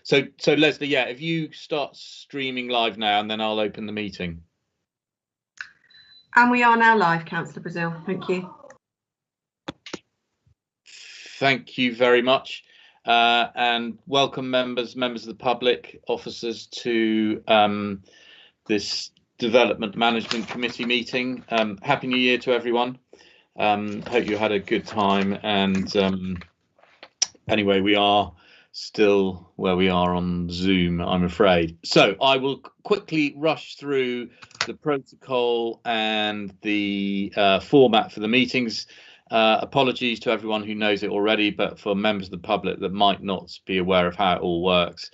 So Leslie, yeah, if you start streaming live now, and then I'll open the meeting. And we are now live, Councillor Brazil. Thank you. Thank you very much, and welcome members of the public, officers to this Development Management Committee meeting. Happy New Year to everyone. Hope you had a good time, and anyway, we are still where we are on Zoom, I'm afraid. So I will quickly rush through the protocol and the format for the meetings. Apologies to everyone who knows it already, but for members of the public that might not be aware of how it all works,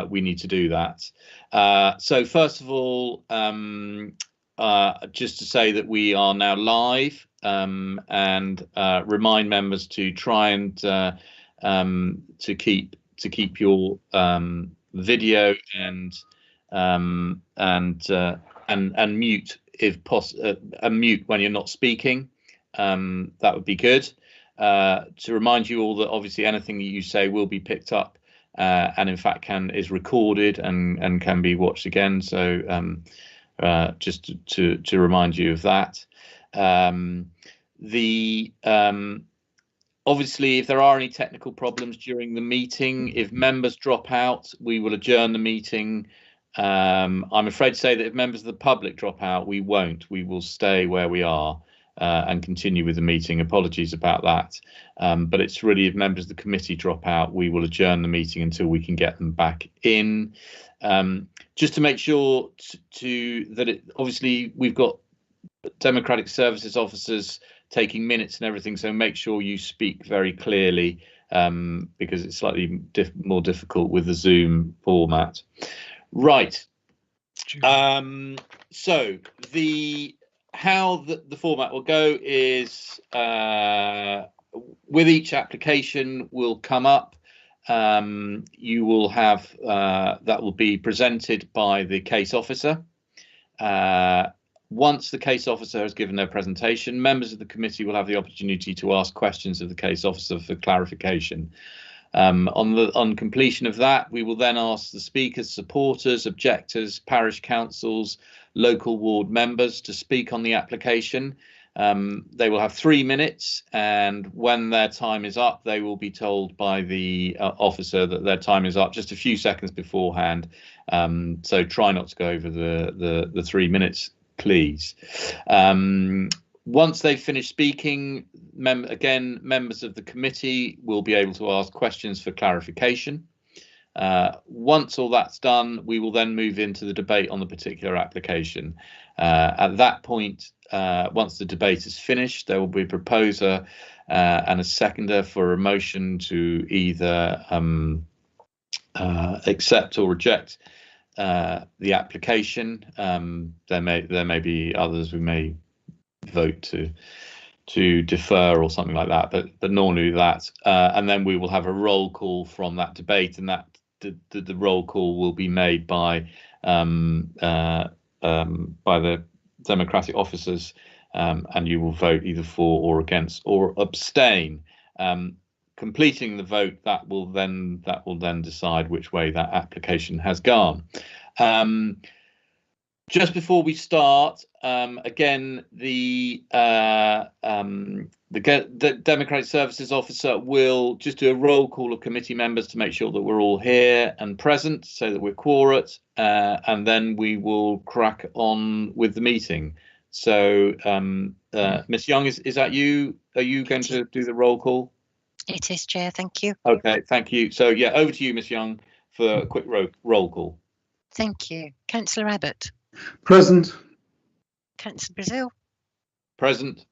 we need to do that. So first of all, just to say that we are now live, and remind members to try and to keep your video and mute if possible, mute when you're not speaking. That would be good. To remind you all that obviously anything that you say will be picked up, and in fact is recorded and can be watched again. So just to remind you of that. Obviously, if there are any technical problems during the meeting, if members drop out, we will adjourn the meeting. I'm afraid to say that if members of the public drop out, we won't. We will stay where we are and continue with the meeting. Apologies about that. But it's really if members of the committee drop out, we will adjourn the meeting until we can get them back in. Just to make sure obviously we've got Democratic Services officers taking minutes and everything, so make sure you speak very clearly, because it's slightly more difficult with the Zoom format. Right. So how the format will go is with each application will come up. You will have that will be presented by the case officer. Once the case officer has given their presentation, members of the committee will have the opportunity to ask questions of the case officer for clarification. On completion of that, we will then ask the speakers, supporters, objectors, parish councils, local ward members to speak on the application. They will have 3 minutes, and when their time is up, they will be told by the officer that their time is up just a few seconds beforehand. So try not to go over the 3 minutes, please. Once they've finished speaking, members of the committee will be able to ask questions for clarification. Once all that's done, we will then move into the debate on the particular application. At that point, once the debate is finished, there will be a proposer and a seconder for a motion to either accept or reject the application. There may be others who may vote to defer or something like that, but normally that, and then we will have a roll call from that debate, and that the roll call will be made by the Democratic officers, and you will vote either for or against or abstain. Completing the vote, that will then decide which way that application has gone. Just before we start, again, the Democratic Services officer will just do a roll call of committee members to make sure that we're all here and present, so that we're quorate, and then we will crack on with the meeting. So, Ms. Young, is that you? Are you going to do the roll call? It is, Chair. Thank you. Okay, thank you. So, yeah, over to you, Ms. Young, for a quick roll call. Thank you. Councillor Abbott. Present. Councillor Brazil. Present.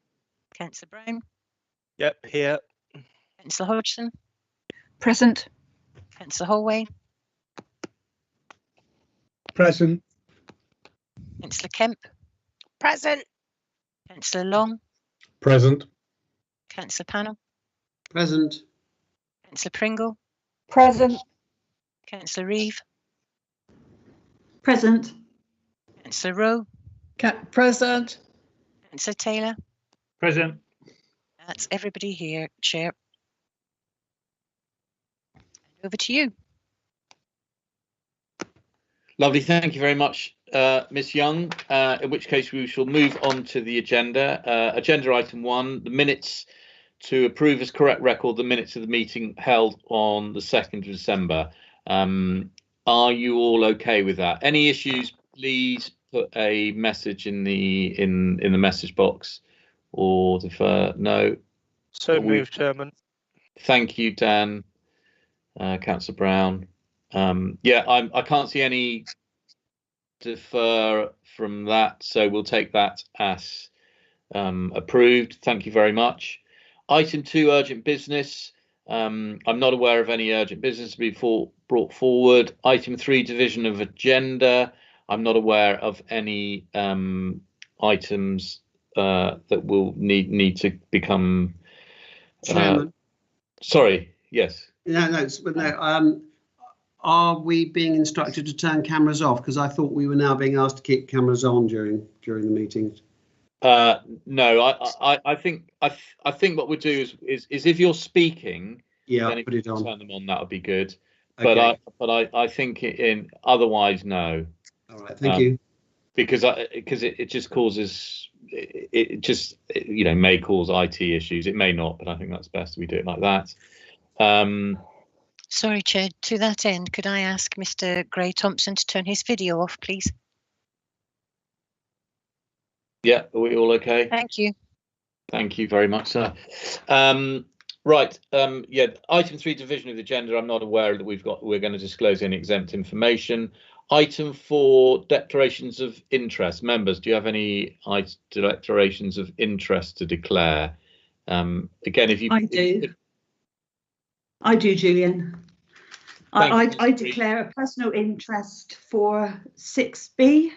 Councillor Brown. Yep, here. Councillor Hodgson. Present. Councillor Holway. Present. Councillor Kemp. Present. Councillor Long. Present. Councillor Pannell. Present. Councillor Pringle. Present. Councillor Reeve. Present. Councillor Rowe. Present. Councillor Taylor. Present. That's everybody here, Chair. Over to you. Lovely, thank you very much, Miss Young. In which case we shall move on to the agenda. Agenda item 1, the minutes to approve as correct record the minutes of the meeting held on the 2nd of December. Are you all okay with that? Any issues, please put a message in the message box or defer. No. So moved, Chairman. Thank you, Dan. Councillor Brown. Yeah, I can't see any defer from that, so we'll take that as approved. Thank you very much. Item 2, urgent business. I'm not aware of any urgent business to be brought forward. Item 3, division of agenda. I'm not aware of any items that will need to become. Chairman. Sorry. Yes. No. Are we being instructed to turn cameras off? Because I thought we were now being asked to keep cameras on during the meetings. No, I think what we'll do is if you're speaking, Yeah, then if put it you on. turn them on, that would be good. Okay. But I think otherwise no. All right. Thank you. Because it just causes it just may cause IT issues. It may not, but I think that's best we do it like that. Sorry, Chair, to that end, could I ask Mr. Gray Thompson to turn his video off, please? Yeah, are we all okay? Thank you. Thank you very much, sir. Right. Yeah. Item 3, division of the agenda. I'm not aware that we're going to disclose any exempt information. Item 4, declarations of interest. Members, do you have any declarations of interest to declare? Again, if you. I do, Julian. I Thank you. declare a personal interest for 6B.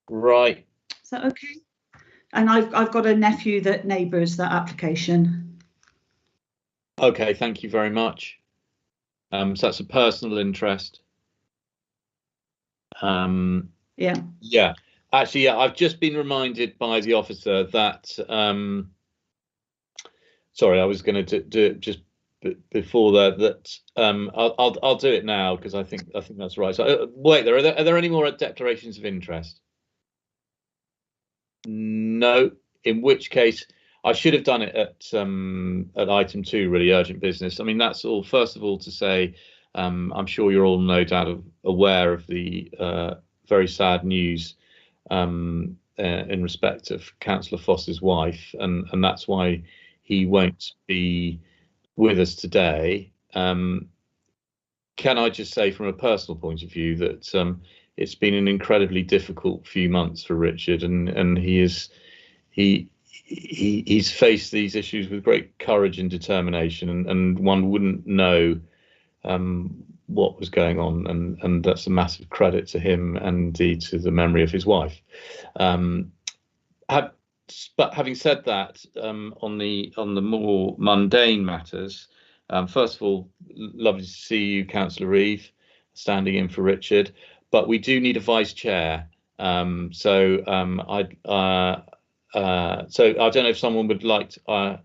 Right. Is that okay? And I've got a nephew that neighbours that application. Okay, thank you very much. So that's a personal interest. Yeah. Yeah. Actually, yeah, I've just been reminded by the officer that. Sorry, I was going to do just before that. I'll do it now because I think that's right. So wait, are there any more declarations of interest? No. In which case, I should have done it at item 2, really urgent business. I mean, that's all. First of all, to say, I'm sure you're all no doubt aware of the very sad news in respect of Councillor Foss's wife, and that's why he won't be with us today. Can I just say, from a personal point of view, that it's been an incredibly difficult few months for Richard, and he's faced these issues with great courage and determination, and one wouldn't know what was going on, and that's a massive credit to him and indeed to the memory of his wife. But having said that, on the more mundane matters, first of all, lovely to see you, Councillor Reeve, standing in for Richard. But we do need a vice chair. So I don't know if someone would like to.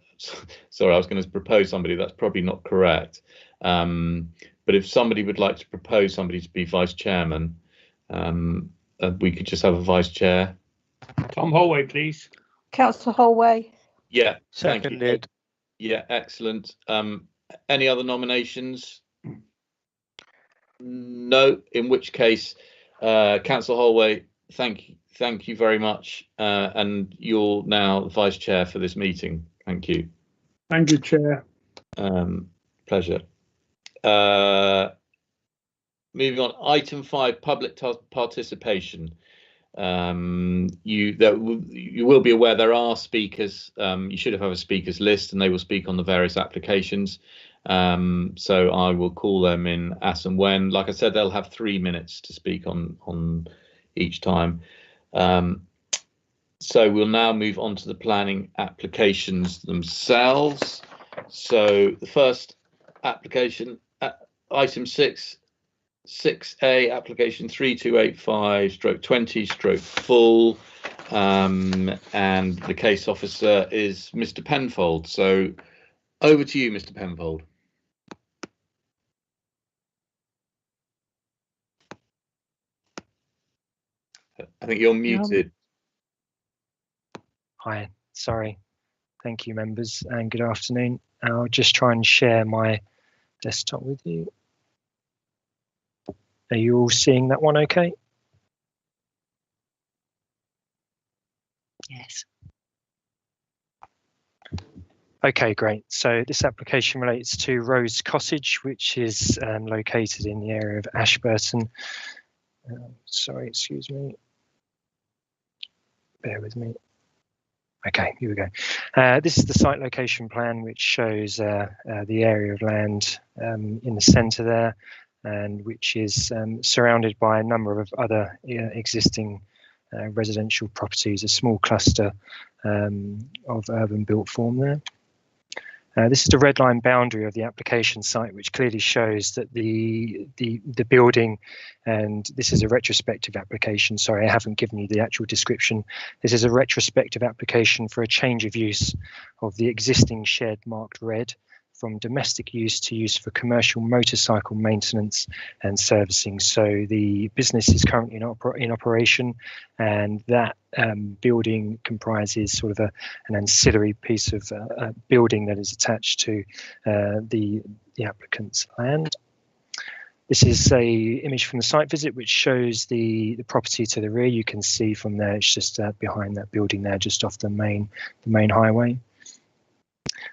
Sorry, I was going to propose somebody. That's probably not correct. But if somebody would like to propose somebody to be vice chairman, we could just have a vice chair. Tom Holway, please. Councillor Holway. Yeah, thank you. Seconded. Yeah, excellent. Any other nominations? No. In which case, Councillor Holway, thank you very much, and you're now the vice chair for this meeting. Thank you. Thank you, Chair. Pleasure. Moving on, item 5, public participation. You will be aware there are speakers. You should have a speakers list, and they will speak on the various applications. So I will call them in as and when. Like I said, they'll have 3 minutes to speak on each time. So we'll now move on to the planning applications themselves. So the first application, item 6A, application 3285/20/full, and the case officer is Mr. Penfold. So over to you, Mr. Penfold. I think you're muted. Hi, sorry. Thank you, members, and good afternoon. I'll just try and share my desktop with you. Are you all seeing that one okay? Yes. Okay, great. So this application relates to Rose Cottage, which is located in the area of Ashburton. Sorry, excuse me. Bear with me. Okay, here we go. This is the site location plan, which shows the area of land in the centre there, and which is surrounded by a number of other existing residential properties, a small cluster of urban built form there. This is the red line boundary of the application site, which clearly shows that the building, and this is a retrospective application. Sorry, I haven't given you the actual description. This is a retrospective application for a change of use of the existing shed marked red from domestic use to use for commercial motorcycle maintenance and servicing. So the business is currently in operation, and that building comprises sort of an ancillary piece of building that is attached to the applicant's land. This is a image from the site visit, which shows the property to the rear. You can see from there, it's just behind that building there, just off the main highway.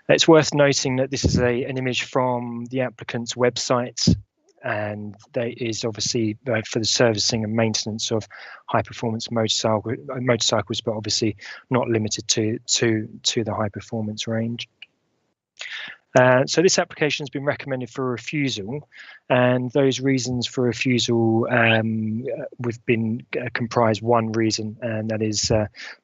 It's worth noting that this is an image from the applicant's website, and that is obviously for the servicing and maintenance of high-performance motorcycles, but obviously not limited to the high-performance range. So this application has been recommended for refusal, and those reasons for refusal we've been comprise one reason, and that is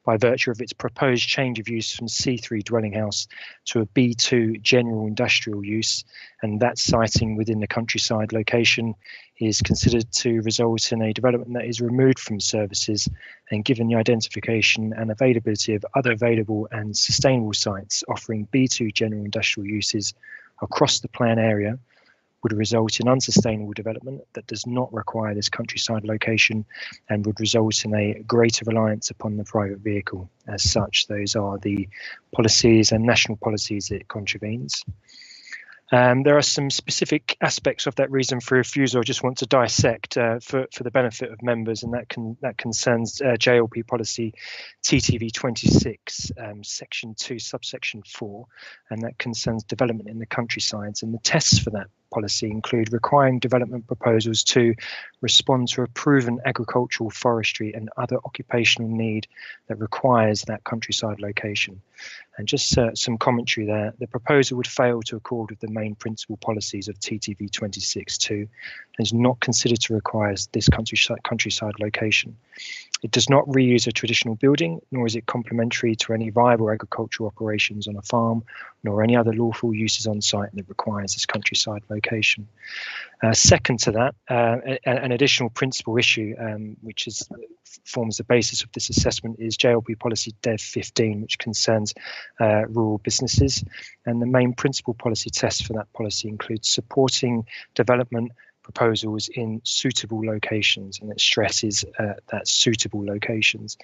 by virtue of its proposed change of use from C3 dwelling house to a B2 general industrial use, and that siting within the countryside location is considered to result in a development that is removed from services, and given the identification and availability of other available and sustainable sites offering B2 general industrial uses across the plan area, would result in unsustainable development that does not require this countryside location and would result in a greater reliance upon the private vehicle. As such, those are the policies and national policies it contravenes. There are some specific aspects of that reason for refusal I just want to dissect for the benefit of members, and that concerns JLP policy TTV 26, section 2, subsection 4, and that concerns development in the countrysides. And the tests for that policy include requiring development proposals to respond to a proven agricultural, forestry and other occupational need that requires that countryside location. And just some commentary there, the proposal would fail to accord with the main principal policies of TTV 26.2 and is not considered to require this countryside location. It does not reuse a traditional building, nor is it complementary to any viable agricultural operations on a farm, nor any other lawful uses on site that requires this countryside location. Second to that, an additional principal issue, which forms the basis of this assessment, is JLP policy Dev 15, which concerns rural businesses. And the main principal policy test for that policy includes supporting development proposals in suitable locations, and it stresses that suitable locations.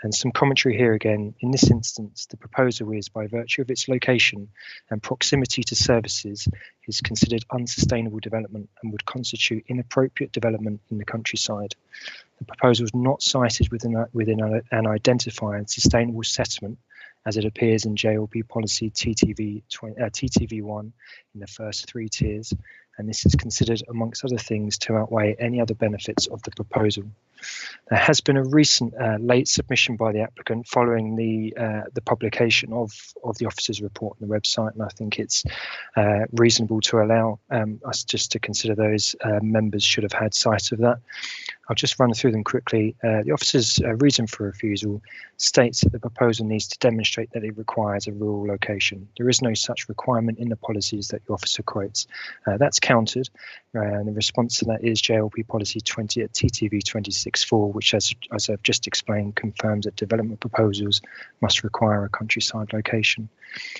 And some commentary here again, in this instance, the proposal is, by virtue of its location and proximity to services, is considered unsustainable development and would constitute inappropriate development in the countryside. The proposal is not cited within an identified sustainable settlement, as it appears in JLP policy TTV1 in the first 3 tiers, and this is considered, amongst other things, to outweigh any other benefits of the proposal. There has been a recent late submission by the applicant following the publication of the officer's report on the website, and I think it's reasonable to allow us just to consider those members should have had sight of that. I'll just run through them quickly. The officer's reason for refusal states that the proposal needs to demonstrate that it requires a rural location. There is no such requirement in the policies that the officer quotes. That's countered, and the response to that is JLP policy TTV 26.4, which, as I've just explained, confirms that development proposals must require a countryside location.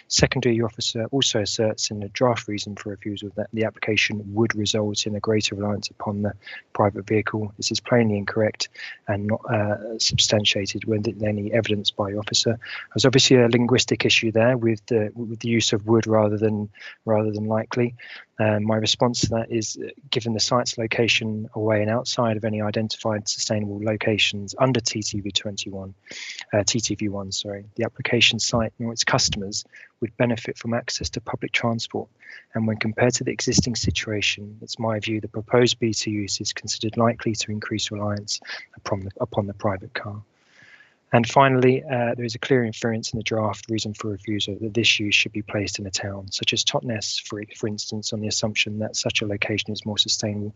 Secondary officer also asserts in the draft reason for refusal that the application would result in a greater reliance upon the private vehicle. This is plainly incorrect and not substantiated with any evidence by officer. There's obviously a linguistic issue there with the use of would rather than likely. My response to that is, given the site's location away and outside of any identified sustainable locations under TTV1, the application site nor its customers would benefit from access to public transport. And when compared to the existing situation, it's my view the proposed B2 use is considered likely to increase reliance upon the private car. And finally, there is a clear inference in the draft reason for refusal that this use should be placed in a town, such as Totnes, for instance, on the assumption that such a location is more sustainable.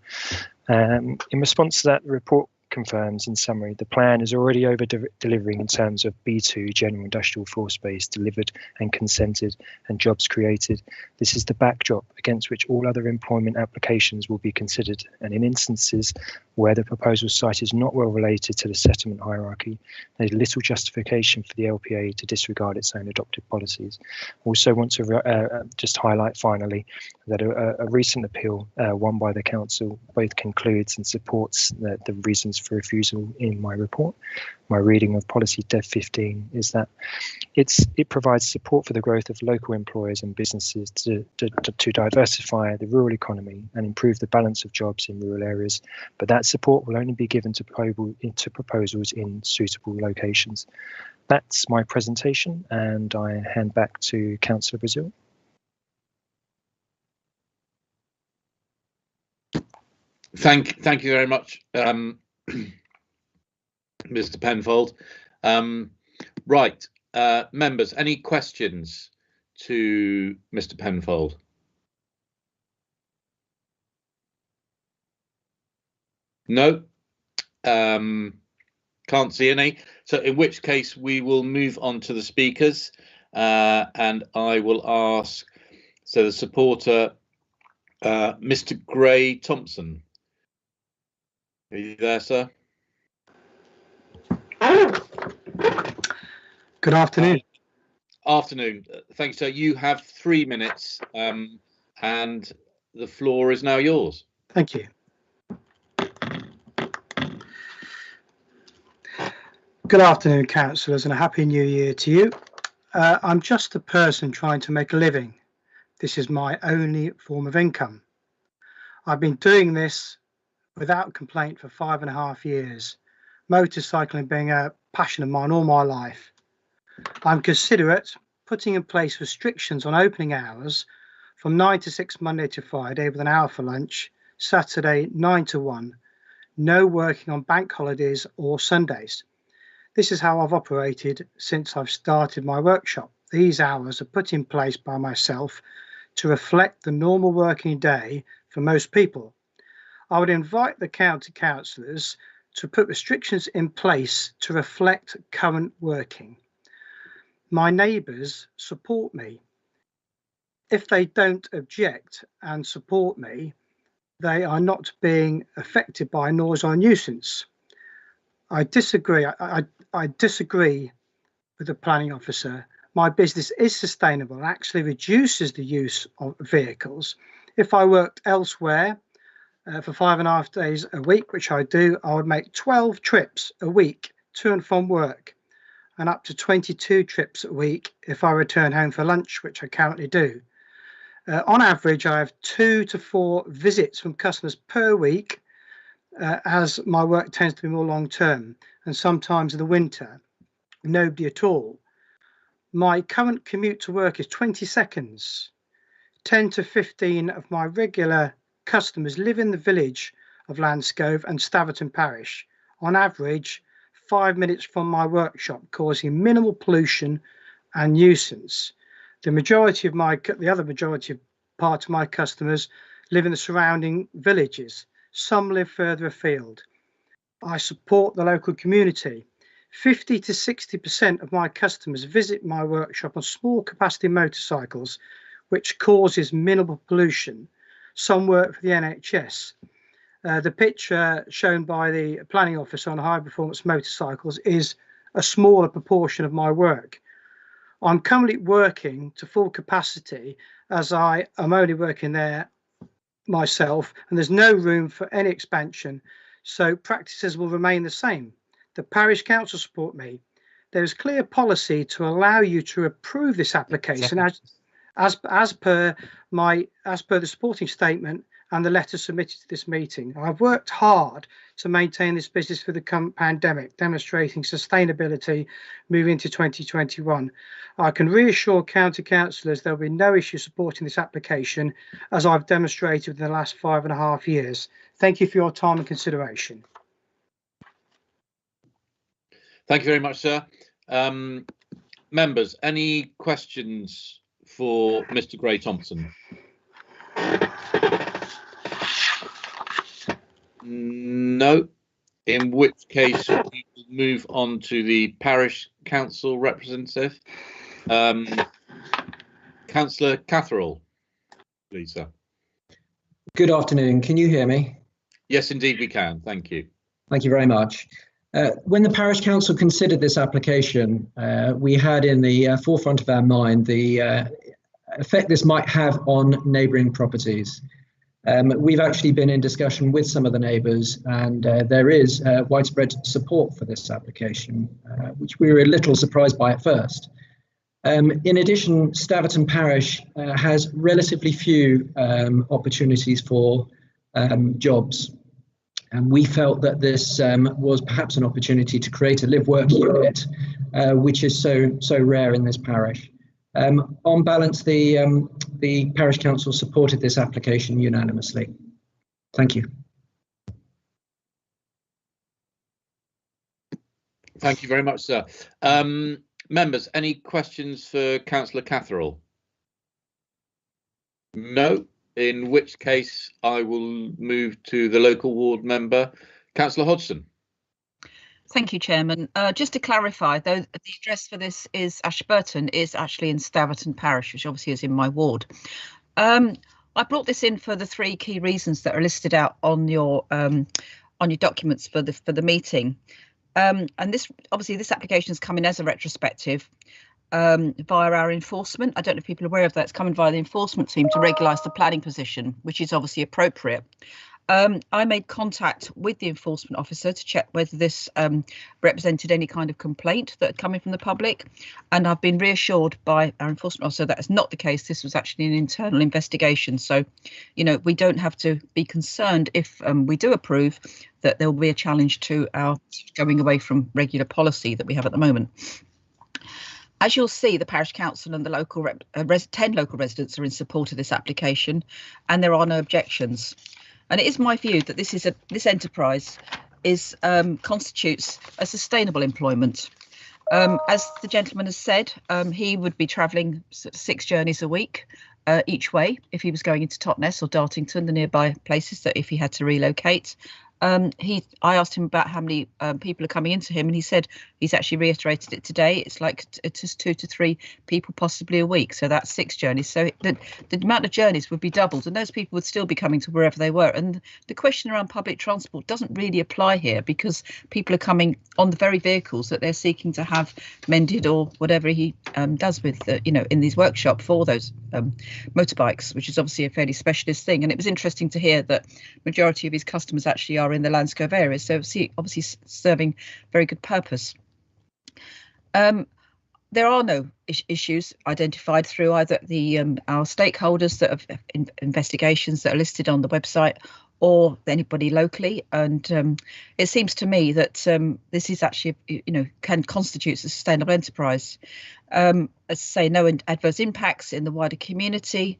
In response to that, the report confirms, in summary, the plan is already over-delivering in terms of B2 general industrial floor space delivered and consented and jobs created. This is the backdrop against which all other employment applications will be considered, and in instances where the proposal site is not well related to the settlement hierarchy, there is little justification for the LPA to disregard its own adopted policies. Also want to just highlight finally that a recent appeal won by the council both concludes and supports the reasons for refusal in my report. My reading of policy Dev 15 is that it provides support for the growth of local employers and businesses to diversify the rural economy and improve the balance of jobs in rural areas, but that support will only be given to proposals in suitable locations. That's my presentation, and I hand back to Councillor Brazil. Thank you very much, Mr. Penfold. Right, members, any questions to Mr. Penfold? No, can't see any. So in which case we will move on to the speakers, and I will ask, so the supporter, Mr. Gray Thompson. Are you there, sir? Good afternoon. Afternoon. Thanks, sir. You have 3 minutes, and the floor is now yours. Thank you. Good afternoon, councillors, and a happy new year to you. I'm just a person trying to make a living. This is my only form of income. I've been doing this without complaint for 5.5 years, motorcycling being a passion of mine all my life. I'm considerate, putting in place restrictions on opening hours from 9 to 6 Monday to Friday with an hour for lunch, Saturday 9 to 1, no working on bank holidays or Sundays. This is how I've operated since I've started my workshop. These hours are put in place by myself to reflect the normal working day for most people. I would invite the county councillors to put restrictions in place to reflect current working. My neighbours support me. If they don't object and support me, they are not being affected by noise or nuisance. I disagree. I disagree with the planning officer. My business is sustainable and actually reduces the use of vehicles. If I worked elsewhere for 5.5 days a week, which I do, I would make 12 trips a week to and from work, and up to 22 trips a week if I return home for lunch, which I currently do. On average, I have 2 to 4 visits from customers per week, as my work tends to be more long term, and sometimes in the winter, nobody at all. My current commute to work is 20 seconds. 10 to 15 of my regular customers live in the village of Landscove and Staverton Parish, on average 5 minutes from my workshop, causing minimal pollution and nuisance. The other majority of part of my customers live in the surrounding villages. Some live further afield. I support the local community. 50 to 60% of my customers visit my workshop on small capacity motorcycles, which causes minimal pollution. Some work for the NHS. The picture shown by the planning officer on high performance motorcycles is a smaller proportion of my work. I'm currently working to full capacity as I am only working there myself, and there's no room for any expansion, so practices will remain the same. The parish council support me. There is clear policy to allow you to approve this application as per the supporting statement and the letter submitted to this meeting. I've worked hard to maintain this business through the current pandemic, demonstrating sustainability moving into 2021. I can reassure county councillors there will be no issue supporting this application, as I've demonstrated in the last 5.5 years. Thank you for your time and consideration. Thank you very much, sir. Members, any questions for Mr. Gray-Thompson? No, in which case we will move on to the parish council representative. Councillor Catherall, please, sir. Good afternoon. Can you hear me? Yes, indeed we can. Thank you. Thank you very much. When the parish council considered this application, we had in the forefront of our mind the effect this might have on neighbouring properties. We've actually been in discussion with some of the neighbours, and there is widespread support for this application, which we were a little surprised by at first. In addition, Staverton Parish has relatively few opportunities for jobs, and we felt that this was perhaps an opportunity to create a live-work unit, which is so rare in this parish. On balance, the parish council supported this application unanimously. Thank you. Thank you very much, sir. Members, any questions for Councillor Catherall? No, in which case I will move to the local ward member, Councillor Hodgson. Thank you, Chairman. Just to clarify, though, the address for this is Ashburton, is actually in Staverton Parish, which obviously is in my ward. I brought this in for the 3 key reasons that are listed out on your documents for the meeting. And this application is coming as a retrospective via our enforcement. I don't know if people are aware of that. It's coming via the enforcement team to regularise the planning position, which is obviously appropriate. I made contact with the enforcement officer to check whether this represented any kind of complaint that had come in from the public, and I've been reassured by our enforcement officer that is not the case. This was actually an internal investigation, so we don't have to be concerned if we do approve that there will be a challenge to our going away from regular policy that we have at the moment. As you'll see, the parish council and the local 10 local residents are in support of this application, and there are no objections. And it is my view that this enterprise constitutes a sustainable employment. As the gentleman has said, he would be travelling 6 journeys a week each way if he was going into Totnes or Dartington, the nearby places that if he had to relocate. I asked him about how many people are coming into him, and he said he's actually reiterated it today. It's like it's just 2 to 3 people possibly a week, so that's 6 journeys. So the amount of journeys would be doubled, and those people would still be coming to wherever they were. And the question around public transport doesn't really apply here, because people are coming on the very vehicles that they're seeking to have mended or whatever he does with in these workshops for those motorbikes, which is obviously a fairly specialist thing. And it was interesting to hear that majority of his customers actually are in the Landscove area, so obviously serving very good purpose. There are no issues identified through either our stakeholders that have investigations that are listed on the website or anybody locally, and it seems to me that this is actually constitutes a sustainable enterprise. As I say, no adverse impacts in the wider community.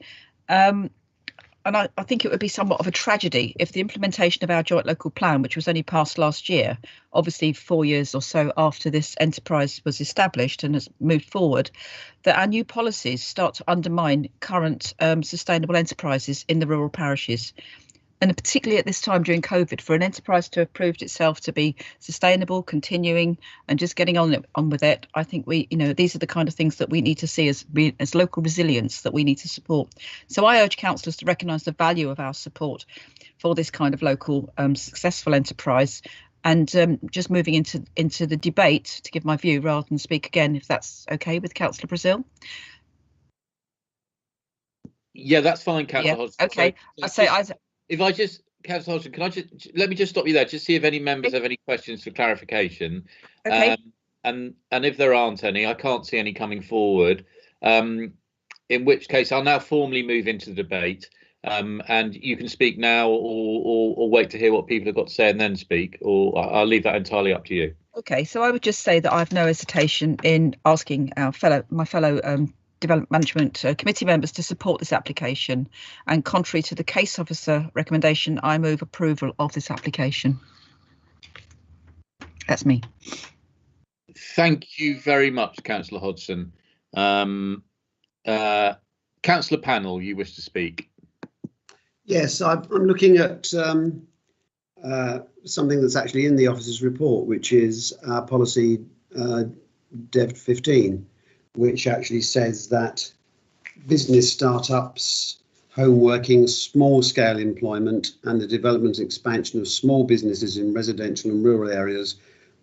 And I think it would be somewhat of a tragedy if the implementation of our joint local plan, which was only passed last year, obviously 4 years or so after this enterprise was established and has moved forward, that our new policies start to undermine current sustainable enterprises in the rural parishes. And particularly at this time during COVID, for an enterprise to have proved itself to be sustainable, continuing and just getting on with it, I think these are the kind of things that we need to see as local resilience that we need to support. So I urge councillors to recognise the value of our support for this kind of local successful enterprise, And just moving into the debate to give my view rather than speak again, if that's okay with Councillor Brazil. Yeah, that's fine, Councillor Hodgson. Okay. Councillor Hodgson, let me just stop you there, just see if any members have any questions for clarification. Okay. And if there aren't any, I can't see any coming forward. In which case, I'll now formally move into the debate. And you can speak now or wait to hear what people have got to say and then speak, or I'll leave that entirely up to you. Okay, so I would just say that I have no hesitation in asking my fellow Development Management Committee members to support this application, and contrary to the case officer recommendation, I move approval of this application. That's me. Thank you very much, Councillor Hodgson. Councillor Pannell, you wish to speak? Yes, I'm looking at something that's actually in the officer's report, which is our policy Dev 15, which actually says that business startups, home working, small scale employment and the development and expansion of small businesses in residential and rural areas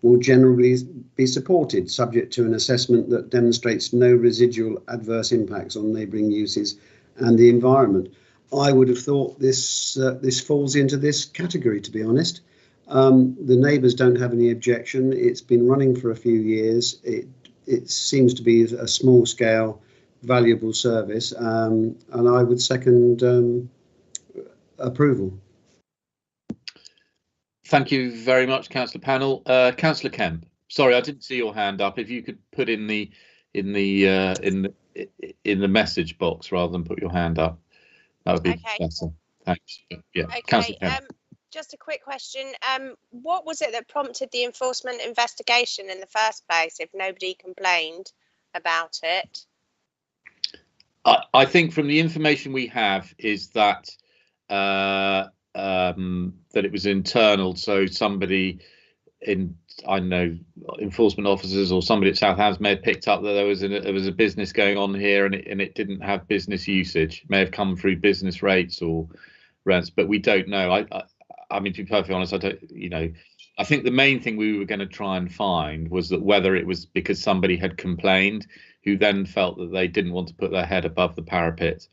will generally be supported, subject to an assessment that demonstrates no residual adverse impacts on neighbouring uses and the environment. I would have thought this falls into this category, to be honest. The neighbours don't have any objection. It's been running for a few years. It seems to be a small scale, valuable service, and I would second approval. Thank you very much, Councillor Pannell. Councillor Kemp, sorry, I didn't see your hand up. If you could put in the message box rather than put your hand up, that would be better. Thanks. Yeah, okay. Councillor Kemp. Just a quick question. What was it that prompted the enforcement investigation in the first place if nobody complained about it? I think from the information we have is that that it was internal, so somebody enforcement officers or somebody at Southampton may have picked up that there was a business going on here and it didn't have business usage. It may have come through business rates or rents, but we don't know. I mean, to be perfectly honest, I don't, I think the main thing we were going to try and find was that whether it was because somebody had complained who then felt that they didn't want to put their head above the parapet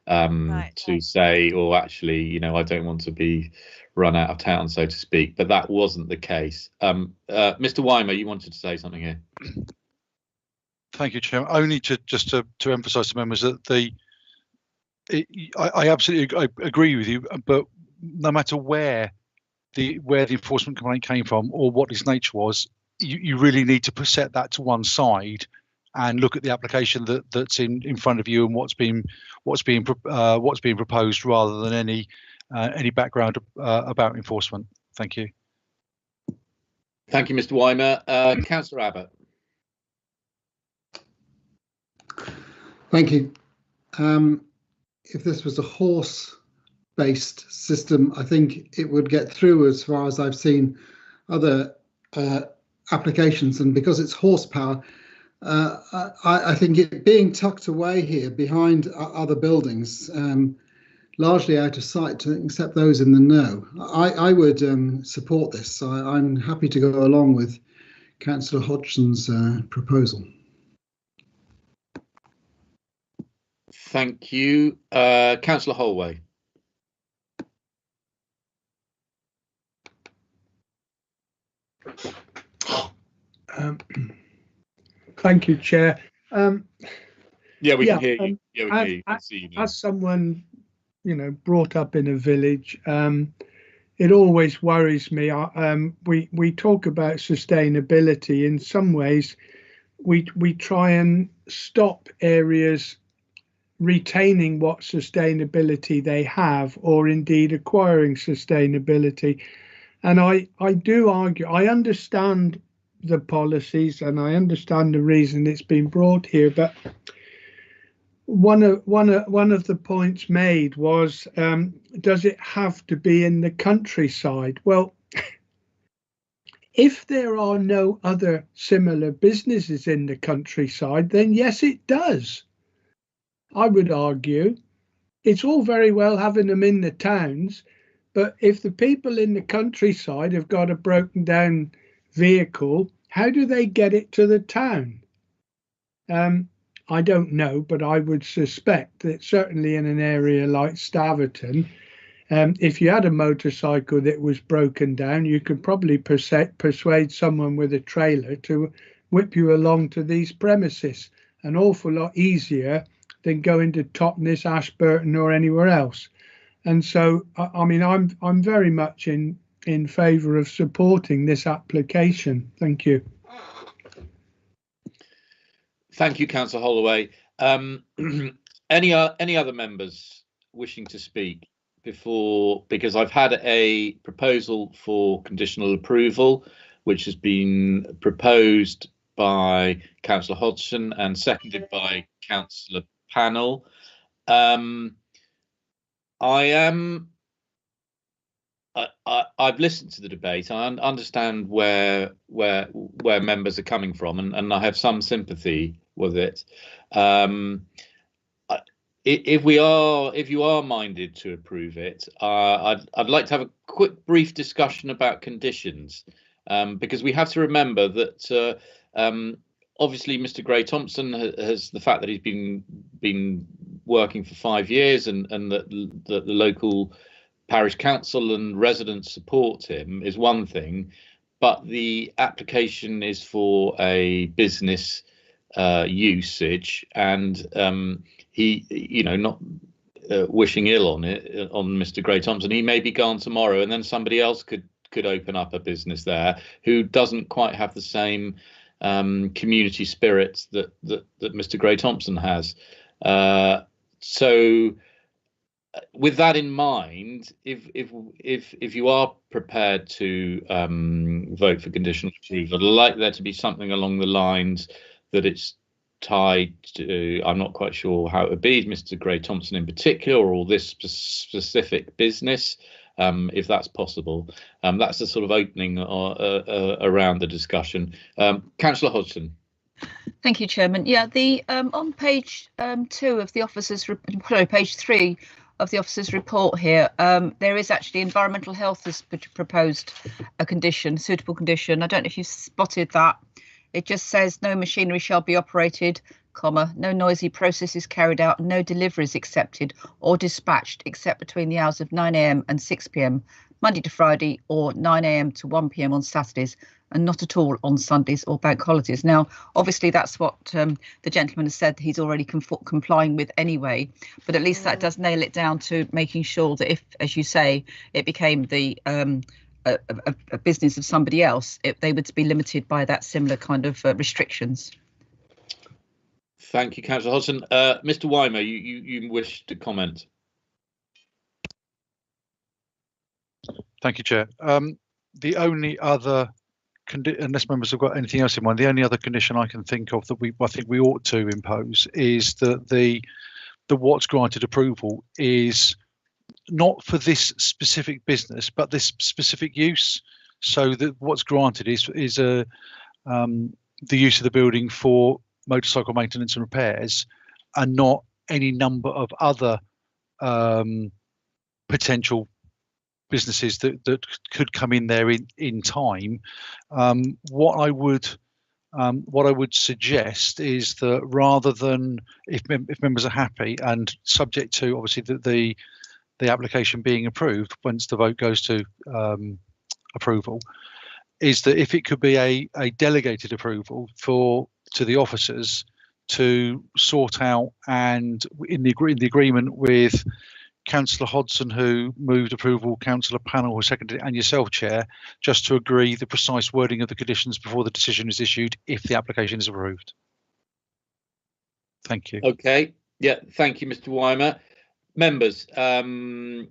to say, oh, actually, I don't want to be run out of town, so to speak. But that wasn't the case. Mr. Weimer, you wanted to say something here. Thank you, Chairman. Only to emphasise to members that I absolutely agree with you, but no matter where the enforcement complaint came from or what its nature was, you really need to set that to one side and look at the application that's in front of you and what's being proposed, rather than any background about enforcement. Thank you. Thank you, Mr. Weimer. Councillor Abbott. Thank you. If this was a horse-based system, I think it would get through as far as I've seen other applications, and because it's horsepower, I think it being tucked away here behind other buildings, largely out of sight, except those in the know, I would support this. I'm happy to go along with Councillor Hodgson's proposal. Thank you. Councillor Holway. Thank you, Chair. Yeah, we can hear you. Yeah, we can hear you. As someone, brought up in a village, it always worries me. We talk about sustainability. In some ways, we try and stop areas retaining what sustainability they have, or indeed acquiring sustainability. And I do argue, I understand the policies and I understand the reason it's been brought here, but one of the points made was, does it have to be in the countryside? Well, if there are no other similar businesses in the countryside, then yes, it does. I would argue it's all very well having them in the towns, But if the people in the countryside have got a broken down vehicle, how do they get it to the town? I don't know, but I would suspect that certainly in an area like Staverton, if you had a motorcycle that was broken down, you could probably persuade someone with a trailer to whip you along to these premises. An awful lot easier than going to Totnes, Ashburton or anywhere else. And so, I mean, I'm very much in favour of supporting this application. Thank you. Thank you, Councillor Holloway. Any other members wishing to speak before? Because I've had a proposal for conditional approval, which has been proposed by Councillor Hodgson and seconded by Councillor Pannell. I've listened to the debate. I understand where members are coming from, and I have some sympathy with it. If you are minded to approve it, I'd like to have a quick, brief discussion about conditions, because we have to remember that obviously Mr. Gray-Thompson has the fact that he's been working for 5 years, and that the local parish council and residents support him is one thing, but the application is for a business usage, and he, not wishing ill on Mr. Gray-Thompson, he may be gone tomorrow, and then somebody else could open up a business there who doesn't quite have the same community spirit that Mr. Gray-Thompson has. So with that in mind, if you are prepared to vote for conditional approval, I'd like there to be something along the lines that it's tied to, I'm not quite sure how it would be, Mr. Gray-Thompson in particular, or this specific business, if that's possible. That's the sort of opening around the discussion. Councillor Hodgson. Thank you, Chairman. Yeah, the on page 2 of the officers, page 3 of the officers' report here, there is actually environmental health has proposed a condition, suitable condition. I don't know if you've spotted that. It just says no machinery shall be operated, no noisy processes carried out, no deliveries accepted or dispatched except between the hours of 9 AM and 6 PM, Monday to Friday, or 9 AM to 1 PM on Saturdays, and not at all on Sundays or bank holidays. Now, obviously, that's what the gentleman has said he's already complying with anyway, but at least that does nail it down to making sure that if, as you say, it became the a business of somebody else, they would be limited by that similar kind of restrictions. Thank you, Councillor Hodgson. Mr. Weimer, you wish to comment? Thank you, Chair. The only other, unless members have got anything else in mind, the only other condition I can think of that I think we ought to impose is that the what's granted approval is not for this specific business, but this specific use. So that what's granted is the use of the building for motorcycle maintenance and repairs, and not any number of other potential businesses that could come in there in time. What I would suggest is that rather than, if members are happy and subject to obviously the application being approved once the vote goes to approval, is that if it could be a delegated approval to the officers to sort out, and in the agreement with Councillor Hodgson, who moved approval, Councillor Pannell, who seconded it, and yourself, Chair, just to agree the precise wording of the conditions before the decision is issued if the application is approved. Thank you. Okay. Yeah. Thank you, Mr. Weimer. Members, well,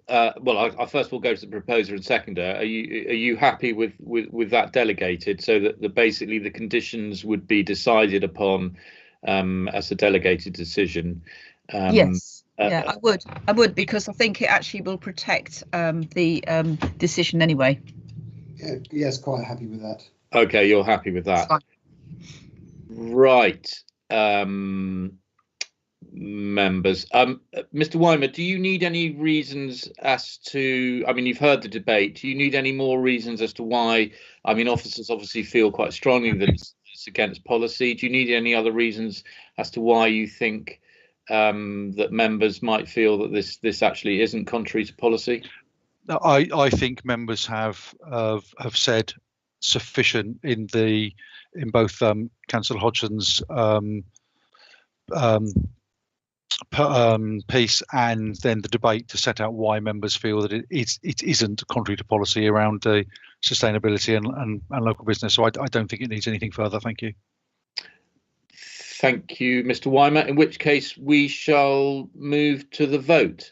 I first will go to the proposer and seconder. Are you happy with that delegated, so that basically the conditions would be decided upon as a delegated decision? Yes. Yeah, I would, because I think it actually will protect the decision anyway. Yeah, yes, quite happy with that. Okay, you're happy with that. Right. members. Mr. Weimer, do you need any reasons as to, I mean, you've heard the debate, do you need any more reasons as to why, I mean, officers obviously feel quite strongly that it's against policy. Do you need any other reasons as to why you think that members might feel that this actually isn't contrary to policy? No, I think members have said sufficient in both Councillor Hodgson's piece and then the debate to set out why members feel that it isn't contrary to policy around sustainability and local business. So I don't think it needs anything further. Thank you. Thank you, Mr. Weimer. In which case we shall move to the vote.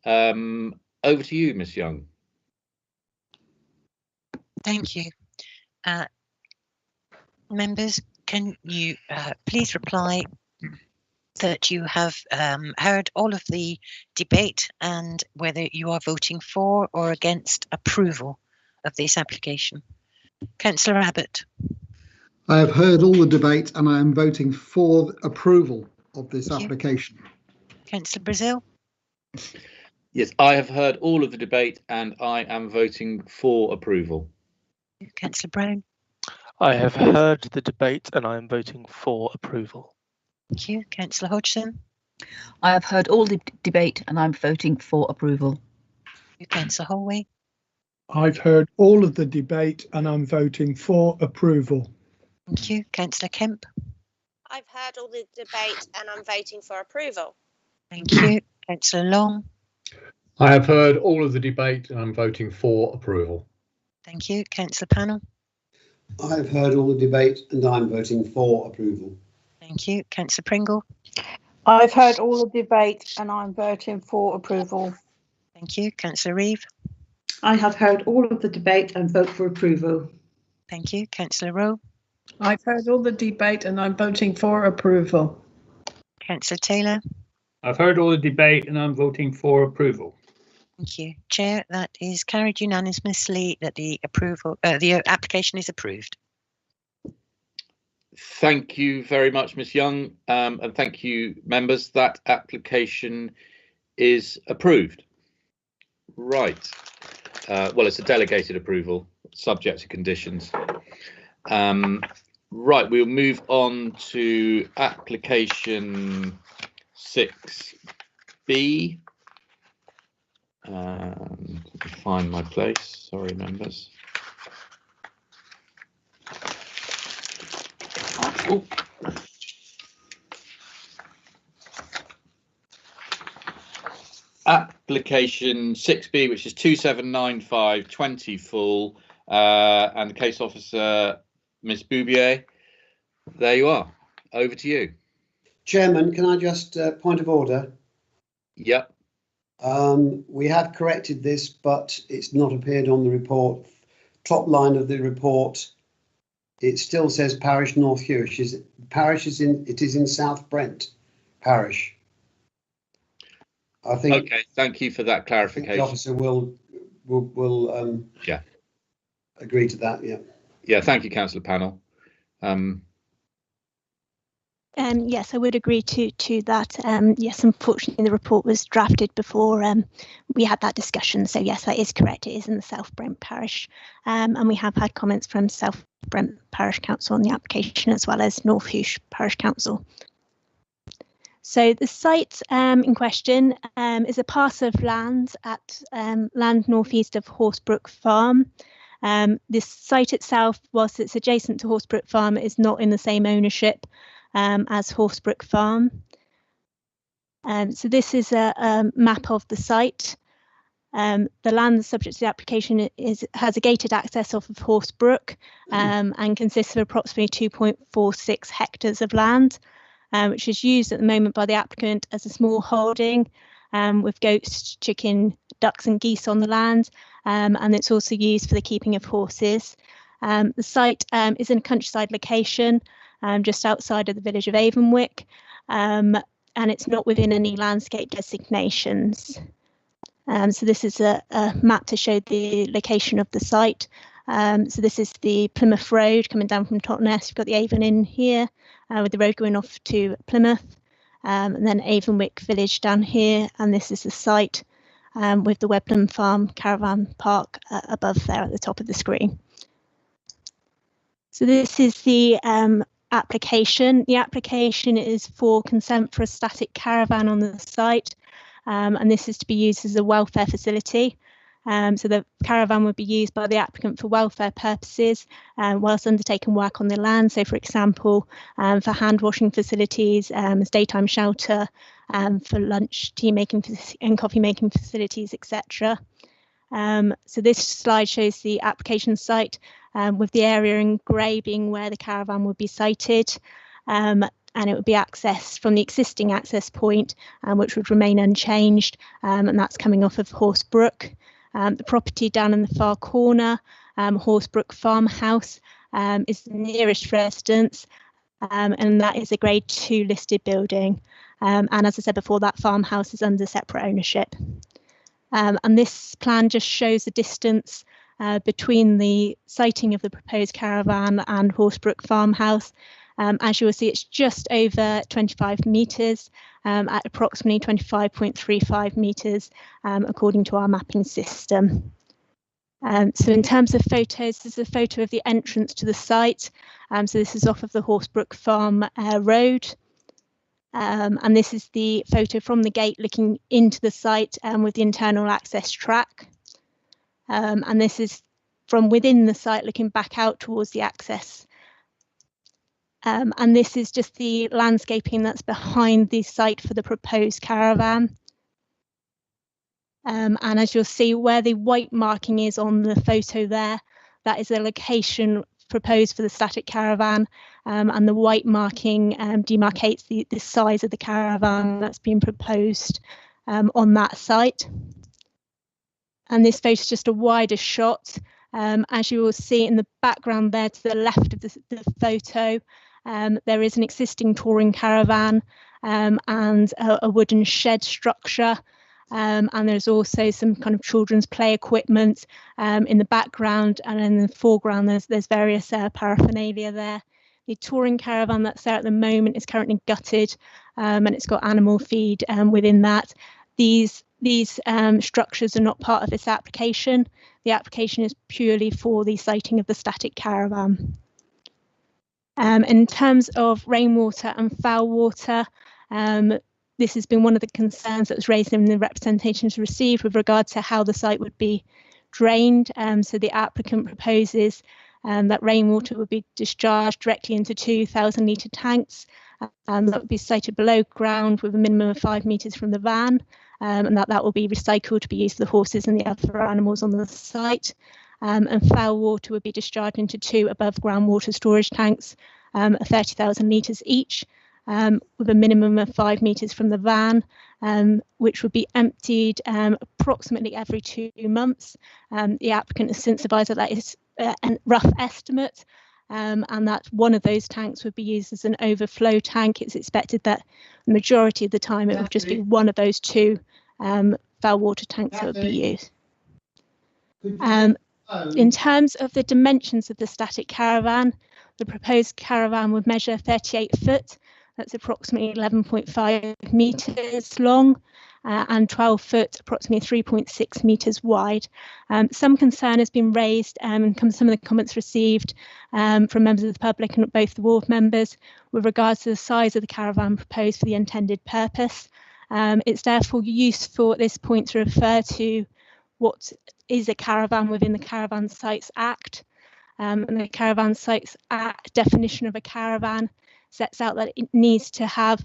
Over to you, Ms. Young. Thank you. Members, can you please reply that you have heard all of the debate and whether you are voting for or against approval of this application? Councillor Abbott. I have heard all the debate and I am voting for approval of this application. Councillor Brazil. Yes, I have heard all of the debate and I am voting for approval. Councillor Brown. I have heard the debate and I am voting for approval. Thank you. Councillor Hodgson. I have heard all the debate and I'm voting for approval. Councillor Holway. I've heard all of the debate and I'm voting for approval. Thank you. Councillor Kemp. I've heard all the debate and I'm voting for approval. Thank you. Councillor Long. I have heard all of the debate and I'm voting for approval. Thank you. Councillor Pannell. I've heard all the debate and I'm voting for approval. Thank you. Councillor Pringle. I've heard all the debate and I'm voting for approval. Thank you. Councillor Reeve. I have heard all of the debate and vote for approval. Thank you. Councillor Rowe. I've heard all the debate and I'm voting for approval. Councillor Taylor. I've heard all the debate and I'm voting for approval. Thank you, Chair. That is carried unanimously that the application is approved. Thank you very much, Ms. Young, and thank you, members. That application is approved. Right. Well, it's a delegated approval, subject to conditions. Right, we'll move on to application 6B. Let me find my place. Sorry, members. Oh. Application 6B, which is 279520 full, and the case officer, Ms. Boubier. There you are. Over to you. Chairman, can I just point of order? Yep. We have corrected this, but it's not appeared on the report. Top line of the report, it still says Parish North Hewish. It is in South Brent Parish. I think. Okay, thank you for that clarification. The officer will yeah, agree to that. Yeah. Yeah. Thank you, Councillor Pannell. Yes, I would agree to that. Yes, unfortunately, the report was drafted before we had that discussion. So yes, that is correct. It is in the South Brent Parish, and we have had comments from South Brent Parish Council on the application, as well as North Hewish Parish Council. So the site in question is a parcel of land at land northeast of Horsebrook Farm. This site itself, whilst it's adjacent to Horsebrook Farm, is not in the same ownership as Horsebrook Farm. So this is a map of the site. The land subject to the application has a gated access off of Horsebrook and consists of approximately 2.46 hectares of land, which is used at the moment by the applicant as a small holding with goats, chicken, ducks and geese on the land, and it's also used for the keeping of horses. The site is in a countryside location just outside of the village of Avonwick, and it's not within any landscape designations. So this is a map to show the location of the site. So this is the Plymouth Road coming down from Totnes. You've got the Avon Inn here with the road going off to Plymouth. and then Avonwick Village down here, and this is the site with the Webland Farm Caravan Park above there at the top of the screen. So this is the application. The application is for consent for a static caravan on the site, and this is to be used as a welfare facility. So the caravan would be used by the applicant for welfare purposes whilst undertaking work on the land. So, for example, for hand washing facilities, as daytime shelter, for lunch, tea making and coffee making facilities, etc. So this slide shows the application site with the area in grey being where the caravan would be sited. And it would be accessed from the existing access point, which would remain unchanged, and that's coming off of Horsebrook. The property down in the far corner, Horsebrook Farmhouse, is the nearest residence, and that is a Grade 2 listed building. And as I said before, that farmhouse is under separate ownership. And this plan just shows the distance between the siting of the proposed caravan and Horsebrook Farmhouse. As you will see, it's just over 25 metres, at approximately 25.35 metres, according to our mapping system. So in terms of photos, this is a photo of the entrance to the site. So this is off of the Horsebrook Farm Road. And this is the photo from the gate looking into the site with the internal access track. And this is from within the site looking back out towards the access. And this is just the landscaping that's behind the site for the proposed caravan. And as you'll see, where the white marking is on the photo there, that is the location proposed for the static caravan, and the white marking demarcates the size of the caravan that's been proposed on that site. And this photo is just a wider shot. As you will see in the background there to the left of the photo, there is an existing touring caravan and a wooden shed structure. And there's also some kind of children's play equipment in the background, and in the foreground there's various paraphernalia there. The touring caravan that's there at the moment is currently gutted, and it's got animal feed within that. These structures are not part of this application. The application is purely for the siting of the static caravan. In terms of rainwater and foul water, this has been one of the concerns that was raised in the representations received with regard to how the site would be drained. So the applicant proposes that rainwater would be discharged directly into 2,000 litre tanks that would be sited below ground with a minimum of 5 metres from the van, and that will be recycled to be used for the horses and the other animals on the site. And foul water would be discharged into 2 above ground water storage tanks, 30,000 litres each, with a minimum of 5 metres from the van, which would be emptied approximately every 2 months. The applicant has since advised that is a rough estimate, and that one of those tanks would be used as an overflow tank. It's expected that the majority of the time it would just be one of those 2 foul water tanks that would be used. In terms of the dimensions of the static caravan, the proposed caravan would measure 38 foot. That's approximately 11.5 metres long, and 12 foot, approximately 3.6 metres wide. Some concern has been raised, and some of the comments received from members of the public and both the ward members with regards to the size of the caravan proposed for the intended purpose. It's therefore useful at this point to refer to what is a caravan within the Caravan Sites Act. And the Caravan Sites Act definition of a caravan sets out that it needs to have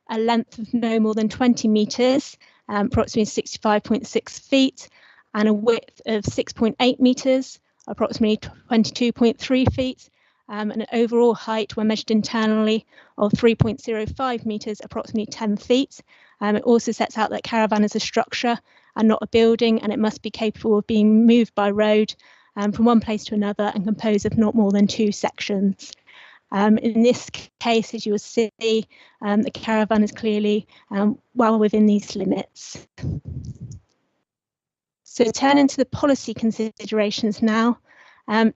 a length of no more than 20 metres, approximately 65.6 feet, and a width of 6.8 metres, approximately 22.3 feet, and an overall height when measured internally of 3.05 metres, approximately 10 feet. It also sets out that caravan is a structure and not a building, and it must be capable of being moved by road from one place to another and composed of not more than 2 sections. In this case, as you will see, the caravan is clearly well within these limits. So turning to the policy considerations now,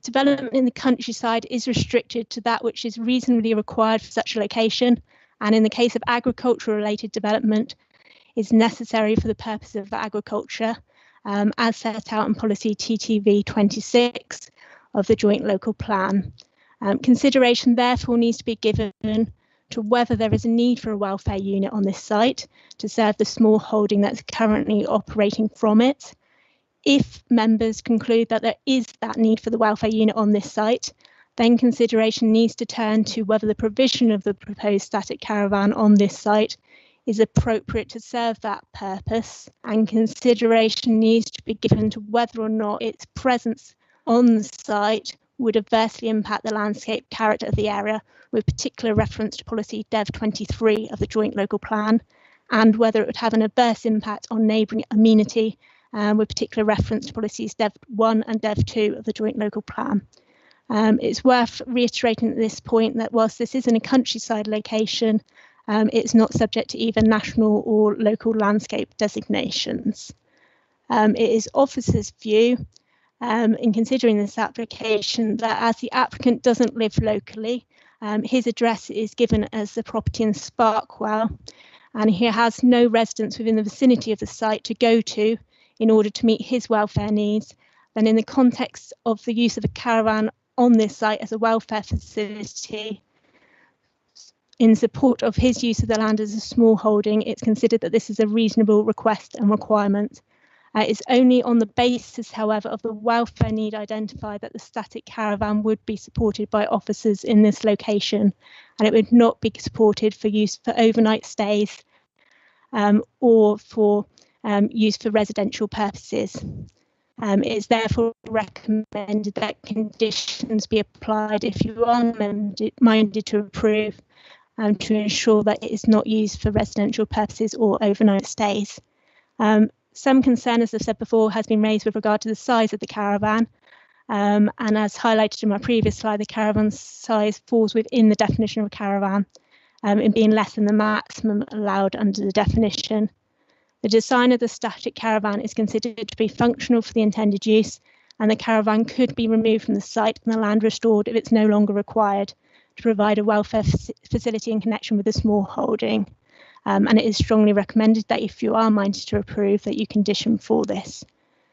development in the countryside is restricted to that which is reasonably required for such a location, and in the case of agricultural related development is necessary for the purpose of agriculture, as set out in policy TTV 26 of the joint local plan. Consideration therefore needs to be given to whether there is a need for a welfare unit on this site to serve the small holding that's currently operating from it. If members conclude that there is that need for the welfare unit on this site, then consideration needs to turn to whether the provision of the proposed static caravan on this site is appropriate to serve that purpose, and consideration needs to be given to whether or not its presence on the site would adversely impact the landscape character of the area, with particular reference to policy Dev 23 of the joint local plan, and whether it would have an adverse impact on neighbouring amenity, with particular reference to policies Dev 1 and Dev 2 of the joint local plan. It's worth reiterating at this point that whilst this is in a countryside location, it's not subject to either national or local landscape designations. It is officers' view in considering this application that as the applicant doesn't live locally, his address is given as the property in Sparkwell, and he has no residents within the vicinity of the site to go to in order to meet his welfare needs, then in the context of the use of a caravan on this site as a welfare facility, in support of his use of the land as a small holding, it's considered that this is a reasonable request and requirement. It's only on the basis, however, of the welfare need identified that the static caravan would be supported by officers in this location, and it would not be supported for use for overnight stays or for use for residential purposes. It is therefore recommended that conditions be applied if you are minded to approve, to ensure that it is not used for residential purposes or overnight stays. Some concern, as I've said before, has been raised with regard to the size of the caravan, and as highlighted in my previous slide, the caravan size falls within the definition of a caravan, in being less than the maximum allowed under the definition. The design of the static caravan is considered to be functional for the intended use, and the caravan could be removed from the site and the land restored if it's no longer required to provide a welfare facility in connection with a small holding. And it is strongly recommended that if you are minded to approve, that you condition for this.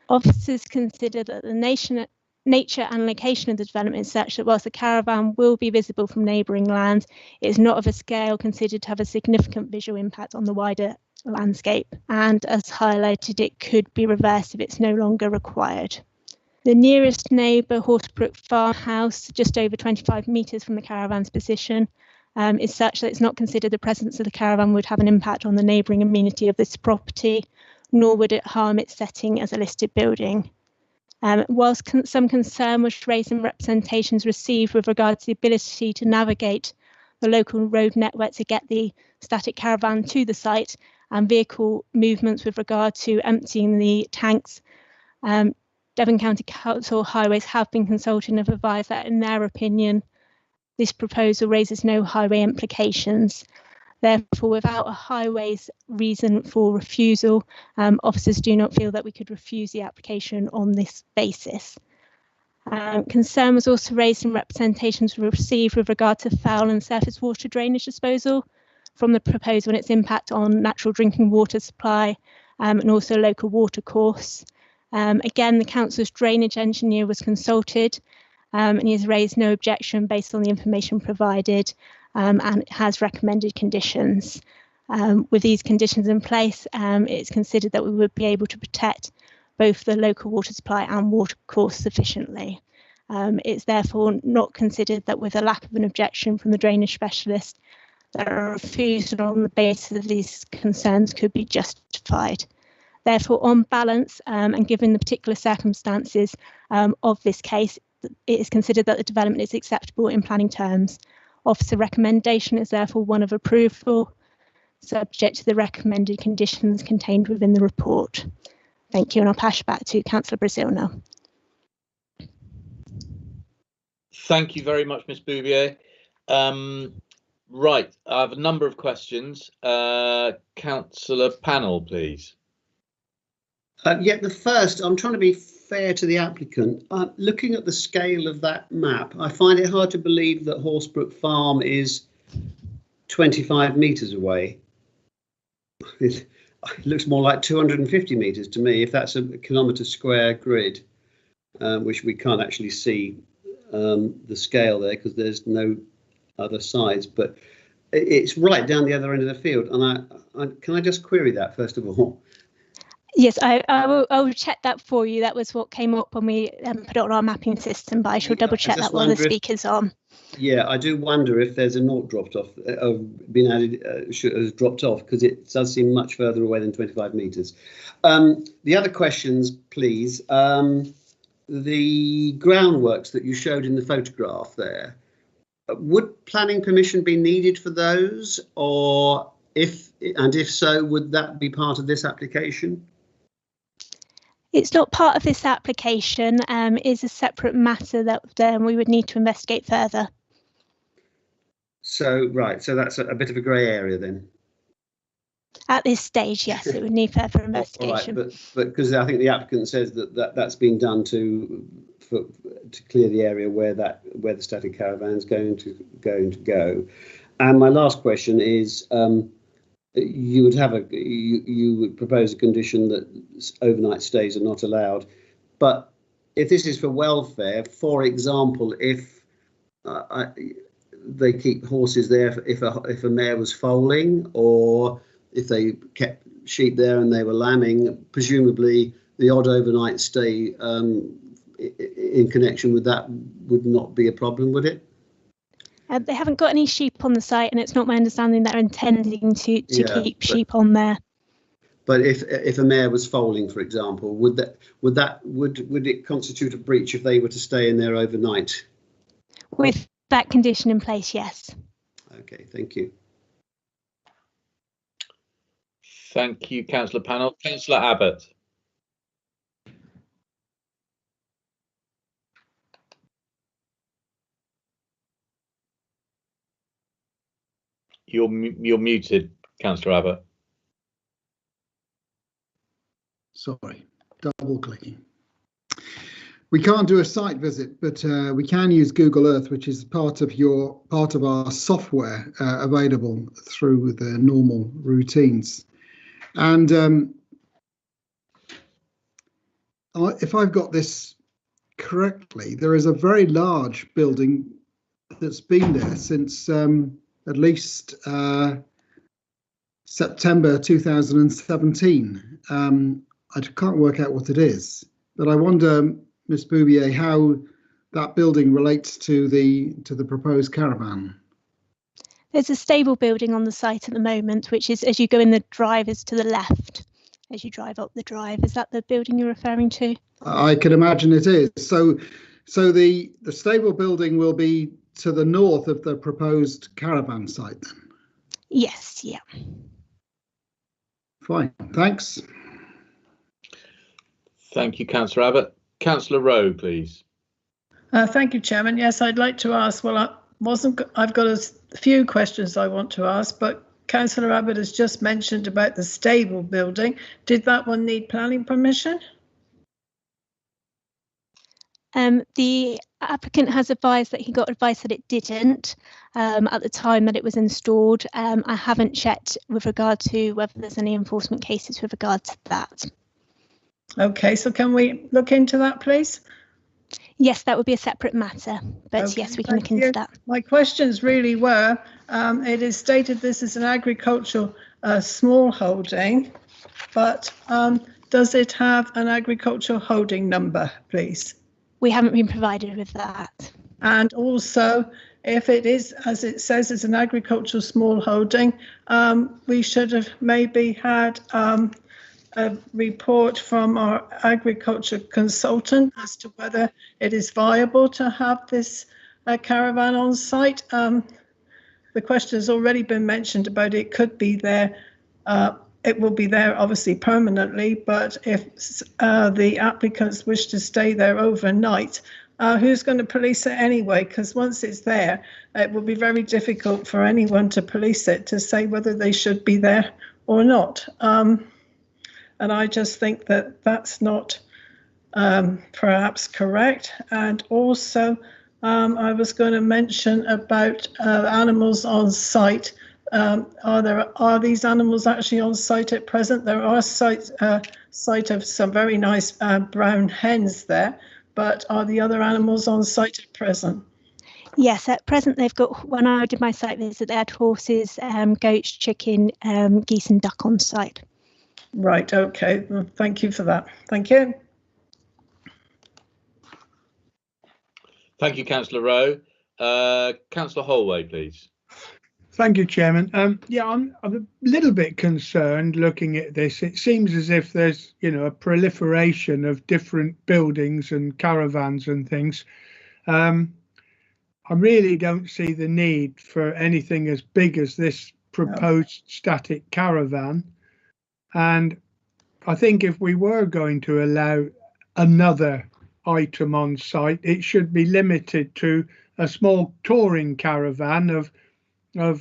Officers consider that the nature and location of the development is such that whilst the caravan will be visible from neighbouring land, it is not of a scale considered to have a significant visual impact on the wider landscape, and as highlighted, it could be reversed if it's no longer required. The nearest neighbour, Horsebrook Farmhouse, just over 25 metres from the caravan's position, is such that it's not considered the presence of the caravan would have an impact on the neighbouring amenity of this property, nor would it harm its setting as a listed building. Whilst some concern was raised in representations received with regard to the ability to navigate the local road network to get the static caravan to the site and vehicle movements with regard to emptying the tanks, Devon County Council Highways have been consulted and have advised that in their opinion, this proposal raises no highway implications. Therefore, without a highways reason for refusal, officers do not feel that we could refuse the application on this basis. Concern was also raised in representations received with regard to foul and surface water drainage disposal from the proposal and its impact on natural drinking water supply and also local water course. Again, the council's drainage engineer was consulted and he has raised no objection based on the information provided and has recommended conditions. With these conditions in place, it's considered that we would be able to protect both the local water supply and water course sufficiently. It's therefore not considered that with a lack of an objection from the drainage specialist, that a refusal on the basis of these concerns could be justified. Therefore, on balance, and given the particular circumstances of this case, it is considered that the development is acceptable in planning terms. Officer recommendation is therefore one of approval, subject to the recommended conditions contained within the report. Thank you, and I'll pass back to Councillor Brazil now. Thank you very much, Ms Bouvier. Right, I have a number of questions. Councillor Panel, please. Yeah, the first, I'm trying to be fair to the applicant. Looking at the scale of that map, I find it hard to believe that Horsebrook Farm is 25 metres away. It looks more like 250 metres to me, if that's a kilometre square grid, which we can't actually see the scale there because there's no other sides, but it's right down the other end of the field. And can I just query that first of all? Yes, I will check that for you. That was what came up when we put it on our mapping system, but I shall double check that while the speaker's on. Yeah, I do wonder if there's a naught dropped off, been added, has dropped off, because it does seem much further away than 25 metres. The other questions, please. The groundworks that you showed in the photograph there, would planning permission be needed for those, or if so, would that be part of this application? It's not part of this application. It is a separate matter that we would need to investigate further. So, right, so that's a bit of a grey area then. At this stage, yes, it would need further investigation. All right, but because I think the applicant says that's been done to clear the area where the static caravan is going to go. And my last question is, you would propose a condition that overnight stays are not allowed, but if this is for welfare, for example, if they keep horses there if a mare was foaling, or if they kept sheep there and they were lambing, presumably the odd overnight stay in connection with that would not be a problem, would it? They haven't got any sheep on the site, and it's not my understanding they're intending to keep sheep on there. But if a mare was foaling, for example, would it constitute a breach if they were to stay in there overnight? With that condition in place, yes. Okay, thank you. Thank you, Councillor Pannell. Councillor Abbott. You're muted, Councillor Abbott. Sorry, double clicking. We can't do a site visit, but we can use Google Earth, which is part of our software available through the normal routines. And if I've got this correctly, there is a very large building that's been there since at least September 2017. I can't work out what it is, but I wonder, Ms. Boubier, how that building relates to the proposed caravan. There's a stable building on the site at the moment, which is, as you go in the drive, is to the left as you drive up the drive. Is that the building you're referring to? I can imagine it is. So the stable building will be to the north of the proposed caravan site then? Yes, yeah. Fine, thanks. Thank you, Councillor Abbott. Councillor Rowe, please. Thank you, Chairman. Yes, I'd like to ask, I've got a few questions I want to ask, but Councillor Abbott has just mentioned about the stable building. Did that one need planning permission? The applicant has advised that he got advice that it didn't at the time that it was installed. I haven't checked with regard to whether there's any enforcement cases with regard to that. Okay, so can we look into that, please? Yes, that would be a separate matter, but okay, yes, we can look into that. My questions really were, it is stated this is an agricultural small holding, but does it have an agricultural holding number, please? We haven't been provided with that. And also, if it is, as it says, it's an agricultural small holding, we should have maybe had a report from our agriculture consultant as to whether it is viable to have this caravan on site. The question has already been mentioned about it could be there. It will be there obviously permanently, but if the applicants wish to stay there overnight, who's going to police it anyway? Because once it's there, it will be very difficult for anyone to police it, to say whether they should be there or not. And I just think that that's not perhaps correct. And also, I was going to mention about animals on site. Are these animals actually on site at present? There are sight of some very nice brown hens there, but are the other animals on site at present? Yes, at present they've got, when I did my site visit, they had horses, goats, chicken, geese and duck on site. Right, okay, well, thank you for that. Thank you. Thank you, Councillor Rowe. Councillor Holway, please. Thank you, Chairman. Yeah, I'm a little bit concerned looking at this. It seems as if there's, a proliferation of different buildings and caravans and things. I really don't see the need for anything as big as this proposed static caravan. And I think if we were going to allow another item on site, it should be limited to a small touring caravan of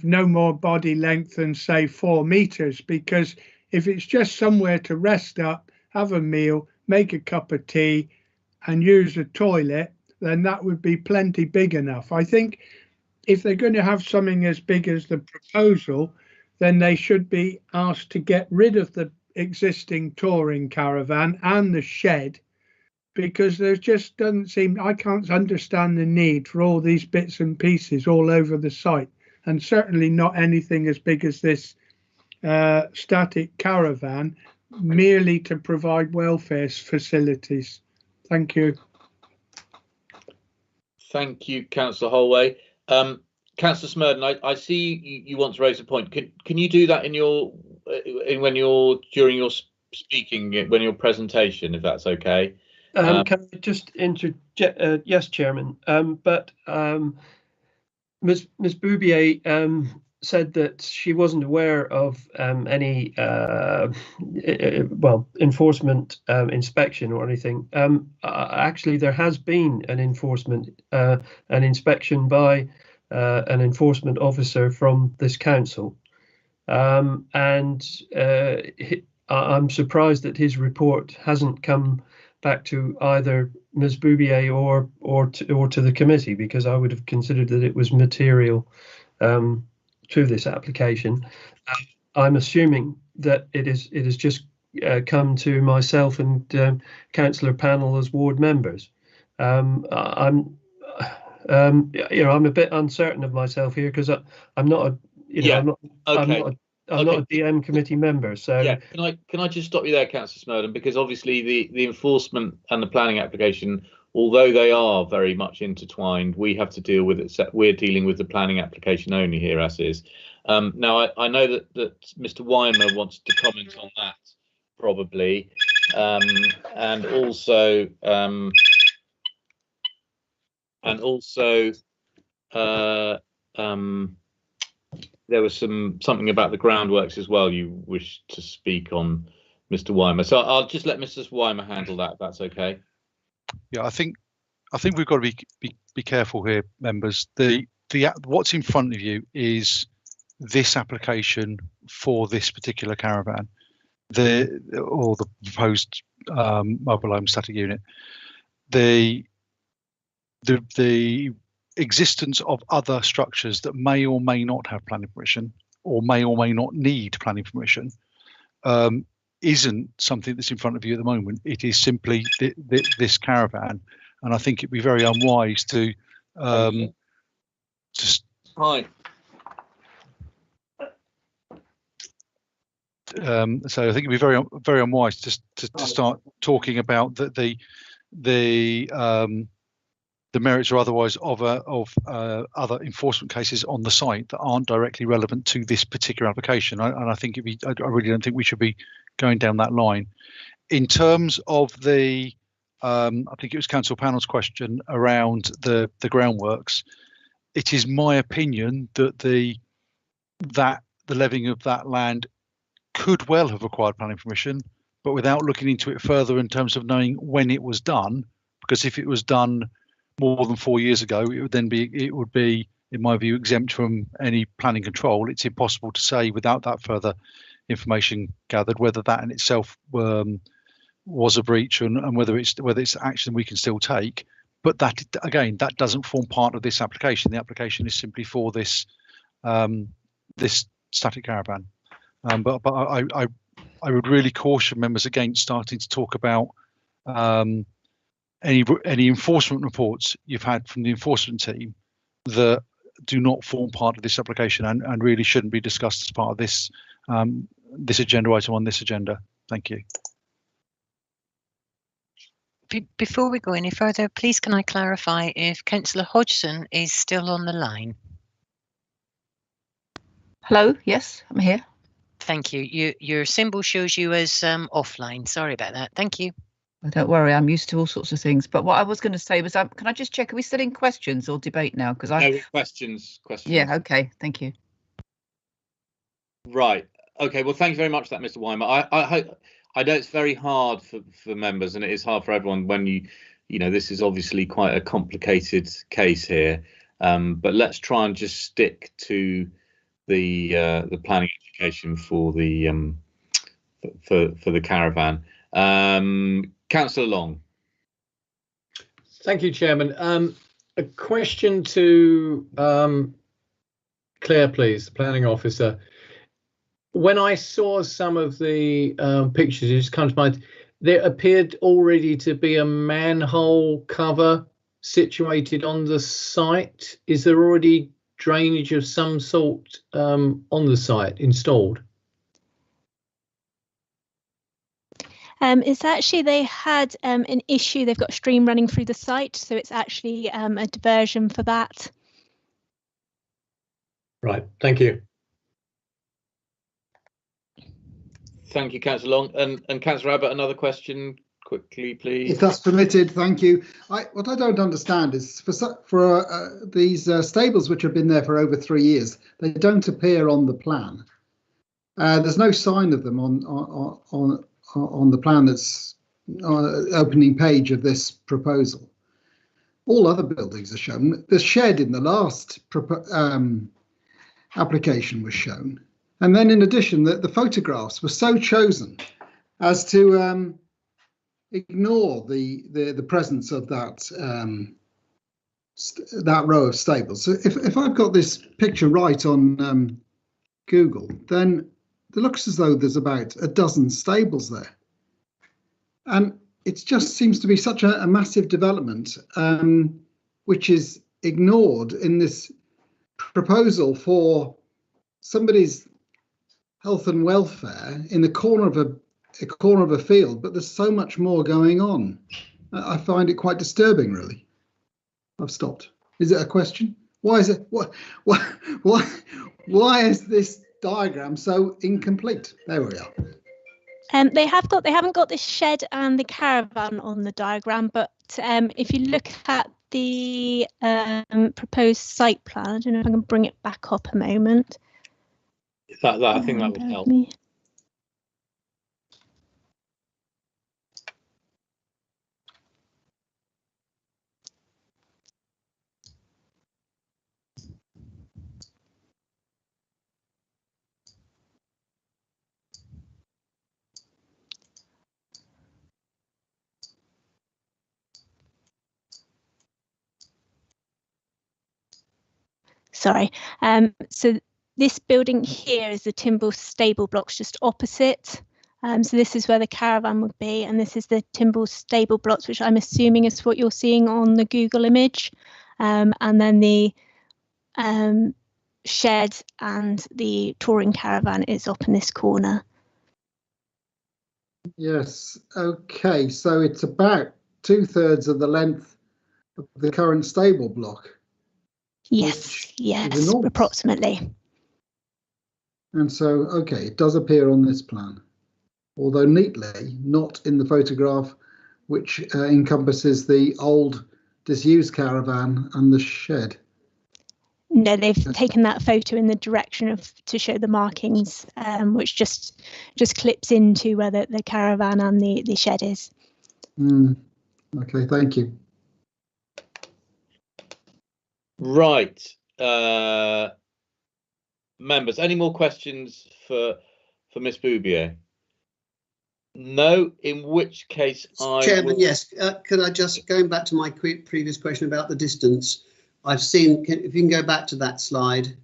no more body length than, say, 4 meters, because if it's just somewhere to rest up, have a meal, make a cup of tea and use a toilet, then that would be plenty big enough. I think if they're going to have something as big as the proposal, then they should be asked to get rid of the existing touring caravan and the shed, because there just doesn't seem, I can't understand the need for all these bits and pieces all over the site, and certainly not anything as big as this static caravan, merely to provide welfare facilities. Thank you. Thank you, Councillor Holway. Councillor Smurden, I see you want to raise a point. Can you do that in your during your speaking, when your presentation, if that's okay? Can I just interject? Yes, Chairman. Ms. Boubier said that she wasn't aware of any enforcement inspection or anything. Actually, there has been an an inspection by an enforcement officer from this council, and I'm surprised that his report hasn't come back to either Ms. Boubier or to the committee, because I would have considered that it was material to this application. I'm assuming that it is just come to myself and councillor panel as ward members. I'm a bit uncertain of myself here, because I'm not a I'm not a DM committee member. So yeah, can I just stop you there, Councillor Smurden, because obviously the enforcement and the planning application, although they are very much intertwined, we have to deal with it. We're dealing with the planning application only here, as is. Now I know that Mr. Weimer wants to comment on that probably, and also there was something about the groundworks as well you wish to speak on, Mr. Weimer. So I'll just let Mr. Weimer handle that, if that's okay. Yeah, I think we've got to be careful here, members. What's in front of you is this application for this particular caravan, the proposed mobile home static unit. The existence of other structures that may or may not have planning permission, or may not need planning permission, isn't something that's in front of you at the moment. It is simply this caravan, and I think it'd be very unwise to just. Hi. So I think it'd be very unwise to start talking about the merits or otherwise of other enforcement cases on the site that aren't directly relevant to this particular application. And I think I really don't think we should be going down that line. In terms of I think it was Council Panel's question around the groundworks. It is my opinion that the levying of that land could well have required planning permission, but without looking into it further in terms of knowing when it was done, because if it was done more than 4 years ago, it would be, in my view, exempt from any planning control. It's impossible to say without that further information gathered whether that in itself was a breach and whether it's action we can still take. But that, again, that doesn't form part of this application. The application is simply for this static caravan. But I would really caution members against starting to talk about any enforcement reports you've had from the enforcement team that do not form part of this application and really shouldn't be discussed as part of this this agenda item on this agenda. Thank you. Before we go any further, please can I clarify if Councillor Hodgson is still on the line? Hello, yes, I'm here. Thank you. Your symbol shows you as offline. Sorry about that. Thank you. Don't worry, I'm used to all sorts of things. But what I was going to say was, can I just check, are we still in questions or debate now? Because No, questions. Yeah, okay, thank you. Right. Okay. Well, thank you very much for that, Mr. Weimer. I know it's very hard for members, and it is hard for everyone when you know, this is obviously quite a complicated case here. But let's try and just stick to the planning education for the for the caravan. Councillor Long. Thank you, Chairman. A question to Claire, please, the planning officer. When I saw some of the pictures, it just comes to mind, there appeared already to be a manhole cover situated on the site. Is there already drainage of some sort on the site installed? It's actually, they had an issue. They've got a stream running through the site, so it's actually a diversion for that. Right, thank you. Thank you, Councillor Long. And Councillor Abbott, another question quickly, please. If that's permitted, thank you. What I don't understand is for these stables which have been there for over 3 years, they don't appear on the plan. There's no sign of them on the plan that's opening page of this proposal. All other buildings are shown. The shed in the last application was shown. And then in addition, the photographs were so chosen as to ignore the presence of that that row of stables. So if I've got this picture right on Google, then it looks as though there's about a dozen stables there. And it just seems to be such a massive development, which is ignored in this proposal for somebody's health and welfare in the corner of a field, but there's so much more going on. I find it quite disturbing, really. I've stopped. Is it a question? Why is it? Why is this diagram so incomplete? There we are. They haven't got the shed and the caravan on the diagram, but if you look at the proposed site plan, I don't know if I can bring it back up a moment. That I think that would help. Sorry. So this building here is the timber stable blocks just opposite. So this is where the caravan would be, and this is the timber stable blocks, which I'm assuming is what you're seeing on the Google image. And then the shed and the touring caravan is up in this corner. Yes. Okay. So it's about 2/3 of the length of the current stable block. Yes. Yes. Approximately. And so, okay, it does appear on this plan, although neatly, not in the photograph, which encompasses the old disused caravan and the shed. No, they've taken that photo in the direction of to show the markings, which just clips into where the caravan and the shed is. Okay, thank you. Right. Members, any more questions for Miss Boubier? No, in which case Chairman, yes. Could I just, going back to my previous question about the distance, I've seen, if you can go back to that slide,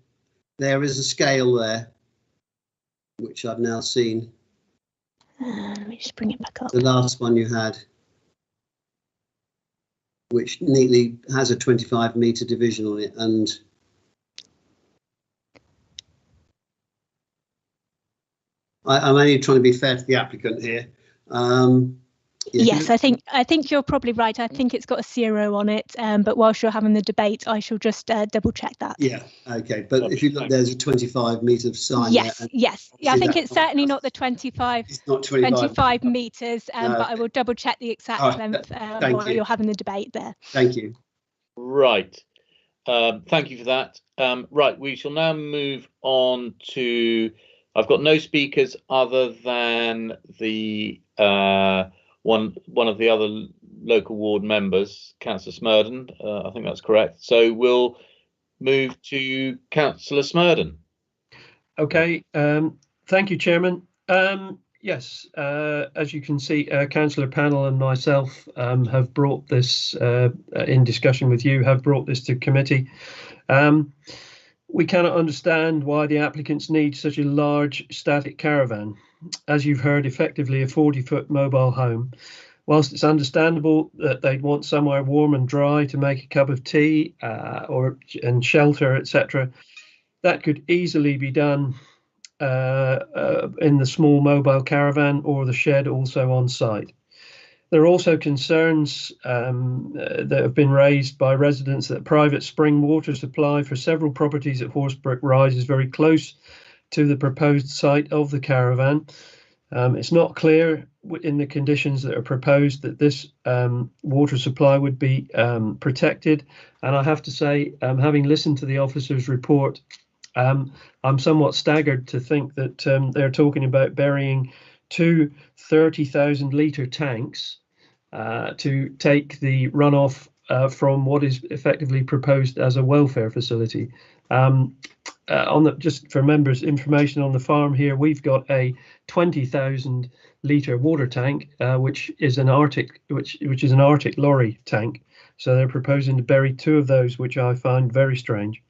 there is a scale there which I've now seen. Let me just bring it back up. The last one you had, which neatly has a 25-metre division on it, and I'm only trying to be fair to the applicant here. Yes, I think you're probably right. I think it's got a 0 on it, but whilst you're having the debate, I shall just double check that. Yeah, okay. But if you look, there's a 25-metre sign. Yes, there, yes. Yeah, I think it's certainly not the 25. It's not 25 metres, No. but I will double check the exact length while you're having the debate there. Thank you. Right. Thank you for that. Right, we shall now move on to. I've got no speakers other than the one of the other local ward members, Councillor Smurden. I think that's correct. So we'll move to Councillor Smurden. Okay. Thank you, Chairman. Yes, as you can see, Councillor Panel and myself have brought this in discussion with you, have brought this to committee. We cannot understand why the applicants need such a large static caravan. As you've heard, effectively a 40-foot mobile home. Whilst it's understandable that they'd want somewhere warm and dry to make a cup of tea and shelter, etc., that could easily be done in the small mobile caravan or the shed also on site. There are also concerns that have been raised by residents that private spring water supply for several properties at Horsebrook Rise is very close to the proposed site of the caravan. It's not clear in the conditions that are proposed that this water supply would be protected. And I have to say, having listened to the officer's report, I'm somewhat staggered to think that they're talking about burying 2 30,000 litre tanks to take the runoff from what is effectively proposed as a welfare facility. Just for members' information on the farm here, we've got a 20,000 litre water tank, which is an Arctic lorry tank. So they're proposing to bury 2 of those, which I find very strange.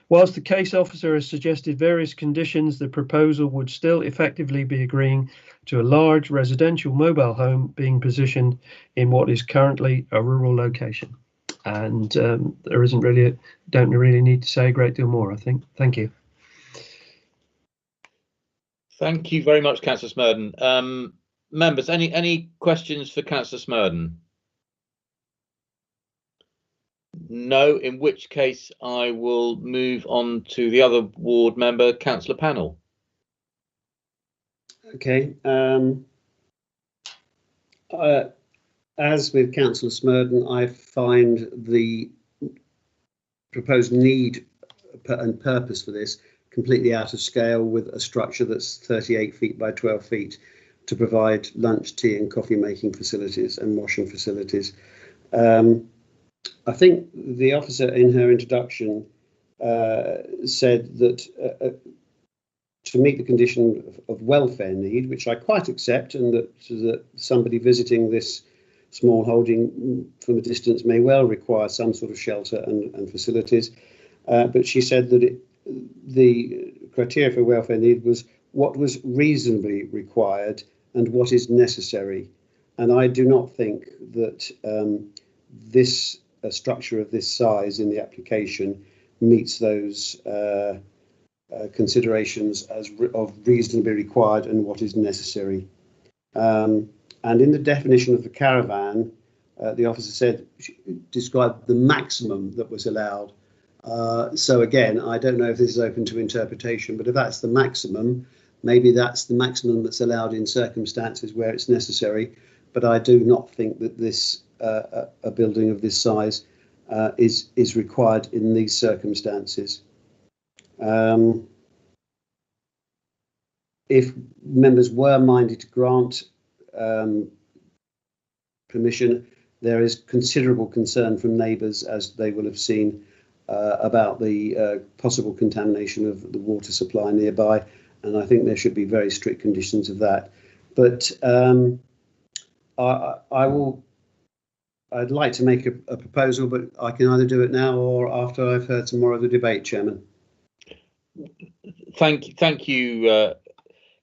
Whilst the case officer has suggested various conditions, the proposal would still effectively be agreeing to a large residential mobile home being positioned in what is currently a rural location. And don't really need to say a great deal more, I think. Thank you. Thank you very much, Councillor Smurden. Members, any questions for Councillor Smurden? No, in which case I will move on to the other ward member, Councillor Panel. Okay. As with Councillor Smurden, I find the proposed need and purpose for this completely out of scale with a structure that's 38 feet by 12 feet to provide lunch, tea and coffee making facilities and washing facilities. I think the officer in her introduction said that to meet the condition of welfare need, which I quite accept, and that somebody visiting this small holding from a distance may well require some sort of shelter and facilities. But she said that the criteria for welfare need was what was reasonably required and what is necessary. And I do not think that this structure of this size in the application meets those considerations as of reasonably required and what is necessary. And in the definition of the caravan, the officer said, described the maximum that was allowed. So again, I don't know if this is open to interpretation, but if that's the maximum, maybe that's the maximum that's allowed in circumstances where it's necessary. But I do not think that this a building of this size is required in these circumstances. If members were minded to grant permission, there is considerable concern from neighbours, as they will have seen, about the possible contamination of the water supply nearby, and I think there should be very strict conditions of that. But I'd like to make a proposal, but I can either do it now or after I've heard some more of the debate, Chairman. Thank you,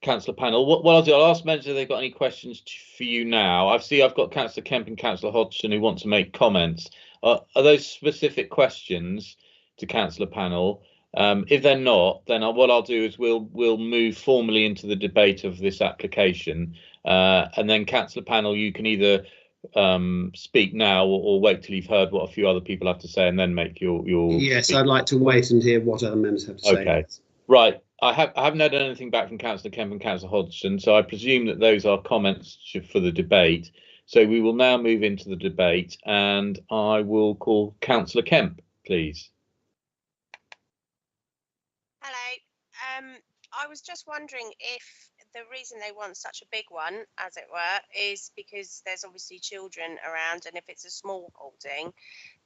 Councillor Panel. What I'll do, I'll ask members if they've got any questions for you now. I've got Councillor Kemp and Councillor Hodgson who want to make comments. Are those specific questions to Councillor Panel? If they're not, then what I'll do is we'll move formally into the debate of this application, and then Councillor Panel, you can either speak now or wait till you've heard what a few other people have to say and then make your Yes, speak. I'd like to wait and hear what other members have to say. Okay, right. I haven't heard anything back from Councillor Kemp and Councillor Hodgson, so I presume that those are comments for the debate. So we will now move into the debate, and I will call Councillor Kemp, please. Hello. I was just wondering if the reason they want such a big one, as it were, is because there's obviously children around, and if it's a small holding,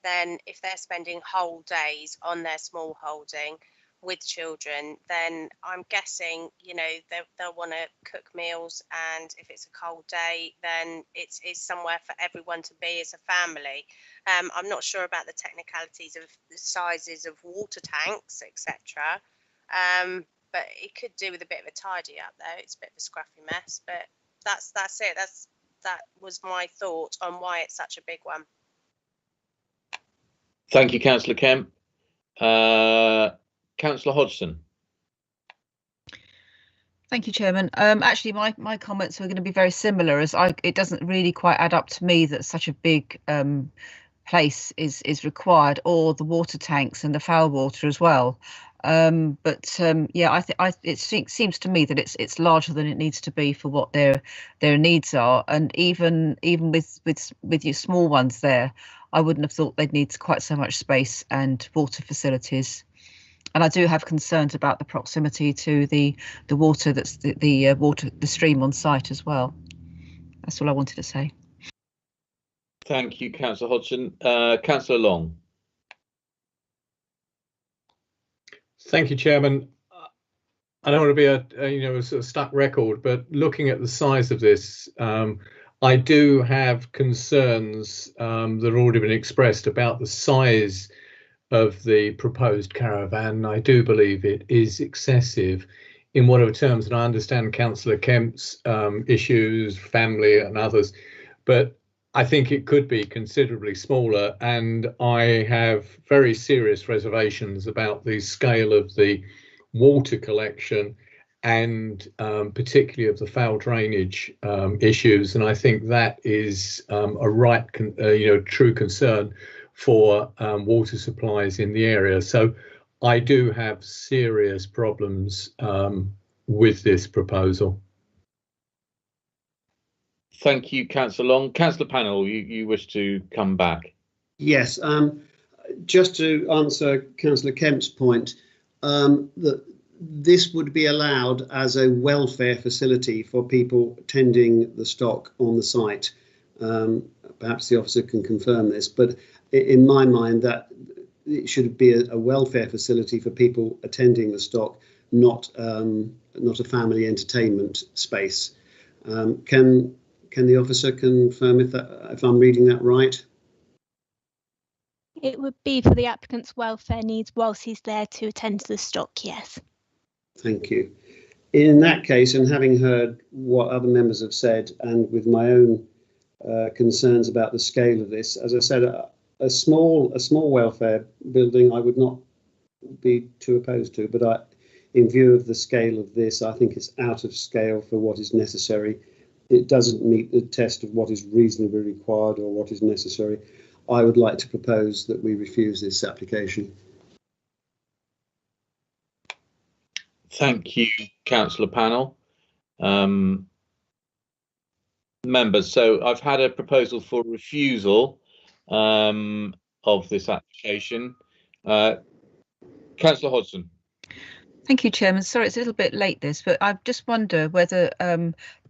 then if they're spending whole days on their small holding with children, then I'm guessing, you know, they'll want to cook meals, and if it's a cold day, then it's somewhere for everyone to be as a family. I'm not sure about the technicalities of the sizes of water tanks, etc. But it could do with a bit of a tidy up though. It's a bit of a scruffy mess, but that's it. That was my thought on why it's such a big one. Thank you, Councillor Kemp. Councillor Hodgson. Thank you, Chairman. Actually, my comments were going to be very similar, as it doesn't really quite add up to me that such a big place is required, or the water tanks and the foul water as well. Yeah, it seems to me that it's larger than it needs to be for what their needs are, and even with your small ones there, I wouldn't have thought they'd need quite so much space and water facilities. And I do have concerns about the proximity to the water that's the stream on site as well. That's all I wanted to say. Thank you, Councillor Hodgson. Councillor Long. Thank you, Chairman. I don't want to be a sort of stuck record, but looking at the size of this, I do have concerns that have already been expressed about the size of the proposed caravan. I do believe it is excessive in whatever terms, and I understand Councillor Kemp's issues, family and others, but I think it could be considerably smaller, and I have very serious reservations about the scale of the water collection and particularly of the foul drainage issues, and I think that is a true concern for water supplies in the area. So I do have serious problems with this proposal. Thank you, Councillor Long. Councillor Panel, you wish to come back? Yes, just to answer Councillor Kemp's point, that this would be allowed as a welfare facility for people tending the stock on the site. Perhaps the officer can confirm this, but in my mind that it should be a welfare facility for people attending the stock, not a family entertainment space. Can the officer confirm if I'm reading that right? It would be for the applicant's welfare needs whilst he's there to attend to the stock, yes. Thank you. In that case, and having heard what other members have said, and with my own concerns about the scale of this, as I said, a small welfare building I would not be too opposed to, but in view of the scale of this, I think it's out of scale for what is necessary. It doesn't meet the test of what is reasonably required or what is necessary. I would like to propose that we refuse this application. Thank you, Councillor Panel. Members, so I've had a proposal for refusal of this application. Councillor Hodgson. Thank you, Chairman. Sorry, it's a little bit late this, but I just wonder whether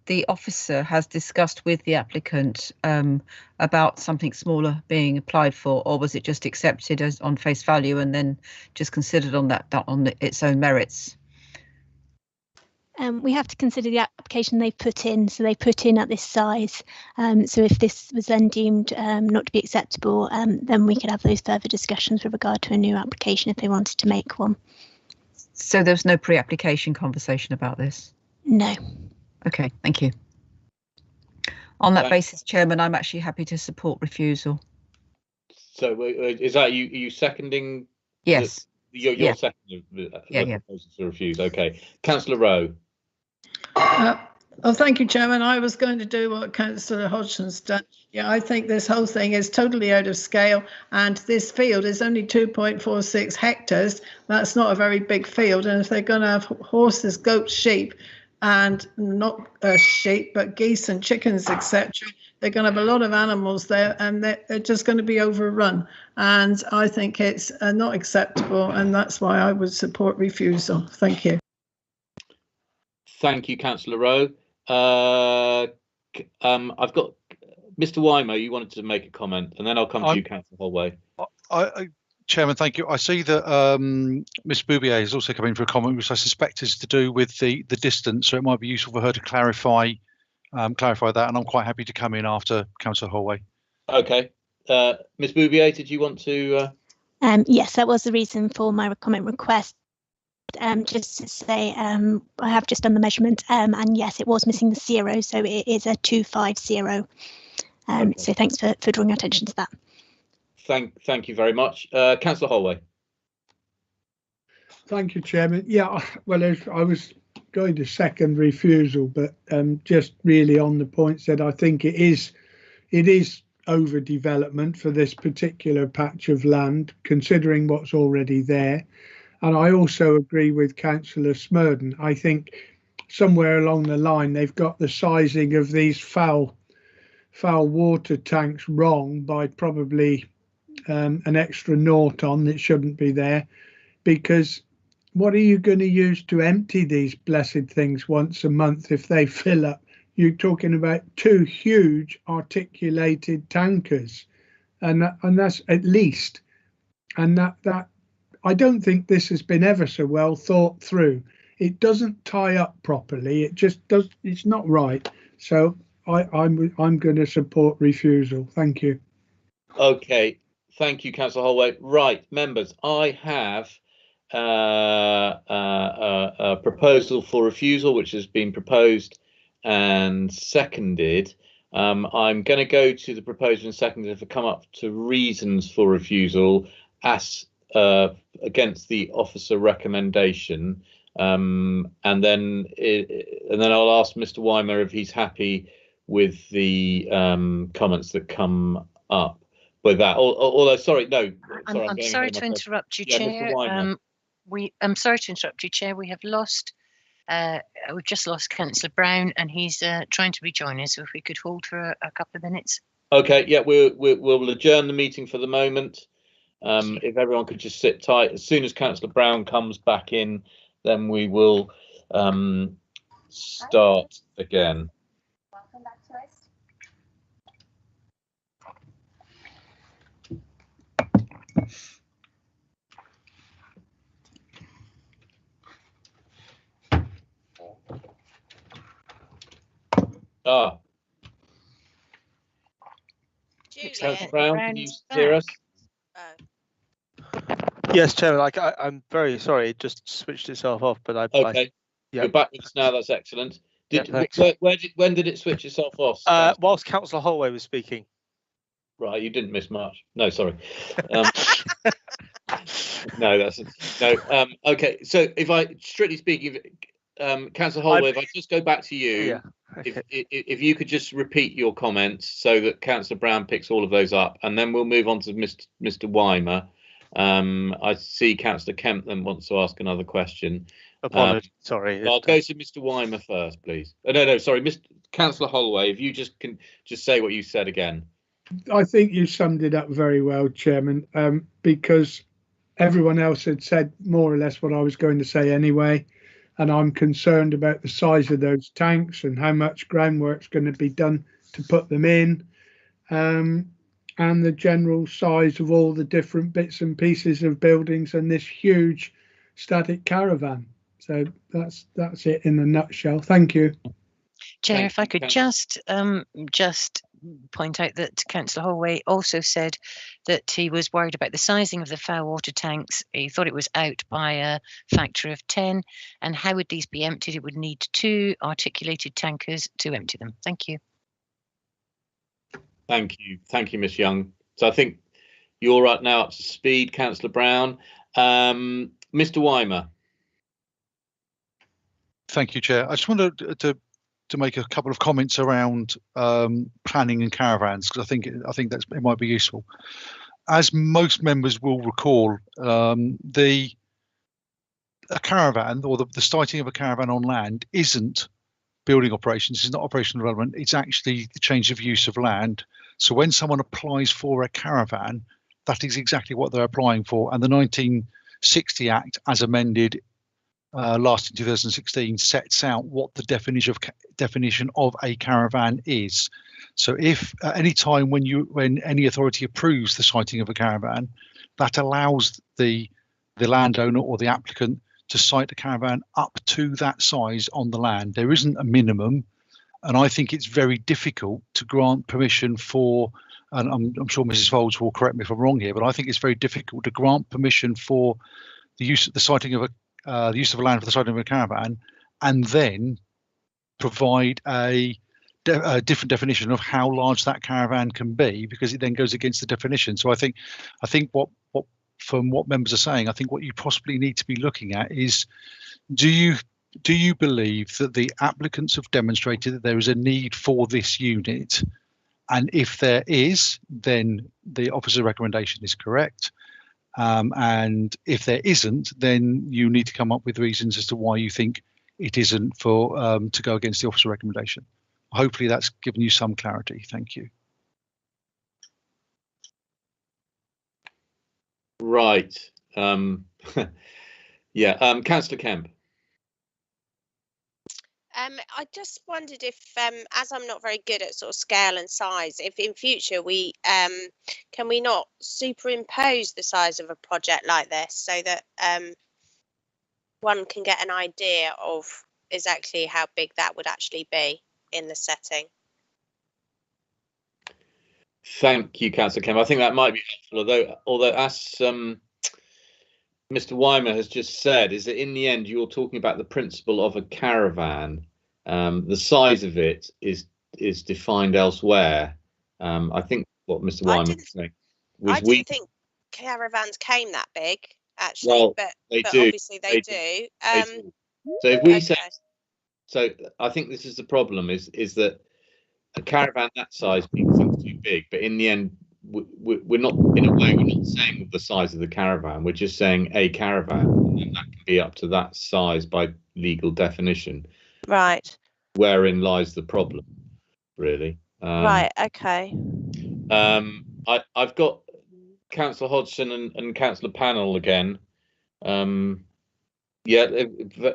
the officer has discussed with the applicant about something smaller being applied for, or was it just accepted as on face value and then just considered on its own merits? We have to consider the application they put in. So they put in at this size. So if this was then deemed not to be acceptable, then we could have those further discussions with regard to a new application if they wanted to make one. So there's no pre-application conversation about this? No. Okay, thank you. On that basis, Chairman, I'm actually happy to support refusal. So is that you seconding? Yes. You're seconding the proposal to refuse. Okay. Councillor Rowe. Oh, thank you, Chairman. I was going to do what Councillor Hodgson's done. Yeah, I think this whole thing is totally out of scale, and this field is only 2.46 hectares. That's not a very big field, and if they're going to have horses, goats, sheep, and not sheep, but geese and chickens, etc., they're going to have a lot of animals there, and they're just going to be overrun. And I think it's not acceptable, and that's why I would support refusal. Thank you. Thank you, Councillor Rowe. I've got Mr. Weimer. You wanted to make a comment, and then I'll come to you, Councillor Holway. Chairman, thank you. I see that Ms. Boubier has also come in for a comment, which I suspect is to do with the distance. So it might be useful for her to clarify that, and I'm quite happy to come in after Councillor Holway. Okay, Ms. Boubier, did you want to? Yes, that was the reason for my comment request. Just to say, I have just done the measurement, and yes, it was missing the 0, so it is a 250. Okay. So thanks for drawing attention to that. Thank you very much, Councillor Holway. Thank you, Chairman. Yeah, well, I was going to second refusal, but just really on the points that I think it is overdevelopment for this particular patch of land, considering what's already there. And I also agree with Councillor Smurden. I think somewhere along the line they've got the sizing of these foul water tanks wrong by probably an extra nought on that shouldn't be there, because what are you going to use to empty these blessed things once a month if they fill up? You're talking about 2 huge articulated tankers, and that's at least, and that I don't think this has been ever so well thought through. It doesn't tie up properly. It just does. It's not right. So I'm going to support refusal. Thank you. Okay, thank you, Councillor Holway. Right, members, I have a proposal for refusal, which has been proposed and seconded. I'm going to go to the proposal and seconded if I come up to reasons for refusal as against the officer recommendation, and then I'll ask Mr. Weimer if he's happy with the comments that come up with that. Although, sorry, no. I'm sorry to interrupt you, Chair. I'm sorry to interrupt you, Chair. We have lost. We've just lost Councillor Brown, and he's trying to rejoin us. So if we could hold for a couple of minutes. Okay. Yeah, we'll adjourn the meeting for the moment. If everyone could just sit tight. As soon as Councillor Brown comes back in, then we will start again. Welcome back to us. Councillor Brown, can you hear us? Yes, Chairman. I'm very sorry. It just switched itself off, but Okay. Yeah. You're back with us now. That's excellent. When did it switch itself off? Whilst Councillor Holway was speaking. Right, you didn't miss much. No, sorry. No, that's no. Okay, so if I strictly speaking, Councillor Holway, if I just go back to you, yeah. Okay. If you could just repeat your comments so that Councillor Brown picks all of those up, and then we'll move on to Mr. Weimer. I see Councillor Kemp then wants to ask another question. Apologies, sorry. I'll go to Mr. Weimer first, please. No, sorry, Councillor Holway. If you can just say what you said again. I think you summed it up very well, Chairman, because everyone else had said more or less what I was going to say anyway. And I'm concerned about the size of those tanks and how much groundwork's going to be done to put them in, and the general size of all the different bits and pieces of buildings and this huge static caravan. So that's it in a nutshell. Thank you. Chair, if I could just point out that Councillor Holloway also said that he was worried about the sizing of the foul water tanks. He thought it was out by a factor of 10. And how would these be emptied? It would need 2 articulated tankers to empty them. Thank you. Thank you, Ms Young. So I think you're right now up to speed, Councillor Brown. Mr Weimer. Thank you, Chair. I just wanted to make a couple of comments around planning and caravans, because I think it might be useful. As most members will recall, a caravan, or the siting of a caravan on land, isn't building operations. It's not operational development. It's actually the change of use of land. So when someone applies for a caravan, that is exactly what they're applying for. And the 1960 Act, as amended last in 2016, sets out what the definition of a caravan is. So if at any time when any authority approves the siting of a caravan, that allows the landowner or the applicant to site a caravan up to that size on the land. There isn't a minimum, and I think it's very difficult to grant permission for, and I'm sure Mrs. Folds will correct me if I'm wrong here, but I think it's very difficult to grant permission for the use of the siting of the use of land for the siting of a caravan, and then provide a different definition of how large that caravan can be, because it then goes against the definition. So I think what from what members are saying, I think what you possibly need to be looking at is, do you believe that the applicants have demonstrated that there is a need for this unit? And if there is, then the officer's recommendation is correct. And if there isn't, then you need to come up with reasons as to why you think it isn't for to go against the officer recommendation. Hopefully that's given you some clarity. Thank you. Right. Yeah. Councillor Kemp. I just wondered if, as I'm not very good at sort of scale and size, if in future we can we not superimpose the size of a project like this, so that one can get an idea of exactly how big that would actually be in the setting. Thank you, Councillor Kemp. I think that might be helpful, although as Mr. Weimer has just said, is that in the end you're talking about the principle of a caravan. The size of it is defined elsewhere. I think what Mr. Weimer was saying was I didn't think caravans came that big, actually, well, but do. obviously they do. They do. So if we say, so I think this is the problem, is that a caravan that size people think too big, but in the end we're not, in a way, we're not saying the size of the caravan, we're just saying a caravan, and that can be up to that size by legal definition. Right. Wherein lies the problem, really. Right. Okay. I've got Councillor Hodgson and Councillor Pannell again. Yeah,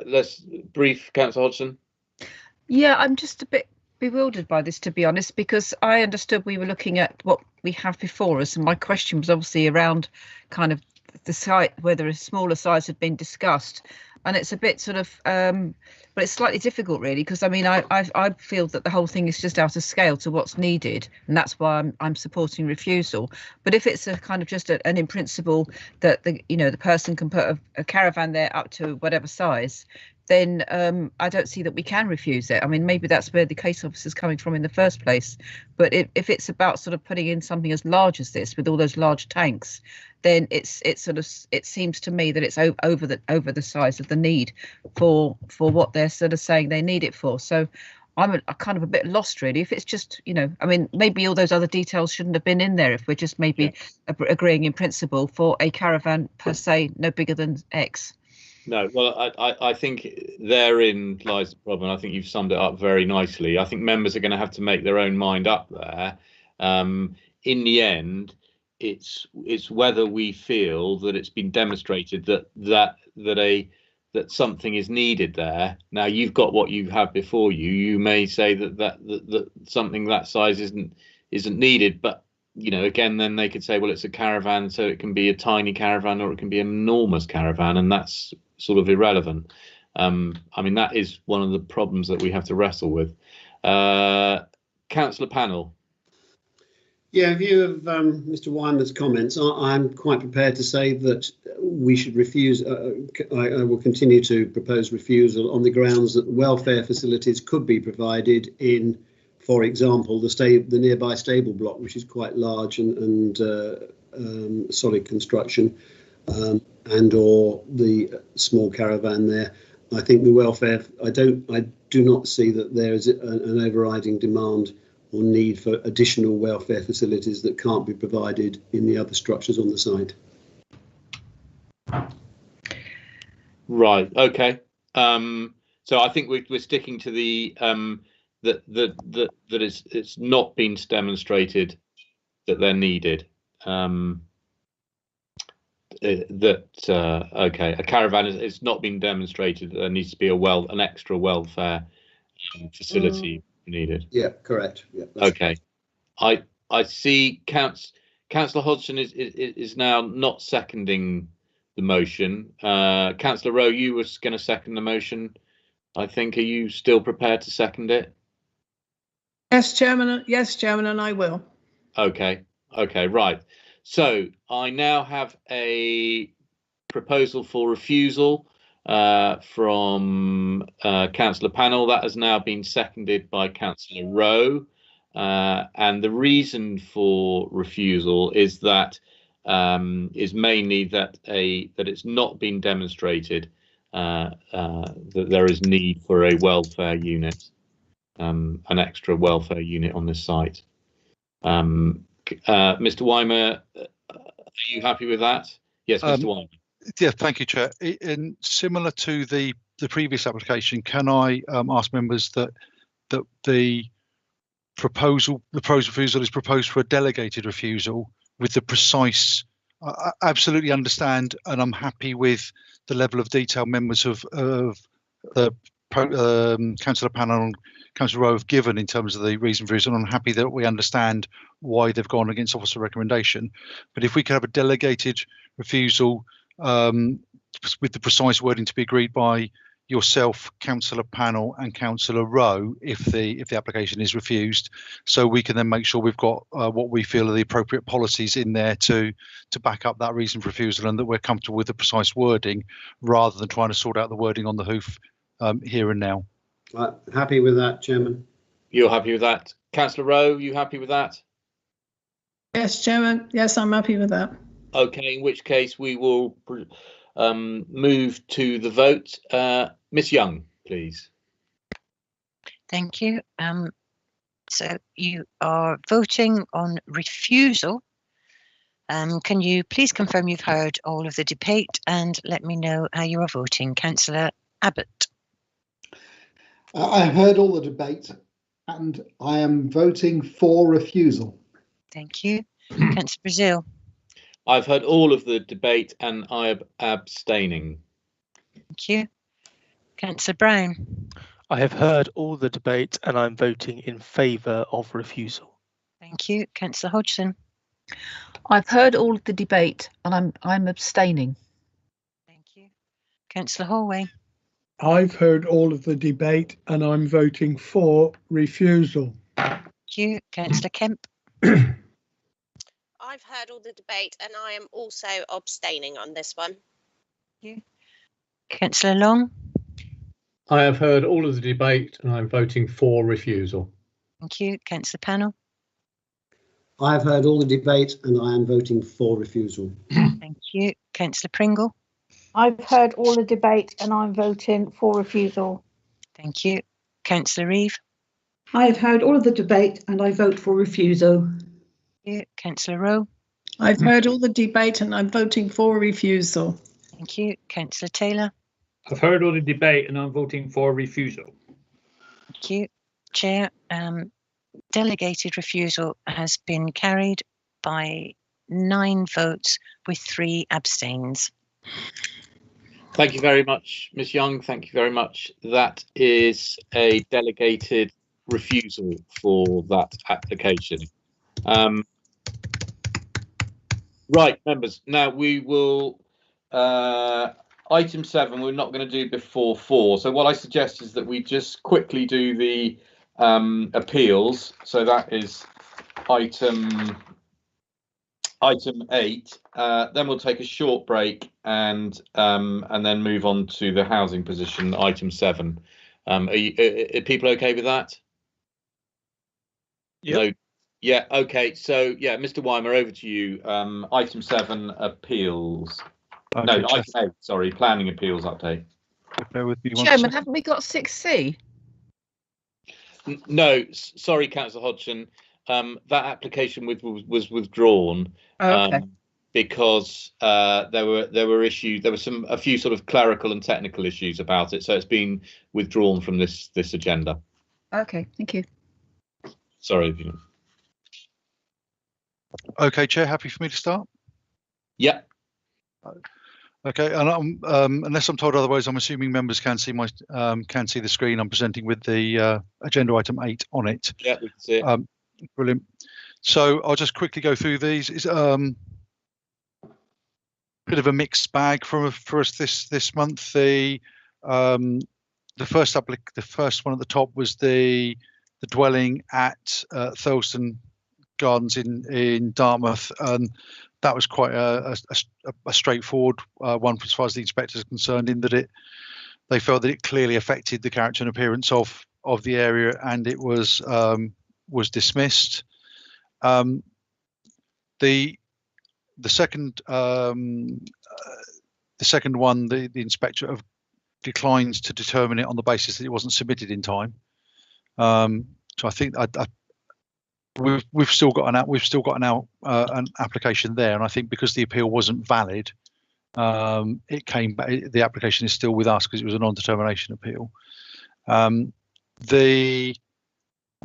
let's brief Councillor Hodgson. Yeah, I'm just a bit bewildered by this, to be honest, because I understood we were looking at what we have before us, and my question was obviously around kind of the site, whether a smaller size had been discussed. And it's a bit sort of, but it's slightly difficult, really, because I mean, I feel that the whole thing is just out of scale to what's needed, and that's why I'm supporting refusal. But if it's a kind of just an in principle that the person can put a caravan there up to whatever size, then I don't see that we can refuse it. I mean, maybe that's where the case officer's coming from in the first place. But if it's about sort of putting in something as large as this with all those large tanks, then it seems to me that it's over the size of the need for what they're sort of saying they need it for. So I'm kind of a bit lost, really. If it's just, I mean, maybe all those other details shouldn't have been in there if we're just maybe agreeing in principle for a caravan per se no bigger than X. No, well, I think therein lies the problem. I think you've summed it up very nicely. I think members are going to have to make their own mind up there. In the end, it's whether we feel that it's been demonstrated that something is needed there. Now you've got what you have before you. You may say that something that size isn't needed, but again, then they could say, well, it's a caravan, so it can be a tiny caravan or it can be an enormous caravan, and that's sort of irrelevant. I mean, that is one of the problems that we have to wrestle with. Councillor Pannell. Yeah, in view of Mr. Wyman's comments, I'm quite prepared to say that we should refuse. I will continue to propose refusal on the grounds that welfare facilities could be provided in, for example, the nearby stable block, which is quite large and solid construction, and or the small caravan there. I think the welfare. I do not see that there is an overriding demand or need for additional welfare facilities that can't be provided in the other structures on the site. Right. Okay. So I think we're sticking to the that it's not been demonstrated that they're needed. Okay, a caravan it's not been demonstrated that there needs to be an extra welfare facility needed. Yeah, correct. Yeah. Okay. I see Councillor Hodgson is now not seconding the motion. Councillor Rowe, you were going to second the motion. I think. Are you still prepared to second it? Yes, Chairman. Yes, Chairman, and I will. Okay. Okay. Right. So I now have a proposal for refusal from Councillor Panel. That has now been seconded by Councillor Rowe. And the reason for refusal is that is mainly that it's not been demonstrated that there is need for a welfare unit, an extra welfare unit on this site. Mr. Weimer, are you happy with that? Yes, Mr. Weimer. Yeah, thank you, Chair. And similar to the previous application, can I ask members that the proposed refusal is proposed for a delegated refusal with the precise. I absolutely understand, and I'm happy with the level of detail members of the Councillor Panel and Councillor Rowe have given in terms of the reason for it, and I'm happy that we understand why they've gone against officer recommendation. But if we could have a delegated refusal with the precise wording to be agreed by yourself, Councillor Panel and Councillor Rowe, if the application is refused, so we can then make sure we've got what we feel are the appropriate policies in there to back up that reason for refusal, and that we're comfortable with the precise wording rather than trying to sort out the wording on the hoof here and now. Happy with that, Chairman. You're happy with that, Councillor Rowe? You happy with that? Yes, Chairman. Yes, I'm happy with that. Okay, in which case we will move to the vote. Miss Young, please. Thank you. So you are voting on refusal. Can you please confirm you've heard all of the debate and let me know how you are voting? Councillor Abbott. I heard all the debate and I am voting for refusal. Thank you. Councillor Brazil. I've heard all of the debate and I am abstaining. Thank you. Councillor Brown. I have heard all the debate and I'm voting in favour of refusal. Thank you. Councillor Hodgson. I've heard all of the debate and I'm abstaining. Thank you. Councillor Hallway. I've heard all of the debate and I'm voting for refusal. Thank you. Councillor Kemp. I've heard all the debate and I am also abstaining on this one. Thank you. Councillor Long. I have heard all of the debate and I'm voting for refusal. Thank you. Councillor Panel. I've heard all the debate and I am voting for refusal. Thank you. Councillor Pringle. I've heard all the debate and I'm voting for refusal. Thank you. Councillor Reeve. I've heard all of the debate and I vote for refusal. Thank you. Councillor Rowe. I've heard all the debate and I'm voting for refusal. Thank you. Councillor Taylor. I've heard all the debate and I'm voting for refusal. Thank you. Chair, delegated refusal has been carried by 9 votes with 3 abstains. Thank you very much, Ms Young. Thank you very much. That is a delegated refusal for that application. Right, members, now we will item 7 we're not going to do before 4, so what I suggest is that we just quickly do the appeals. So that is item 8. Then we'll take a short break and then move on to the housing position, item 7. Are people okay with that? Yep. No. Yeah. Okay. So yeah, Mr. Weimer, over to you. Item 7, appeals. Okay, No, item 8. Sorry, planning appeals update. Bear with me one Chairman, second. haven't we got 6C? No, sorry, Councillor Hodgson. That application was withdrawn. Oh, okay. Because there were issues. There were a few sort of clerical and technical issues about it, so it's been withdrawn from this agenda. Okay, thank you. Sorry if you. Okay, Chair, happy for me to start? Yeah. Okay, and unless I'm told otherwise, I'm assuming members can see the screen. I'm presenting with the agenda item 8 on it. Yeah, we can see it. Brilliant. So I'll just quickly go through these. It's bit of a mixed bag for us this month. The first one at the top was the dwelling at Thurleston Gardens in Dartmouth, and that was quite a straightforward one as far as the inspectors are concerned, in that they felt that it clearly affected the character and appearance of the area, and it was dismissed. The second one, the inspector declines to determine it on the basis that it wasn't submitted in time. So I think we've still got an application there, and I think because the appeal wasn't valid, it came back. The application is still with us because it was a non-determination appeal. The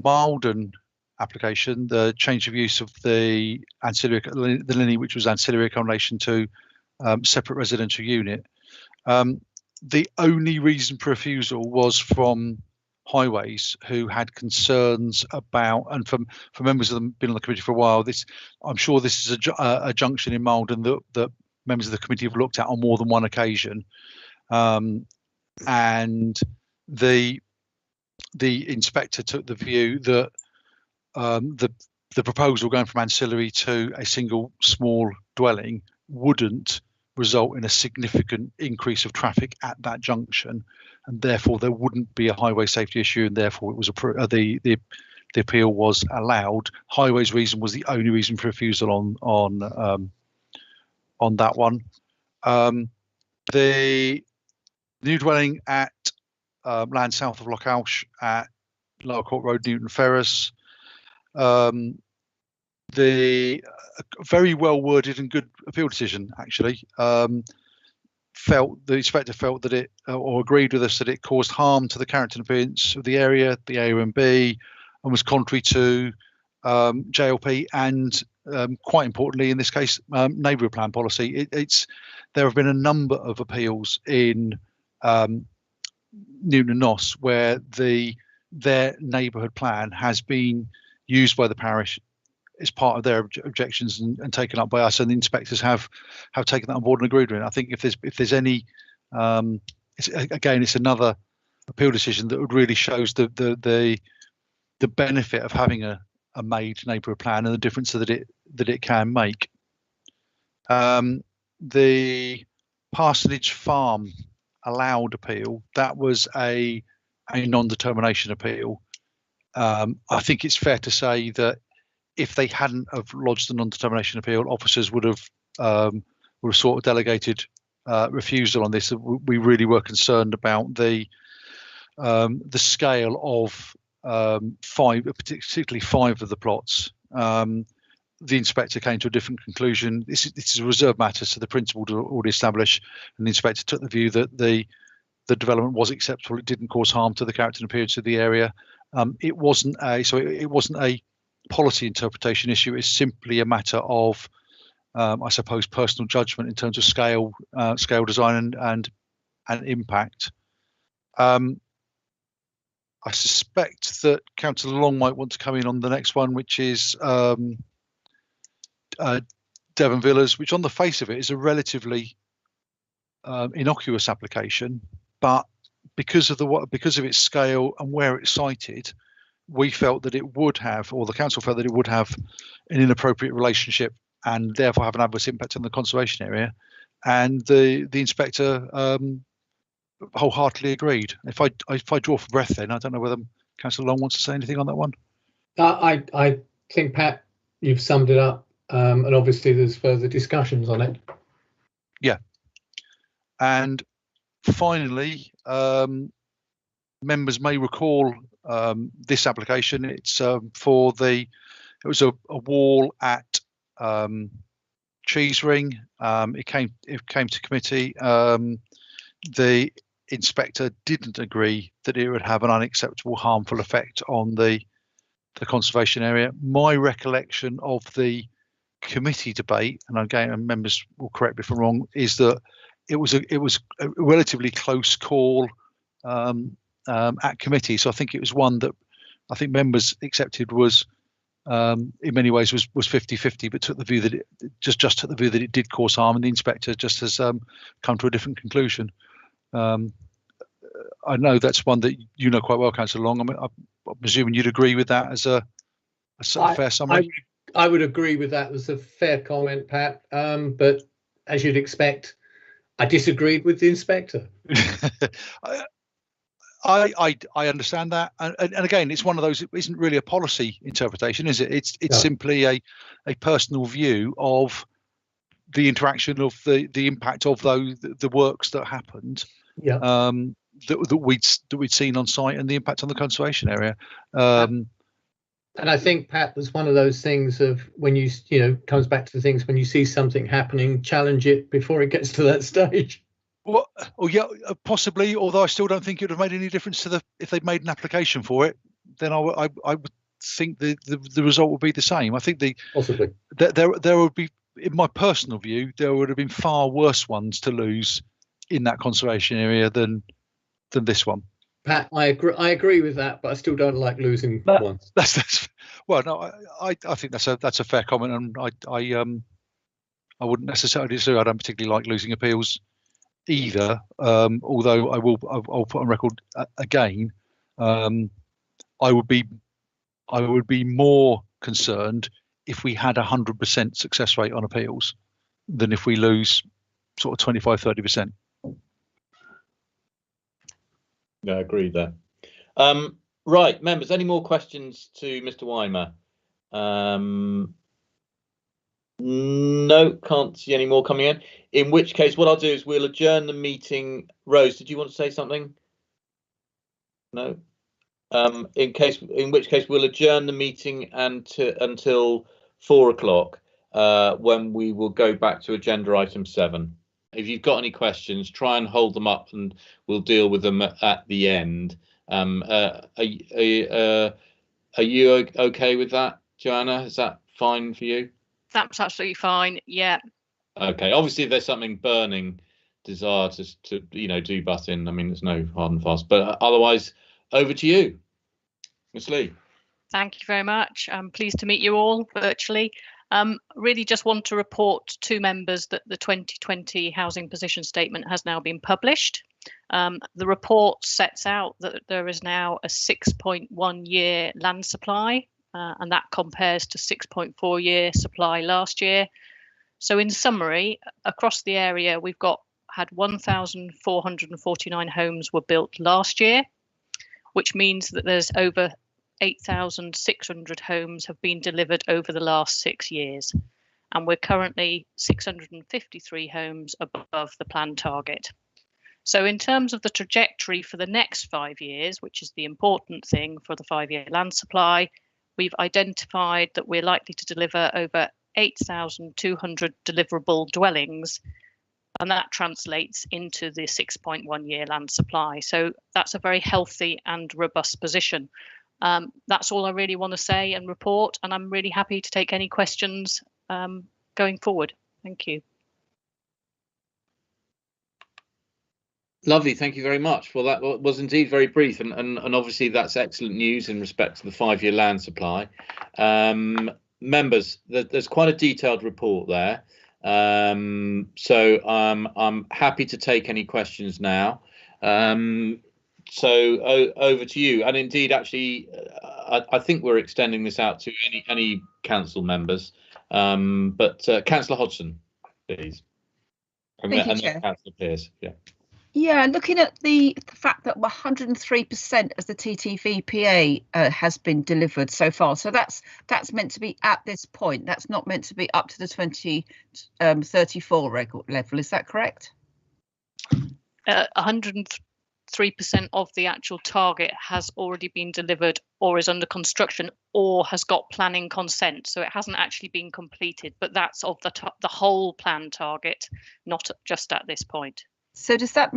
Malden application, the change of use of the linear, which was ancillary accommodation to separate residential unit. The only reason for refusal was from Highways, who had concerns about, and for members of them been on the committee for a while, I'm sure this is a junction in Malden that members of the committee have looked at on more than one occasion, and the inspector took the view that the proposal going from ancillary to a single small dwelling wouldn't result in a significant increase of traffic at that junction, and therefore there wouldn't be a highway safety issue, and therefore it was the appeal was allowed. Highways reason was the only reason for refusal on that one. The new dwelling at land south of Lochaush at Lower Court Road, Newton Ferris. The very well worded and good appeal decision, actually. The inspector felt that it, or agreed with us, that it caused harm to the character and appearance of the area, the AONB, and was contrary to JLP and, quite importantly in this case, neighbourhood plan policy. There have been a number of appeals in Newton and Noss where their neighbourhood plan has been used by the parish as part of their objections and taken up by us, and the inspectors have taken that on board and agreed with it. I think if there's any, it's another appeal decision that would really shows the benefit of having a made neighbourhood plan and the difference that it can make. The Parsonage Farm allowed appeal, that was a non-determination appeal. I think it's fair to say that if they hadn't have lodged a non-determination appeal, officers would have sort of delegated refusal on this. We really were concerned about the scale of particularly 5 of the plots. The inspector came to a different conclusion. This is a reserved matter, so the principle already established, and the inspector took the view that the development was acceptable. It didn't cause harm to the character and appearance of the area. It wasn't a policy interpretation issue. It's simply a matter of, I suppose, personal judgment in terms of scale design and impact. I suspect that Councillor Long might want to come in on the next one, which is Devon Villas, which on the face of it is a relatively innocuous application, but because of its scale and where it's sited, we felt that it would have, or the council felt that it would have, an inappropriate relationship and therefore have an adverse impact on the conservation area. And the inspector wholeheartedly agreed. If I draw for breath, then I don't know whether Councillor Long wants to say anything on that one. I think, Pat, you've summed it up, and obviously there's further discussions on it. Yeah. And finally, members may recall this application. It's it was a wall at Cheese Ring. It came to committee. The inspector didn't agree that it would have an unacceptable harmful effect on the conservation area. My recollection of the committee debate, and again, members will correct me if I'm wrong, is that it was a relatively close call at committee. So I think it was one that I think members accepted was in many ways was 50-50, but took the view that it just took the view that it did cause harm, and the inspector just has come to a different conclusion. I know that's one that you know quite well, Councillor Long. I'm assuming you'd agree with that as a fair summary. I would agree with that as a fair comment, Pat. But as you'd expect, I disagreed with the inspector. I understand that, and again, it's one of those. It isn't really a policy interpretation, is it? It's No. simply a personal view of the interaction of the impact of the works that happened. Yeah. That we'd seen on site and the impact on the conservation area. And I think, Pat, was one of those things of when you comes back to the things when you see something happening, challenge it before it gets to that stage. Well, yeah, possibly. Although I still don't think it would have made any difference to if they'd made an application for it. Then I would think the result would be the same. I think possibly there would be, in my personal view, there would have been far worse ones to lose in that conservation area than this one. Pat, I agree with that, but I still don't like losing ones. That's well, no, I think that's a fair comment, and I wouldn't necessarily disagree. I don't particularly like losing appeals either. Although I'll put on record again, I would be more concerned if we had 100% success rate on appeals than if we lose sort of 25-30%. Yeah, I agree there. Right, members, any more questions to Mr. Weimer? No, can't see any more coming in. In which case, what I'll do is we'll adjourn the meeting. Rose, did you want to say something? No. In which case, we'll adjourn the meeting until 4 o'clock, when we will go back to agenda item 7. If you've got any questions, try and hold them up, and we'll deal with them at the end. Are you okay with that, Joanna? Is that fine for you? That's absolutely fine. Yeah. Okay. Obviously, if there's something burning desire to do butt in, I mean, there's no hard and fast. But otherwise, over to you, Ms. Lee. Thank you very much. I'm pleased to meet you all virtually. Really just want to report to members that the 2020 Housing Position Statement has now been published. The report sets out that there is now a 6.1 year land supply, and that compares to 6.4 year supply last year. So in summary, across the area, we've had 1,449 homes were built last year, which means that there's over 8,600 homes have been delivered over the last 6 years, and we're currently 653 homes above the planned target. So in terms of the trajectory for the next 5 years, which is the important thing for the 5-year land supply, we've identified that we're likely to deliver over 8,200 deliverable dwellings, and that translates into the 6.1 year land supply. So that's a very healthy and robust position. That's all I really want to say and report, and I'm really happy to take any questions going forward. Thank you. Lovely, thank you very much. Well, that was indeed very brief, and obviously that's excellent news in respect to the 5-year land supply. Members, there's quite a detailed report there, so I'm happy to take any questions now. So over to you. And indeed, actually, I think we're extending this out to any council members. But Councillor Hodgson, please. And Thank you, then Chair. Councillor Pearce. Yeah. Yeah, looking at the fact that 103% of the TTVPA has been delivered so far, so that's meant to be at this point. That's not meant to be up to the 2034 level. Is that correct? 103% of the actual target has already been delivered, or is under construction, or has got planning consent. So it hasn't actually been completed, but that's of the whole plan target, not just at this point. So does that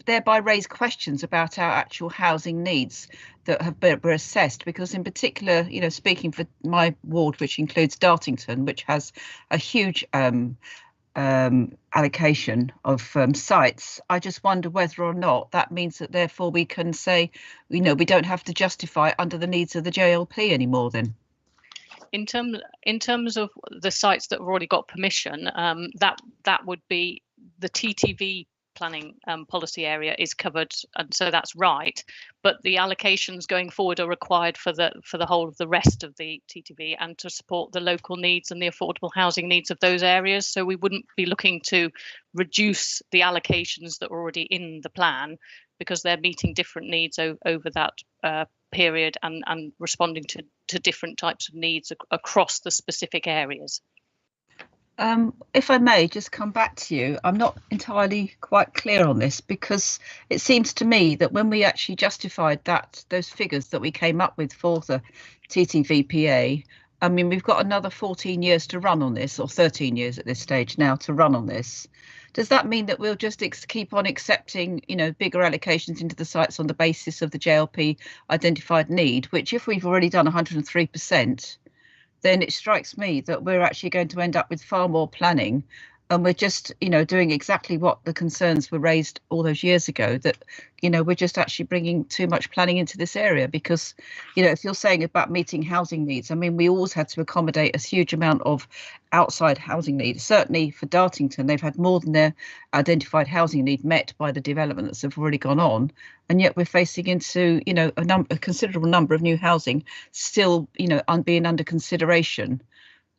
thereby raise questions about our actual housing needs that have been assessed? Because in particular, you know, speaking for my ward, which includes Dartington, which has a huge allocation of sites, I just wonder whether or not that means that therefore we can say, you know, we don't have to justify under the needs of the JLP anymore then. In terms of the sites that have already got permission, that would be the TTV planning policy area is covered, and so that's right, but the allocations going forward are required for the whole of the rest of the TTV and to support the local needs and the affordable housing needs of those areas. So we wouldn't be looking to reduce the allocations that are already in the plan, because they're meeting different needs over that period and responding to different types of needs across the specific areas. If I may just come back to you, I'm not entirely quite clear on this, because it seems to me that when we actually justified those figures that we came up with for the TTVPA, I mean, we've got another 14 years to run on this, or 13 years at this stage now to run on this. Does that mean that we'll just keep on accepting, you know, bigger allocations into the sites on the basis of the JLP identified need, which if we've already done 103%, then it strikes me that we're actually going to end up with far more planning, and we're just, you know, doing exactly what the concerns were raised all those years ago, that, you know, we're just actually bringing too much planning into this area. Because, you know, if you're saying about meeting housing needs, I mean, we always had to accommodate a huge amount of outside housing needs. Certainly for Dartington, they've had more than their identified housing need met by the developments that have already gone on, and yet we're facing into, you know, a considerable number of new housing still, you know, being under consideration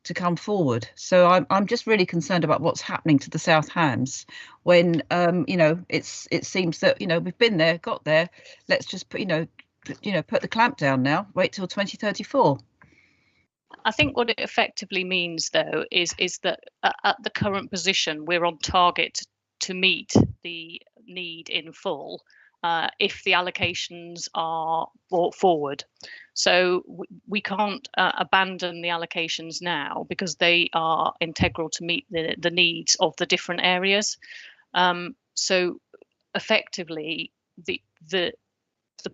to come forward. So I'm just really concerned about what's happening to the South Hams when, you know, it seems that, you know, we've been there, got there. Let's just put the clamp down now. Wait till 2034. I think what it effectively means, though, is that at the current position, we're on target to meet the need in full if the allocations are brought forward. So we can't abandon the allocations now, because they are integral to meet the needs of the different areas. So effectively, the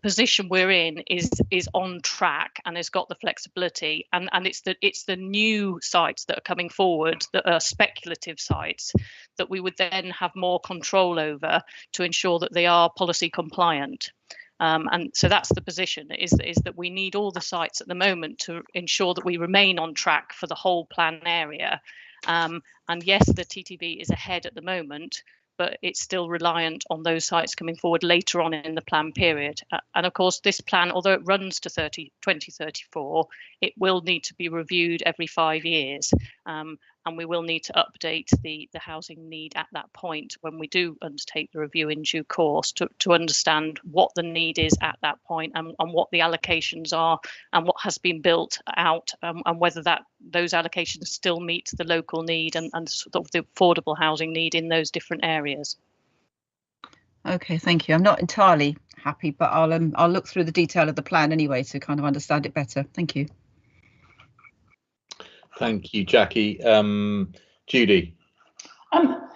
position we're in is on track and has got the flexibility, and it's the new sites that are coming forward that are speculative sites that we would then have more control over to ensure that they are policy compliant. And so that's the position, is that we need all the sites at the moment to ensure that we remain on track for the whole plan area. And yes, the TTV is ahead at the moment, but it's still reliant on those sites coming forward later on in the plan period. And of course, this plan, although it runs to 2034, it will need to be reviewed every 5 years. And we will need to update the housing need at that point when we do undertake the review in due course to understand what the need is at that point, and what the allocations are and what has been built out, and whether those allocations still meet the local need and sort of the affordable housing need in those different areas. Okay, thank you. I'm not entirely happy, but I'll look through the detail of the plan anyway to kind of understand it better. Thank you. Thank you, Jackie. Judy.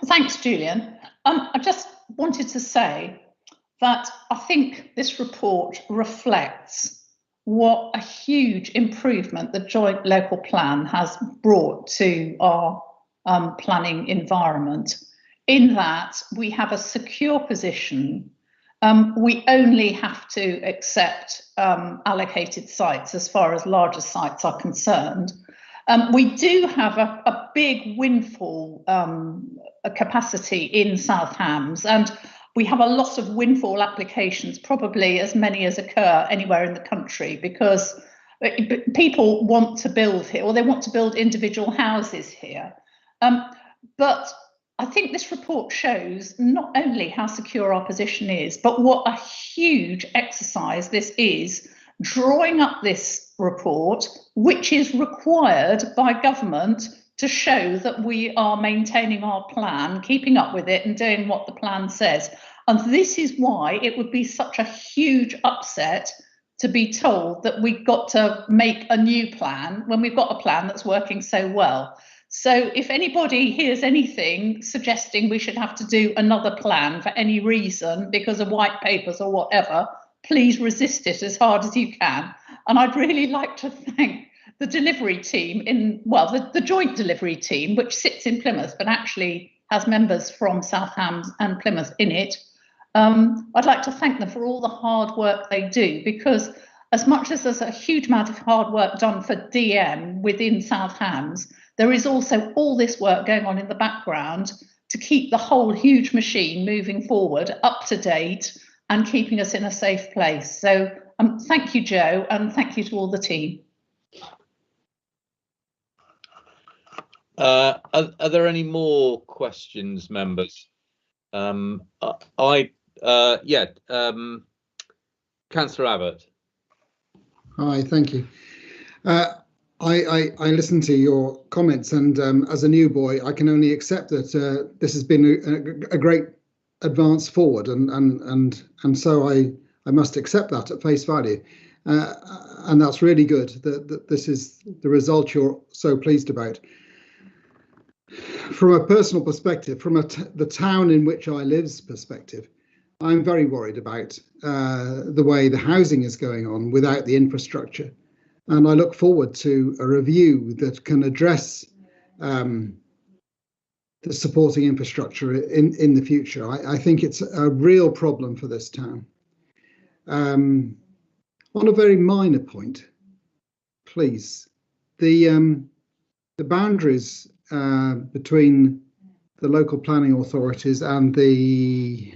Thanks, Julian. I just wanted to say that I think this report reflects what a huge improvement the joint local plan has brought to our planning environment, in that we have a secure position. We only have to accept allocated sites as far as larger sites are concerned. We do have a big windfall capacity in South Hams, and we have a lot of windfall applications, probably as many as occur anywhere in the country, because people want to build here, or they want to build individual houses here. But I think this report shows not only how secure our position is, but what a huge exercise this is, drawing up this report, which is required by government to show that we are maintaining our plan, keeping up with it and doing what the plan says. And this is why it would be such a huge upset to be told that we've got to make a new plan when we've got a plan that's working so well. So if anybody hears anything suggesting we should have to do another plan for any reason because of white papers or whatever, please resist it as hard as you can. And I'd really like to thank the delivery team the joint delivery team, which sits in Plymouth but actually has members from South Hams and Plymouth in it. I'd like to thank them for all the hard work they do, because as much as there's a huge amount of hard work done for DM within South Hams, there is also all this work going on in the background to keep the whole huge machine moving forward, up to date, and keeping us in a safe place. So thank you, Joe, and thank you to all the team. Are there any more questions, members? Councillor Abbott. Hi, thank you. I listened to your comments, and as a new boy, I can only accept that this has been a great advance forward, and so I must accept that at face value, and that's really good that this is the result you're so pleased about. From a personal perspective, from the town in which I live's perspective, I'm very worried about the way the housing is going on without the infrastructure. And I look forward to a review that can address the supporting infrastructure in the future. I think it's a real problem for this town. On a very minor point, please, the boundaries between the local planning authorities and the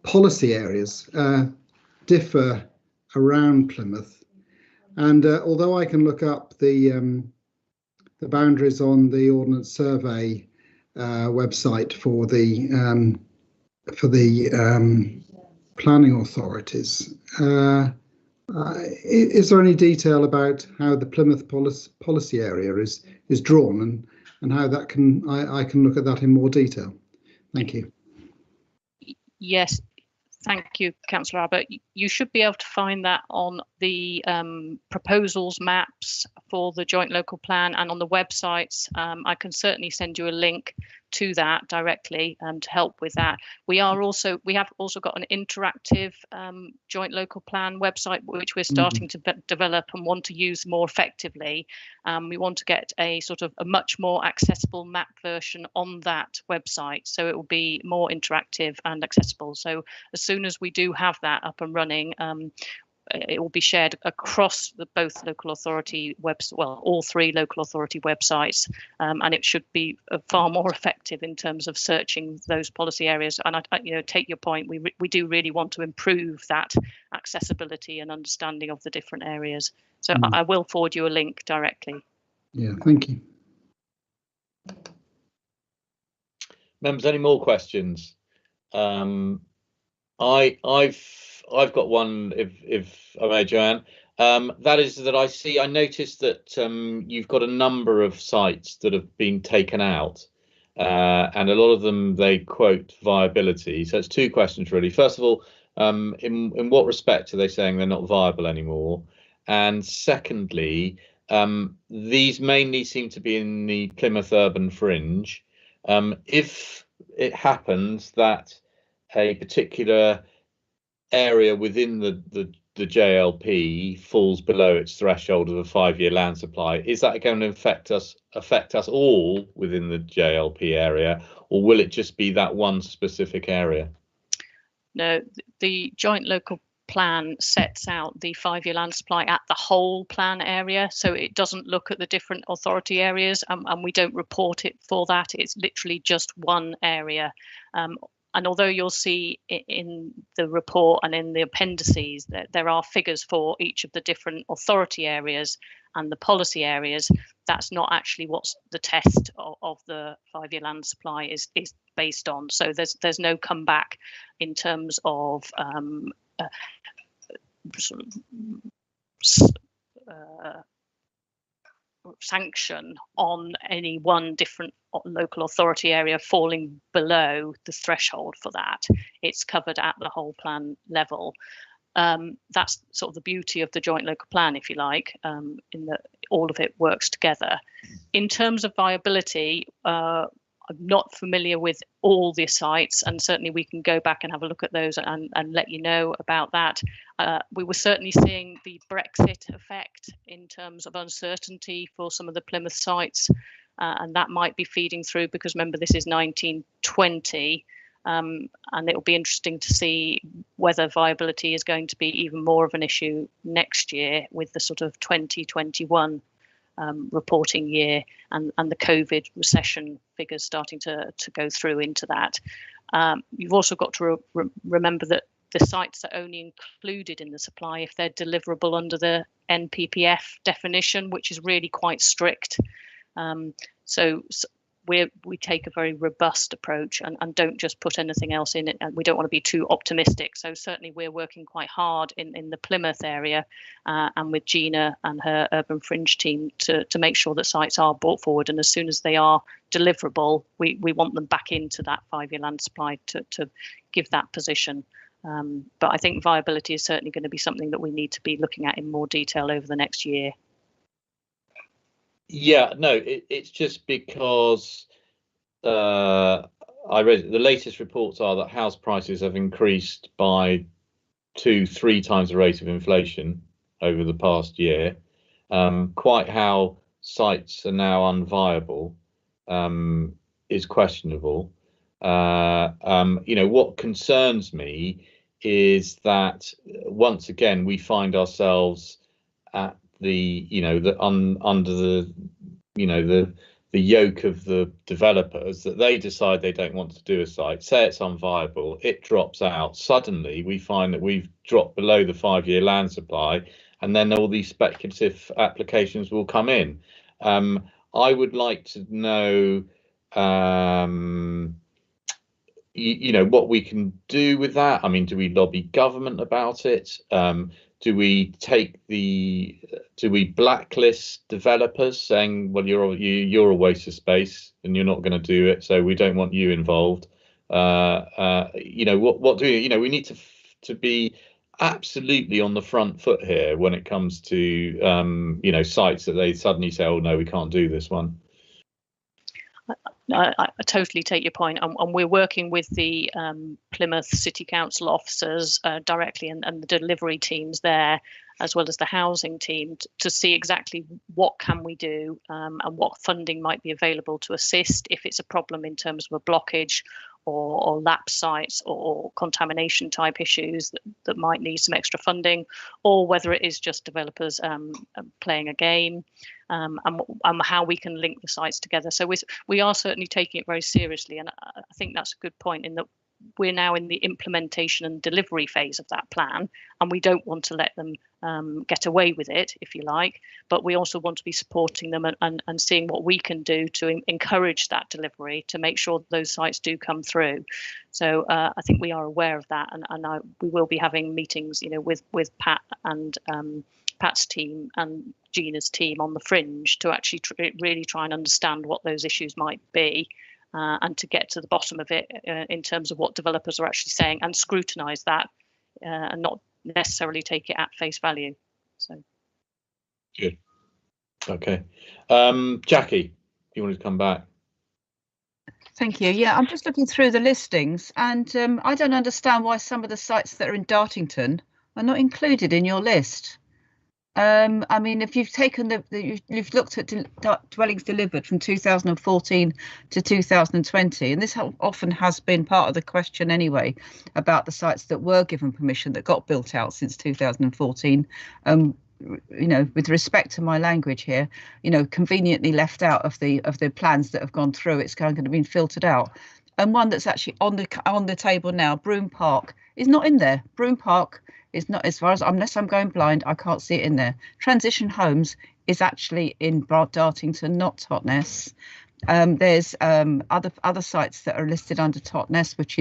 policy areas differ around Plymouth, and although I can look up the boundaries on the Ordnance Survey website for the planning authorities, is there any detail about how the Plymouth policy area is drawn, and how that I can look at that in more detail? Thank you. Yes, thank you, Councillor Abbott. You should be able to find that on the proposals maps for the joint local plan and on the websites. I can certainly send you a link to that directly to help with that. We have also got an interactive joint local plan website which we're starting to develop and want to use more effectively. We want to get a sort of a much more accessible map version on that website, so it will be more interactive and accessible. So as soon as we do have that up and running, it will be shared across both local authority all three local authority websites, and it should be far more effective in terms of searching those policy areas. And I take your point. We do really want to improve that accessibility and understanding of the different areas. So I will forward you a link directly. Yeah, thank you. Members, any more questions? I've got one, if I may, Joanne. That is that I noticed that you've got a number of sites that have been taken out, and a lot of them they quote viability. So it's two questions really. First of all, in what respect are they saying they're not viable anymore? And secondly, these mainly seem to be in the Plymouth urban fringe. If it happens that a particular area within the JLP falls below its threshold of a 5-year land supply, is that going to affect us all within the JLP area, or will it just be that one specific area? No, the joint local plan sets out the 5-year land supply at the whole plan area, so it doesn't look at the different authority areas, and we don't report it for that. It's literally just one area. And although you'll see in the report and in the appendices that there are figures for each of the different authority areas and the policy areas, that's not actually what's the test of the 5-year land supply is based on. So there's no comeback in terms of sort of sanction on any one different local authority area falling below the threshold for that. It's covered at the whole plan level. That's sort of the beauty of the joint local plan, if you like, in that all of it works together. In terms of viability, I'm not familiar with all the sites, and certainly we can go back and have a look at those and let you know about that. We were certainly seeing the Brexit effect in terms of uncertainty for some of the Plymouth sites, and that might be feeding through, because remember, this is 1920, and it will be interesting to see whether viability is going to be even more of an issue next year with the sort of 2021 reporting year and the COVID recession figures starting to go through into that. You've also got to remember that the sites are only included in the supply if they're deliverable under the NPPF definition, which is really quite strict. So we take a very robust approach and don't just put anything else in it, and we don't want to be too optimistic. So certainly we're working quite hard in the Plymouth area and with Gina and her urban fringe team to make sure that sites are brought forward, and as soon as they are deliverable, we want them back into that 5-year land supply to give that position. But I think viability is certainly going to be something that we need to be looking at in more detail over the next year. Yeah, no, it's just because I read the latest reports are that house prices have increased by 2-3 times the rate of inflation over the past year. Quite how sites are now unviable is questionable. What concerns me is that once again we find ourselves at under the yoke of the developers, that they decide they don't want to do a site, say it's unviable, it drops out. Suddenly we find that we've dropped below the 5-year land supply, and then all these speculative applications will come in. I would like to know what we can do with that. I mean, do we lobby government about it? Do we blacklist developers saying, well, you're a waste of space and you're not going to do it, so we don't want you involved? What do we need to be absolutely on the front foot here when it comes to sites that they suddenly say, oh no, we can't do this one. I totally take your point, and we're working with the Plymouth City Council officers directly and the delivery teams there, as well as the housing team, to see exactly what can we do and what funding might be available to assist if it's a problem in terms of a blockage or lapse sites or contamination type issues that might need some extra funding, or whether it is just developers playing a game, and how we can link the sites together. So we are certainly taking it very seriously, and I think that's a good point, in that we're now in the implementation and delivery phase of that plan, and we don't want to let them get away with it, if you like, but we also want to be supporting them and seeing what we can do to encourage that delivery, to make sure those sites do come through. So I think we are aware of that, and we will be having meetings, with Pat and Pat's team and Gina's team on the fringe to actually really try and understand what those issues might be. And to get to the bottom of it in terms of what developers are actually saying, and scrutinise that and not necessarily take it at face value. So good. Okay, Jackie, you wanted to come back? Thank you. Yeah, I'm just looking through the listings, and I don't understand why some of the sites that are in Dartington are not included in your list. I mean, if you've taken you've looked at dwellings delivered from 2014 to 2020, and this often has been part of the question anyway, about the sites that were given permission that got built out since 2014. You know, with respect to my language here, you know, conveniently left out of the plans that have gone through, it's kind of been filtered out. And one that's actually on the table now, Broome Park, is not in there. Broome Park is not, as far as, unless I'm going blind, I can't see it in there. Transition Homes is actually in Dartington, not Totnes. There's other sites that are listed under Totnes, which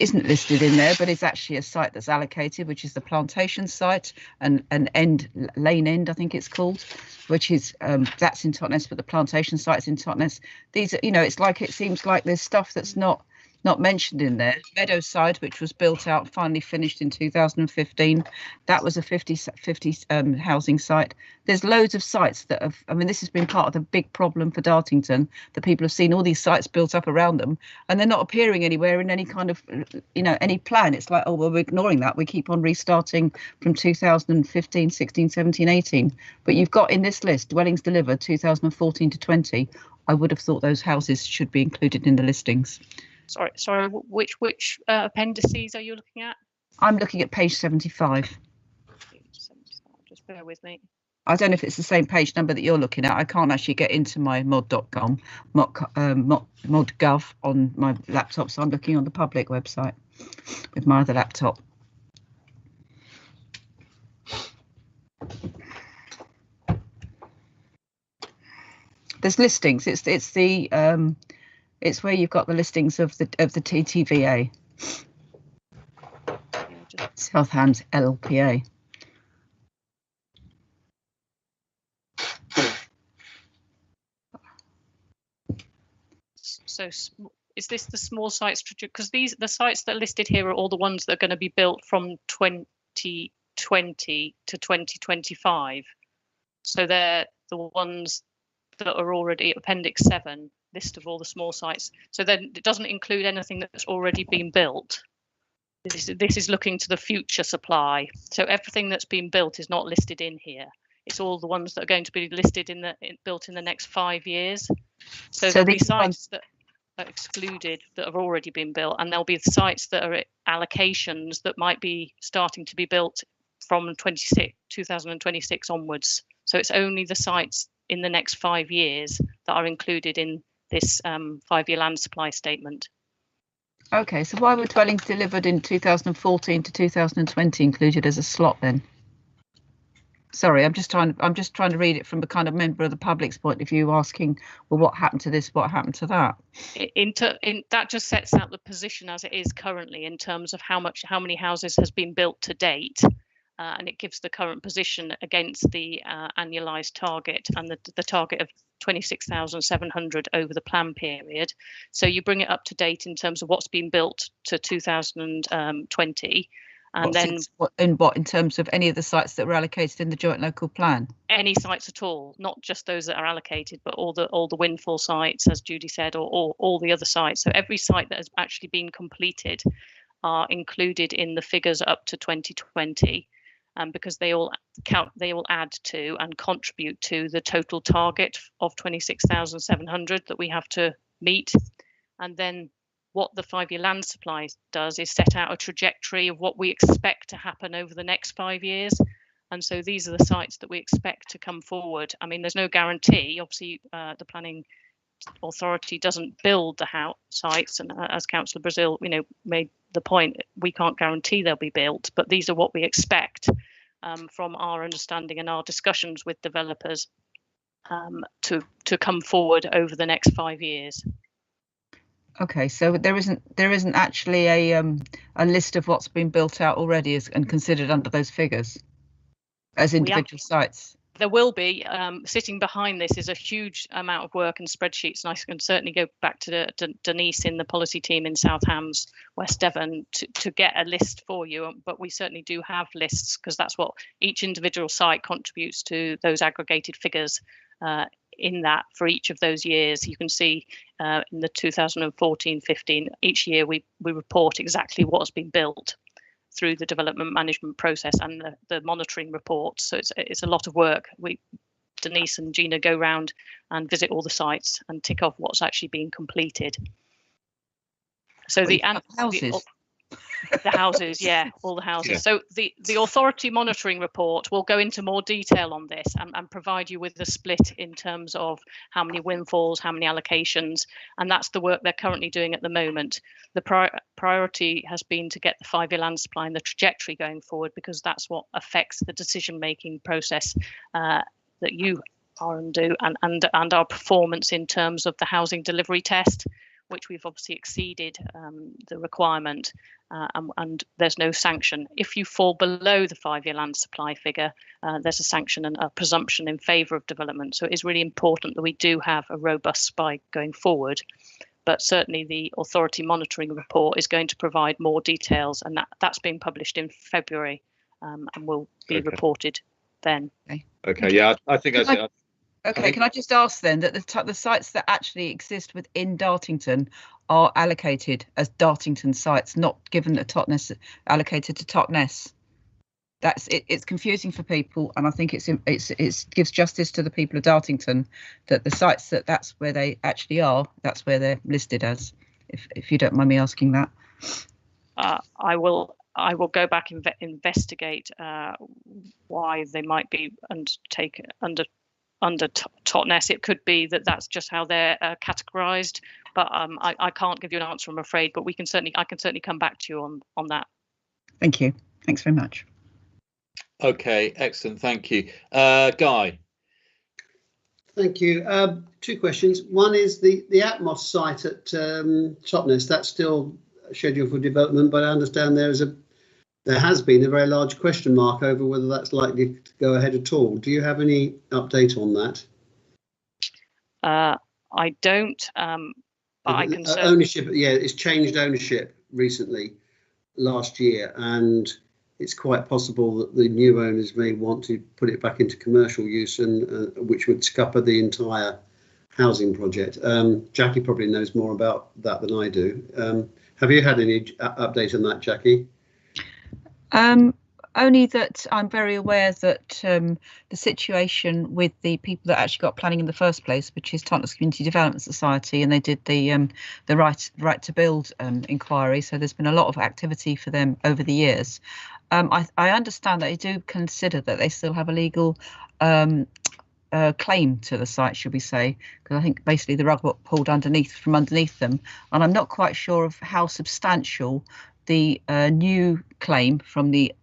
isn't listed in there, but is actually a site that's allocated, which is the Plantation site and Lane End, I think it's called, which is that's in Totnes, but the Plantation site's in Totnes. These are, you know, it seems like there's stuff that's not mentioned in there. Meadowside, which was built out, finally finished in 2015. That was a 50 housing site. There's loads of sites that have, I mean, this has been part of the big problem for Dartington, that people have seen all these sites built up around them and they're not appearing anywhere in any kind of, you know, any plan. It's like, oh, well, we're ignoring that. We keep on restarting from 2015, 16, 17, 18. But you've got in this list, dwellings delivered 2014 to 20. I would have thought those houses should be included in the listings. Sorry, which appendices are you looking at? I'm looking at page 75. Just bear with me. I don't know if it's the same page number that you're looking at. I can't actually get into my mod.com, mod.gov on my laptop, so I'm looking on the public website with my other laptop. There's listings. It's where you've got the listings of the TTVA, South Hams LLPA. So is this the small sites? Because the sites that are listed here are all the ones that are going to be built from 2020 to 2025. So they're the ones that are already Appendix 7. List of all the small sites. So then it doesn't include anything that's already been built. This is looking to the future supply. So everything that's been built is not listed in here. It's all the ones that are going to be listed built in the next 5 years. So there'll be sites that are excluded that have already been built, and there'll be sites that are allocations that might be starting to be built from 2026 onwards. So it's only the sites in the next 5 years that are included in this 5-year land supply statement. Okay, so why were dwellings delivered in 2014 to 2020 included as a slot then? Sorry, I'm just trying to read it from a kind of member of the public's point of view, asking, well, what happened to this? What happened to that? That just sets out the position as it is currently in terms of how many houses has been built to date. And it gives the current position against the annualised target and the target of 26,700 over the plan period. So you bring it up to date in terms of what's been built to 2020. And in terms of any of the sites that were allocated in the joint local plan? Any sites at all, not just those that are allocated, but all the windfall sites, as Judy said, or all the other sites. So every site that has actually been completed are included in the figures up to 2020. Because they all add to and contribute to the total target of 26,700 that we have to meet. And then what the 5-year land supply does is set out a trajectory of what we expect to happen over the next 5 years. And so these are the sites that we expect to come forward. I mean, there's no guarantee. Obviously, the planning authority doesn't build the house sites, and as Councillor Brazil, made the point, we can't guarantee they'll be built, but these are what we expect from our understanding and our discussions with developers to come forward over the next 5 years. Okay, so there isn't actually a list of what's been built out already and considered under those figures as individual sites. There will be. Sitting behind this is a huge amount of work and spreadsheets, and I can certainly go back to Denise in the policy team in South Hams, West Devon, to get a list for you. But we certainly do have lists, because that's what each individual site contributes to, those aggregated figures in that for each of those years. You can see in the 2014-15, each year we report exactly what's been built. through the development management process and the monitoring reports. So it's a lot of work. Denise and Gina go round and visit all the sites and tick off what's actually being completed. So the houses. The houses, yeah, all the houses. Yeah. So the authority monitoring report will go into more detail on this and provide you with a split in terms of how many windfalls, how many allocations, and that's the work they're currently doing at the moment. The priority has been to get the 5-year land supply and the trajectory going forward, because that's what affects the decision-making process that you are and do, and our performance in terms of the housing delivery test, which we've obviously exceeded the requirement, and there's no sanction. If you fall below the 5-year land supply figure, there's a sanction and a presumption in favour of development. So it is really important that we do have a robust SPI going forward. But certainly the authority monitoring report is going to provide more details, and that's being published in February and will be reported then. Okay, yeah, I think that's it. Okay, can I just ask then that the sites that actually exist within Dartington are allocated as Dartington sites, not given the Totnes allocated to Totnes? That's it. It's confusing for people, and I think it gives justice to the people of Dartington that the sites that's where they actually are, that's where they're listed as. If you don't mind me asking that. I will go back and investigate why they might be undertaken under Totnes. It could be that that's just how they're categorised, but I can't give you an answer, I'm afraid. But I can certainly come back to you on that. Thank you. Thanks very much. Okay, excellent. Thank you, Guy. Thank you. 2 questions. One is the Atmos site at Totnes. That's still scheduled for development, but I understand there has been a very large question mark over whether that's likely to go ahead at all. Do you have any update on that? I don't. But I can say ownership. Yeah, it's changed ownership recently, last year, and it's quite possible that the new owners may want to put it back into commercial use, and which would scupper the entire housing project. Jackie probably knows more about that than I do. Have you had any update on that, Jackie? Only that I'm very aware that the situation with the people that actually got planning in the first place, which is Totnes Community Development Society, and they did the right to build inquiry. So there's been a lot of activity for them over the years. I understand that they do consider that they still have a legal claim to the site, should we say, because I think basically the rug got pulled from underneath them, and I'm not quite sure of how substantial the new claim from the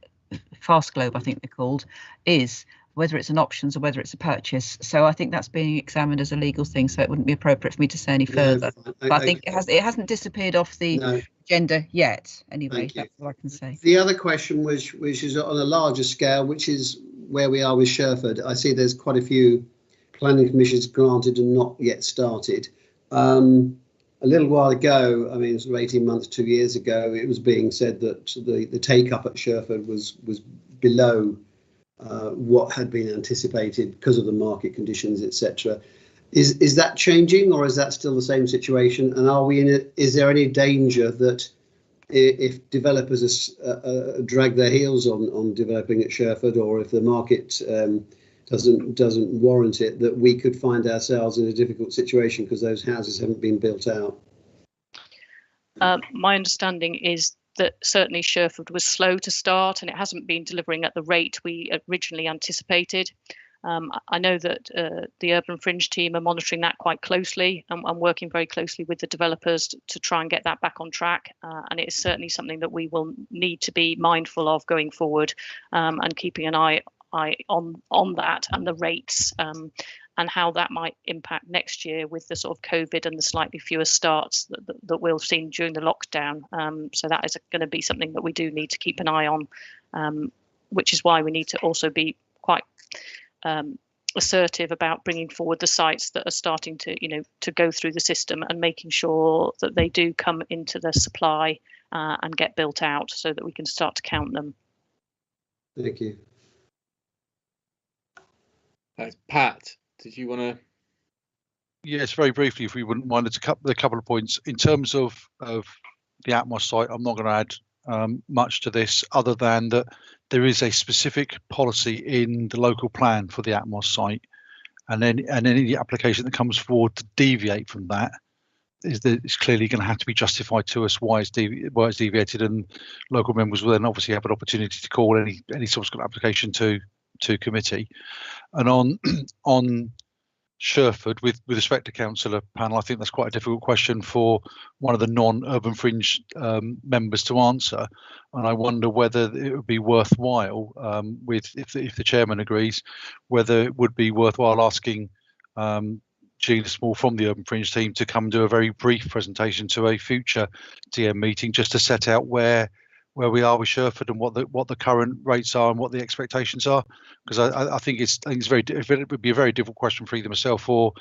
Fast Globe, I think they're called, is, whether it's an options or whether it's a purchase. So I think that's being examined as a legal thing, so it wouldn't be appropriate for me to say any further. But I think it hasn't disappeared off the agenda yet. Anyway, that's all I can say. The other question, which is on a larger scale, which is where we are with Sherford. I see there's quite a few planning permissions granted and not yet started. A little while ago, I mean, sort of 18 months, 2 years ago, it was being said that the take up at Sherford was below what had been anticipated because of the market conditions, etc. Is that changing, or is that still the same situation? And are we in it? Is there any danger that if developers drag their heels on developing at Sherford, or if the market doesn't warrant it, that we could find ourselves in a difficult situation because those houses haven't been built out? My understanding is that certainly Sherford was slow to start, and it hasn't been delivering at the rate we originally anticipated. I know that the Urban Fringe team are monitoring that quite closely and working very closely with the developers to try and get that back on track. And it is certainly something that we will need to be mindful of going forward, and keeping an eye on that and the rates, and how that might impact next year with the sort of COVID and the slightly fewer starts that we'll have seen during the lockdown. So that is going to be something that we do need to keep an eye on, which is why we need to also be quite assertive about bringing forward the sites that are starting to go through the system and making sure that they do come into the supply and get built out so that we can start to count them. Thank you. Pat, did you want to? Yes, very briefly, if we wouldn't mind, it's a couple of points in terms of the Atmos site. I'm not going to add much to this, other than that there is a specific policy in the local plan for the Atmos site, and any application that comes forward to deviate from that is clearly going to have to be justified to us why it's deviated, and local members will then obviously have an opportunity to call any subsequent application to committee. And on Sherford, with respect to councillor panel, I think that's quite a difficult question for one of the non-urban fringe members to answer, and I wonder whether it would be worthwhile, if the chairman agrees, whether it would be worthwhile asking Gina Small from the urban fringe team to come do a very brief presentation to a future DM meeting, just to set out where we are with Sherford and what the current rates are and what the expectations are, it's it would be a very difficult question for either myself or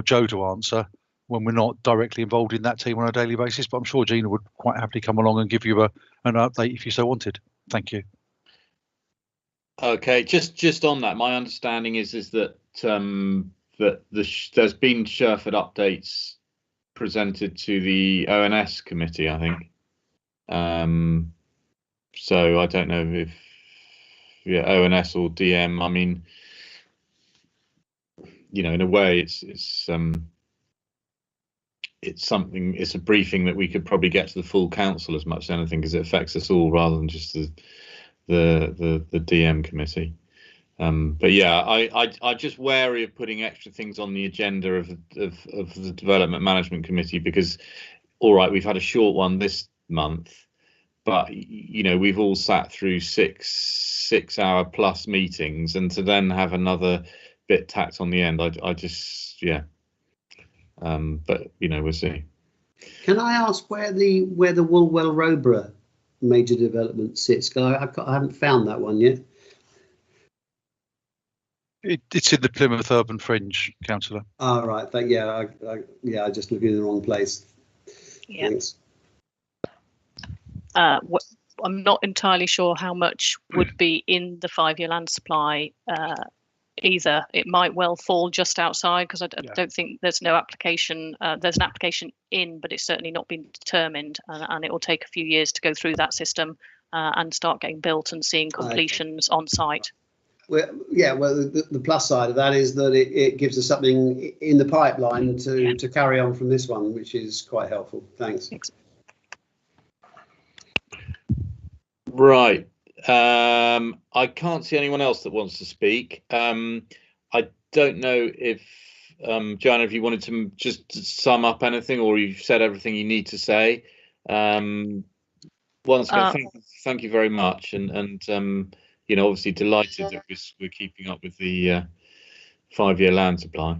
Joe to answer when we're not directly involved in that team on a daily basis. But I'm sure Gina would quite happily come along and give you an update if you so wanted. Thank you. Okay, just on that, my understanding is that there's been Sherford updates presented to the ONS committee, I think. So I don't know if ONS or DM. I mean, in a way, it's a briefing that we could probably get to the full council as much as anything, because it affects us all rather than just the DM committee. But yeah, I'm just wary of putting extra things on the agenda of the Development Management Committee, because, all right, we've had a short one this month, but we've all sat through 6 hour plus meetings, and to then have another bit tacked on the end, I just but we'll see. Can I ask where the Woolwell Roborough major development sits? I haven't found that one yet. It's in the Plymouth Urban Fringe, councillor. Oh, right. I just looked in the wrong place. Yeah. Thanks. I'm not entirely sure how much would be in the 5-year land supply either. It might well fall just outside, because I don't think there's no application. There's an application in, but it's certainly not been determined, and it will take a few years to go through that system and start getting built and seeing completions on site. Well, the plus side of that is that it gives us something in the pipeline to carry on from this one, which is quite helpful. Thanks. Right. I can't see anyone else that wants to speak. I don't know if Joanna, if you wanted to just sum up anything, or you've said everything you need to say. Once again, thank you very much, and obviously delighted that we're keeping up with the 5-year land supply.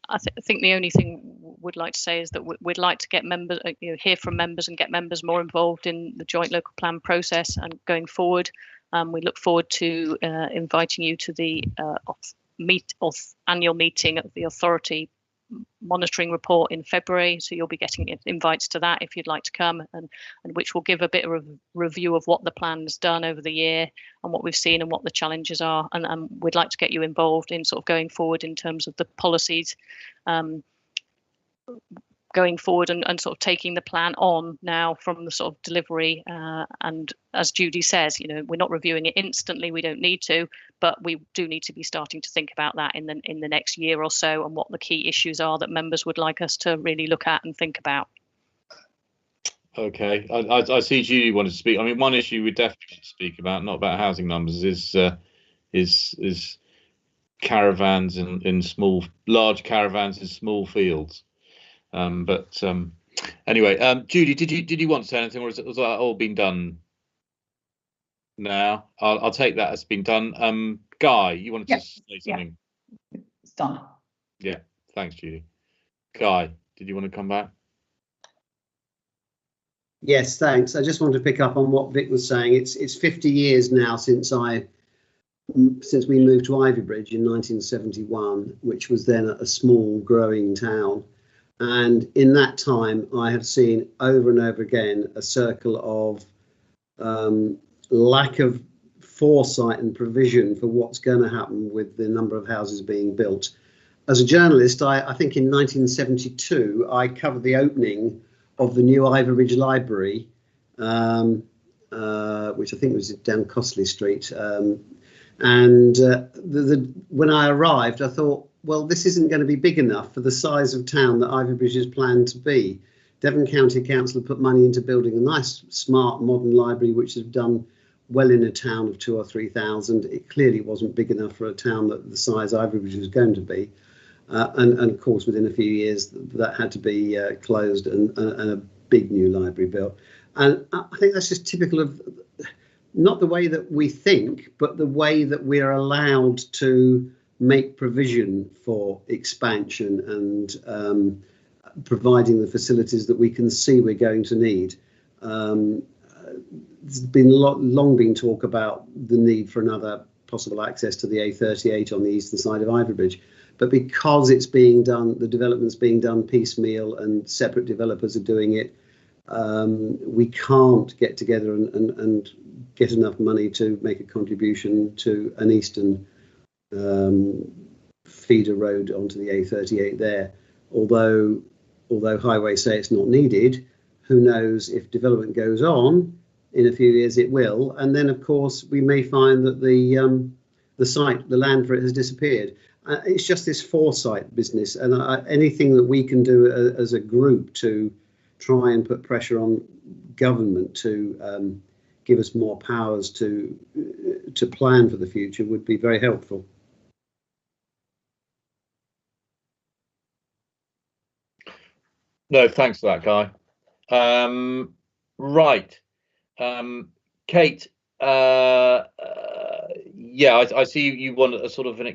I think the only thing we'd like to say is that we'd like to get members, hear from members and get members more involved in the joint local plan process and going forward. We look forward to inviting you to the annual meeting of the authority monitoring report in February, so you'll be getting invites to that if you'd like to come, and which will give a bit of a review of what the plan's done over the year and what we've seen and what the challenges are, and we'd like to get you involved in sort of going forward in terms of the policies going forward and sort of taking the plan on now from the sort of delivery, and as Judy says, we're not reviewing it instantly, we don't need to, but we do need to be starting to think about that in the next year or so, and what the key issues are that members would like us to really look at and think about. Okay, I see Judy wanted to speak. I mean, one issue we definitely should speak about, not about housing numbers, is caravans in large caravans in small fields. Anyway, Judy, did you want to say anything, or was that all been done now? I'll take that as been done. Guy, you wanted to say something? Yeah, it's done. Yeah, thanks, Judy. Guy, did you want to come back? Yes, thanks. I just wanted to pick up on what Vic was saying. It's 50 years now since we moved to Ivybridge in 1971, which was then a small growing town. And in that time, I have seen over and over again a circle of lack of foresight and provision for what's going to happen with the number of houses being built. As a journalist, I think in 1972, I covered the opening of the new Ivybridge Library which I think was down Costley Street. When I arrived, I thought, well, this isn't going to be big enough for the size of town that Ivybridge is planned to be. Devon County Council have put money into building a nice, smart, modern library, which has done well in a town of 2,000 or 3,000. It clearly wasn't big enough for a town that the size Ivybridge was going to be. And of course, within a few years, that had to be closed and a big new library built. And I think that's just typical of not the way that we think, but the way that we are allowed to make provision for expansion and providing the facilities that we can see we're going to need. There's been long been talk about the need for another possible access to the A38 on the eastern side of Ivybridge, but because it's being done, the development's being done piecemeal and separate developers are doing it, we can't get together and get enough money to make a contribution to an eastern feeder road onto the A38 there. Although highways say it's not needed, who knows, if development goes on in a few years it will, and then of course we may find that the site, the land for it has disappeared. It's just this foresight business, and anything that we can do as a group to try and put pressure on government to give us more powers to plan for the future would be very helpful. No, thanks for that, Guy. Right, Kate. Yeah, I see you want a sort of an a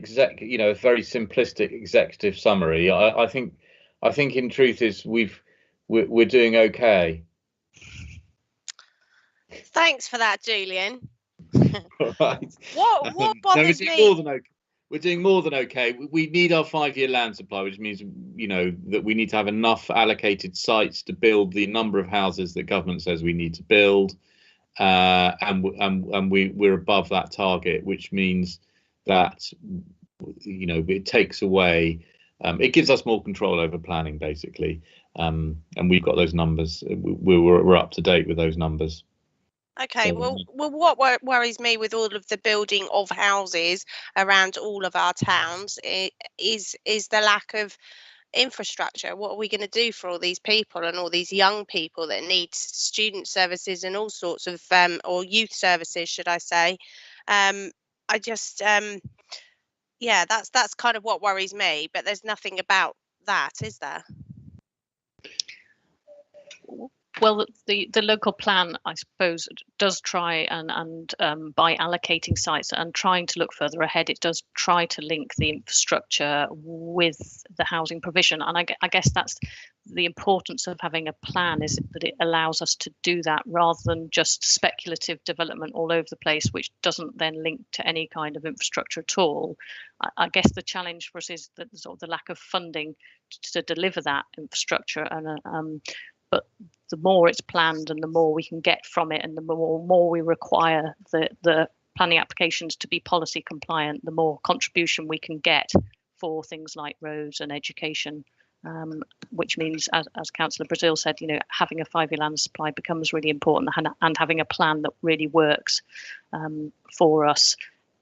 very simplistic executive summary. I think in truth is we're doing okay. Thanks for that, Julian. Right. What bothers me? We're doing more than okay. We need our 5-year land supply, which means that we need to have enough allocated sites to build the number of houses that government says we need to build, and we're above that target, which means that it takes away, it gives us more control over planning basically, and we've got those numbers. We're up to date with those numbers. Okay, well, what worries me with all of the building of houses around all of our towns is the lack of infrastructure. What are we going to do for all these people and all these young people that need student services and all sorts of or youth services, should I say? I just yeah, that's kind of what worries me. But there's nothing about that, is there? Well, the local plan, I suppose, does try and by allocating sites and trying to look further ahead, it does try to link the infrastructure with the housing provision. And I guess that's the importance of having a plan, is that it allows us to do that rather than just speculative development all over the place, which doesn't then link to any kind of infrastructure at all. I guess the challenge for us is that sort of the lack of funding to deliver that infrastructure, and but the more it's planned and the more we can get from it, and the more we require the planning applications to be policy compliant, the more contribution we can get for things like roads and education, which means, as Councillor Brazil said, having a 5-year land supply becomes really important, and having a plan that really works for us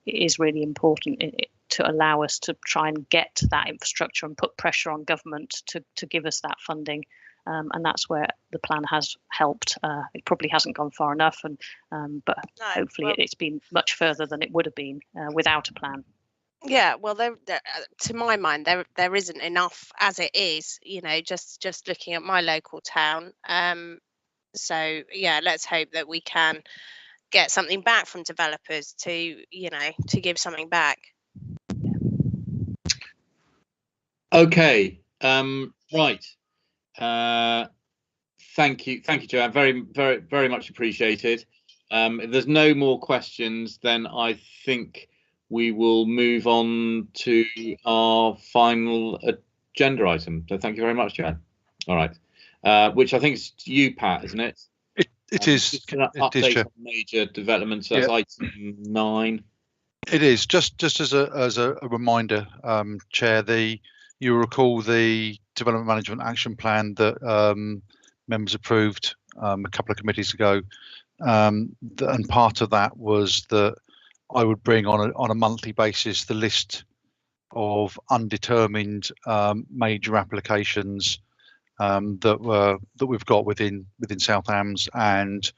is really important to allow us to try and get that infrastructure and put pressure on government to give us that funding. And that's where the plan has helped. It probably hasn't gone far enough, but no, hopefully it's been much further than it would have been without a plan. Yeah, well, to my mind, there isn't enough as it is. Just looking at my local town. So yeah, let's hope that we can get something back from developers to give something back. Okay. Right. Thank you, Joanne. Very, very, very much appreciated. If there's no more questions, then I think we will move on to our final agenda item. So thank you very much, Joanne. All right, which I think is you, Pat, isn't it? It is. Update on major developments. That's item 9. It is just as a reminder, Chair. You recall the Development Management Action Plan that members approved a couple of committees ago, and part of that was that I would bring on a monthly basis the list of undetermined major applications that we've got within South Hams, and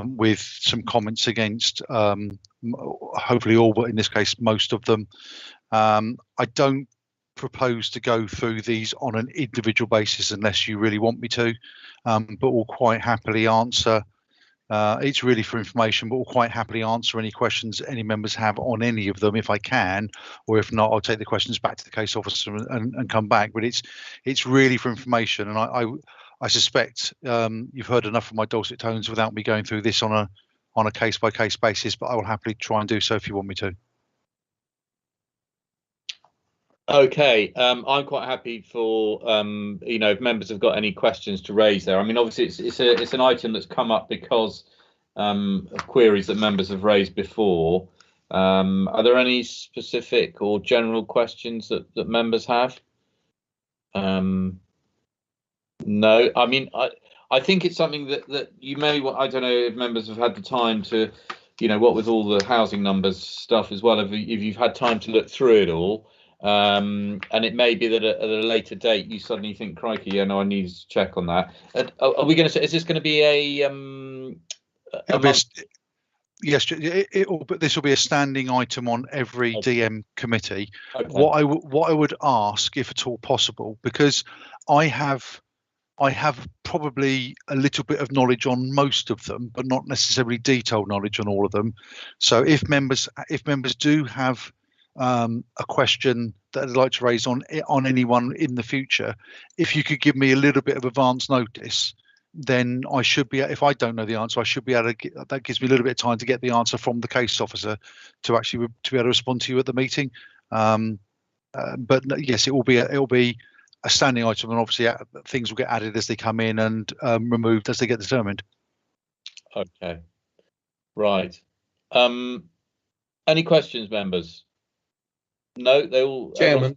with some comments against hopefully all, but in this case most of them. I don't propose to go through these on an individual basis unless you really want me to, but we'll quite happily answer. It's really for information, but we'll quite happily answer any questions any members have on any of them if I can, or if not, I'll take the questions back to the case officer and come back. But it's really for information, and I suspect you've heard enough of my dulcet tones without me going through this on a case by case basis, but I will happily try and do so if you want me to. Okay, I'm quite happy for if members have got any questions to raise there. I mean, obviously it's an item that's come up because of queries that members have raised before. Are there any specific or general questions that members have? No, I mean, I think it's something that you may want. I don't know if members have had the time to, what with all the housing numbers stuff as well, if you've had time to look through it all. And it may be that at a later date you suddenly think, crikey, yeah, no, I need to check on that. Are we going to say, is this going to be yes, but this will be a standing item on every DM committee. Okay. What I would ask, if at all possible, because I have probably a little bit of knowledge on most of them, but not necessarily detailed knowledge on all of them. So if members do have a question that I'd like to raise on anyone in the future, if you could give me a little bit of advance notice, then I should be, if I don't know the answer, I should be able to that gives me a little bit of time to get the answer from the case officer to actually to be able to respond to you at the meeting. But yes, it will be a standing item, and obviously things will get added as they come in and removed as they get determined. Okay, right. Any questions, members? No, they all. Chairman.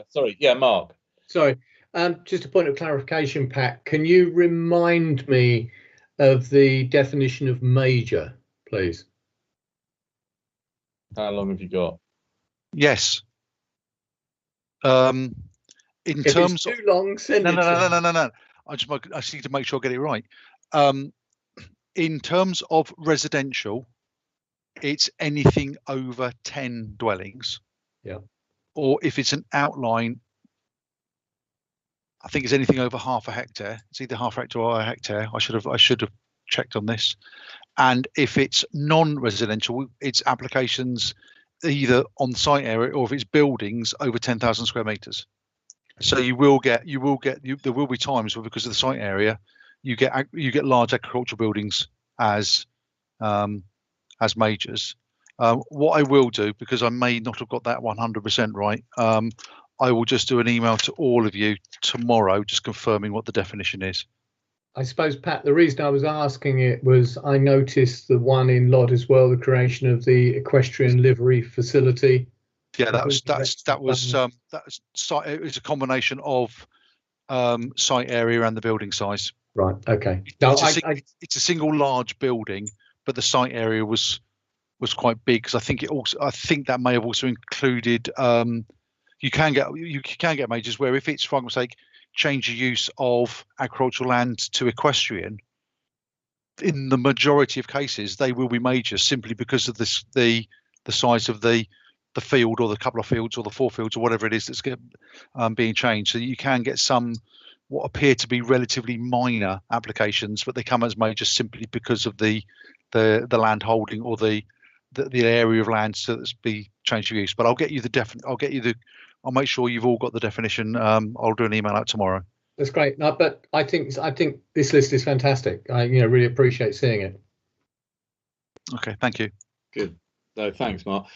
Sorry, yeah, Mark. Sorry, just a point of clarification, Pat. Can you remind me of the definition of major, please? How long have you got? Yes. In if terms it's too long, send no, it no, to no, me. no, no, no. I just need to make sure I get it right. In terms of residential, it's anything over 10 dwellings. Yeah. Or if it's an outline, I think it's anything over half a hectare. It's either half a hectare or a hectare. I should have checked on this. And if it's non-residential, it's applications either on site area or if it's buildings over 10,000 square meters. So there will be times where, because of the site area, you get large agricultural buildings as majors. What I will do, because I may not have got that 100% right, I will just do an email to all of you tomorrow, just confirming what the definition is. I suppose, Pat, the reason I was asking it was I noticed the one in Lod as well, the creation of the equestrian livery facility. Yeah, it was a combination of site area and the building size. Right. Okay. It's a single large building, but the site area was quite big, because I think that may have also included you can get majors where, if it's, for argument's sake, change the use of agricultural land to equestrian, in the majority of cases they will be majors simply because of the size of the field, or the couple of fields, or the 4 fields, or whatever it is that's being changed. So you can get some what appear to be relatively minor applications, but they come as majors simply because of the land holding, or the area of land that's be changed of use. But I'll get you I'll make sure you've all got the definition. I'll do an email out tomorrow. That's great. No, but I think this list is fantastic. I really appreciate seeing it. Okay, thank you. Good. No, thanks, Mark.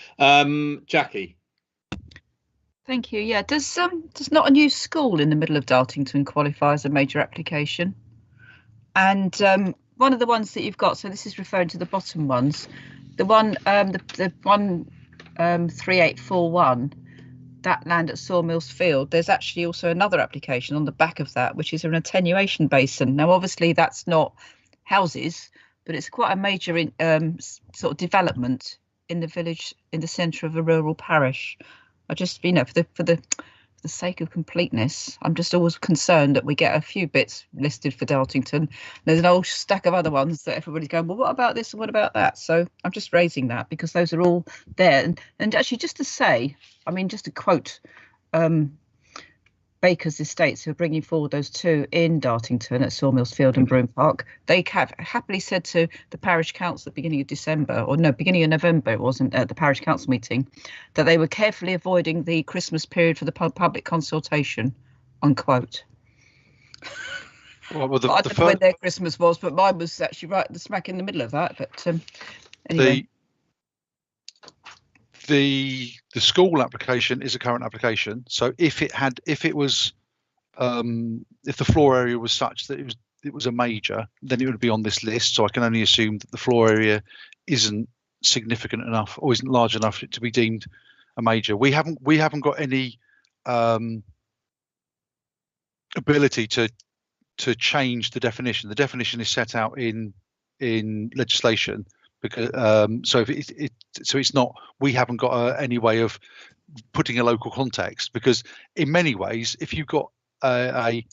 Jackie. Thank you. Yeah, does not a new school in the middle of Dartington qualify as a major application? And one of the ones that you've got, so this is referring to the bottom ones, the one 3841. that land at Sawmills Field, there's actually also another application on the back of that, which is an attenuation basin. Now, obviously, that's not houses, but it's quite a major sort of development in the village, in the centre of a rural parish. I just, you know, for the sake of completeness, I'm just always concerned that we get a few bits listed for Dartington. There's an old stack of other ones that everybody's going, well, what about this and what about that? So I'm just raising that because those are all there. And actually, just to say, I mean, just to quote Baker's Estates, who are bringing forward those two in Dartington at Sawmills Field and Broome Park, they have happily said to the parish council at the beginning of December, or no, beginning of November, it wasn't, at the parish council meeting, that they were carefully avoiding the Christmas period for the public consultation, unquote. Well, I don't know when their Christmas was, but mine was actually right smack in the middle of that. But anyway. The school application is a current application. So if the floor area was such that it was a major, then it would be on this list. So I can only assume that the floor area isn't significant enough or isn't large enough to be deemed a major. We haven't got any ability to change the definition. The definition is set out in legislation. Because so it's not, we haven't got any way of putting a local context, because in many ways, if you've got a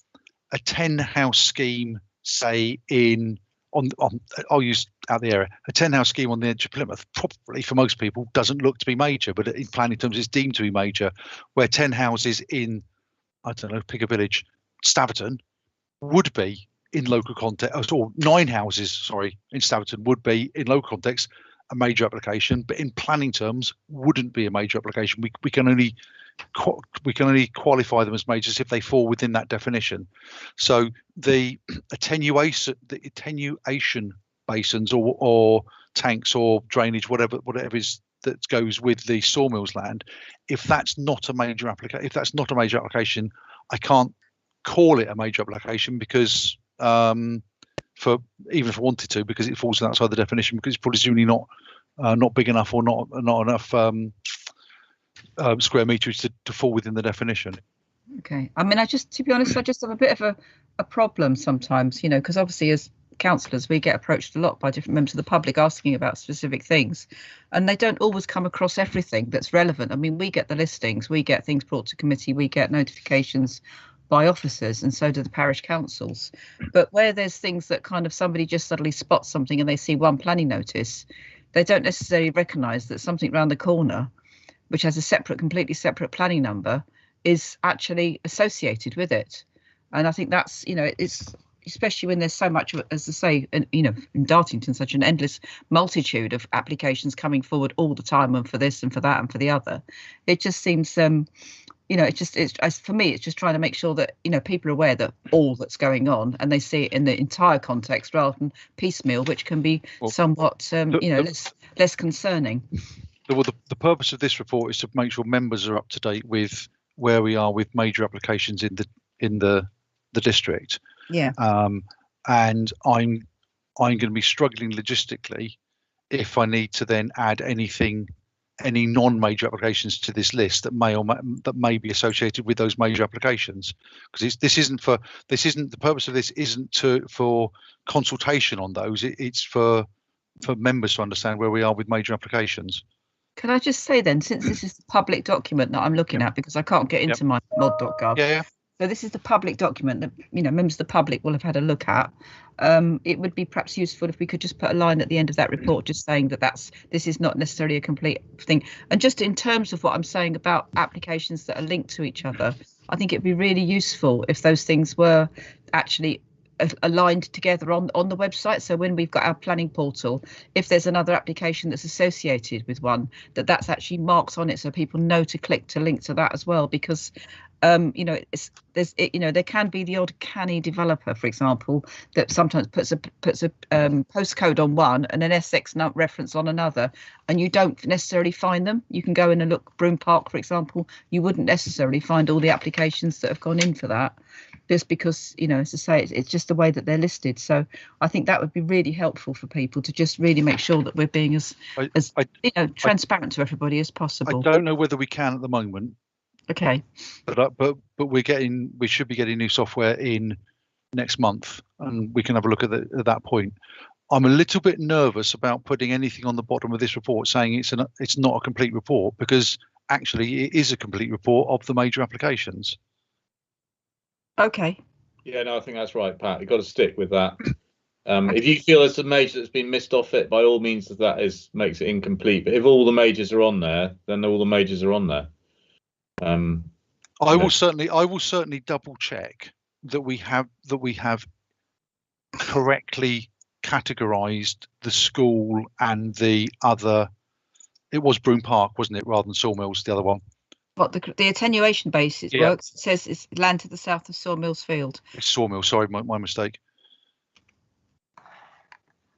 10 house scheme, say I'll use out the area, a 10 house scheme on the edge of Plymouth, probably for most people doesn't look to be major, but in planning terms it's deemed to be major. Where 10 houses in, I don't know, pick a village, Staverton, would be in local context, or 9 houses, sorry, in Staverton would be in local context a major application, but in planning terms wouldn't be a major application. We can only qualify them as majors if they fall within that definition. So the attenuation basins or tanks or drainage, whatever is that goes with the sawmills land, if that's not a major application, I can't call it a major application because even if I wanted to, because it falls outside the definition, because it's presumably not big enough or not enough square meters to fall within the definition. Okay, I mean, to be honest, I just have a bit of a problem sometimes, you know, because obviously as councillors we get approached a lot by different members of the public asking about specific things, and they don't always come across everything that's relevant. I mean, we get the listings, we get things brought to committee, we get notifications by officers, and so do the parish councils. But where there's things that kind of somebody just suddenly spots something and they see one planning notice, they don't necessarily recognise that something round the corner, which has a completely separate planning number, is actually associated with it. And I think that's, you know, it's especially when there's so much, as I say, you know, in Dartington, such an endless multitude of applications coming forward all the time, and for this and for that and for the other. It just seems you know, it's for me, it's just trying to make sure that, you know, people are aware that all that's going on and they see it in the entire context rather than piecemeal, which can be somewhat, you know, less concerning. The purpose of this report is to make sure members are up to date with where we are with major applications in the district. Yeah. And I'm going to be struggling logistically if I need to then add any non-major applications to this list that may be associated with those major applications, because the purpose of this isn't for consultation on those. It's for members to understand where we are with major applications. Can I just say then, since this is the public document that I'm looking at, because I can't get into my mod.gov. Yeah. So this is the public document that, you know, members of the public will have had a look at. It would be perhaps useful if we could just put a line at the end of that report just saying that this is not necessarily a complete thing. And just in terms of what I'm saying about applications that are linked to each other, I think it'd be really useful if those things were actually aligned together on the website. So when we've got our planning portal, if there's another application that's associated with one, that's actually marked on it so people know to click to link to that as well, because you know, there can be the odd canny developer, for example, that sometimes puts a postcode on one and an SX reference on another, and you don't necessarily find them. You can go in and look, Broome Park, for example, you wouldn't necessarily find all the applications that have gone in for that, just because, you know, as I say, it's just the way that they're listed. So I think that would be really helpful for people to just really make sure that we're being as transparent to everybody as possible. I don't know whether we can at the moment. Okay. But we should be getting new software in next month, and we can have a look at that point. I'm a little bit nervous about putting anything on the bottom of this report saying it's not a complete report, because actually it is a complete report of the major applications. Okay. Yeah, no, I think that's right, Pat. You've got to stick with that. If you feel there's a major that's been missed off it, by all means, that makes it incomplete. But if all the majors are on there, then all the majors are on there. I will certainly double check that we have correctly categorised the school and the other. It was Broome Park, wasn't it, rather than Sawmills, the other one? But the attenuation basis works. It says it's land to the south of Sawmills Field. It's Sawmills. Sorry, my mistake.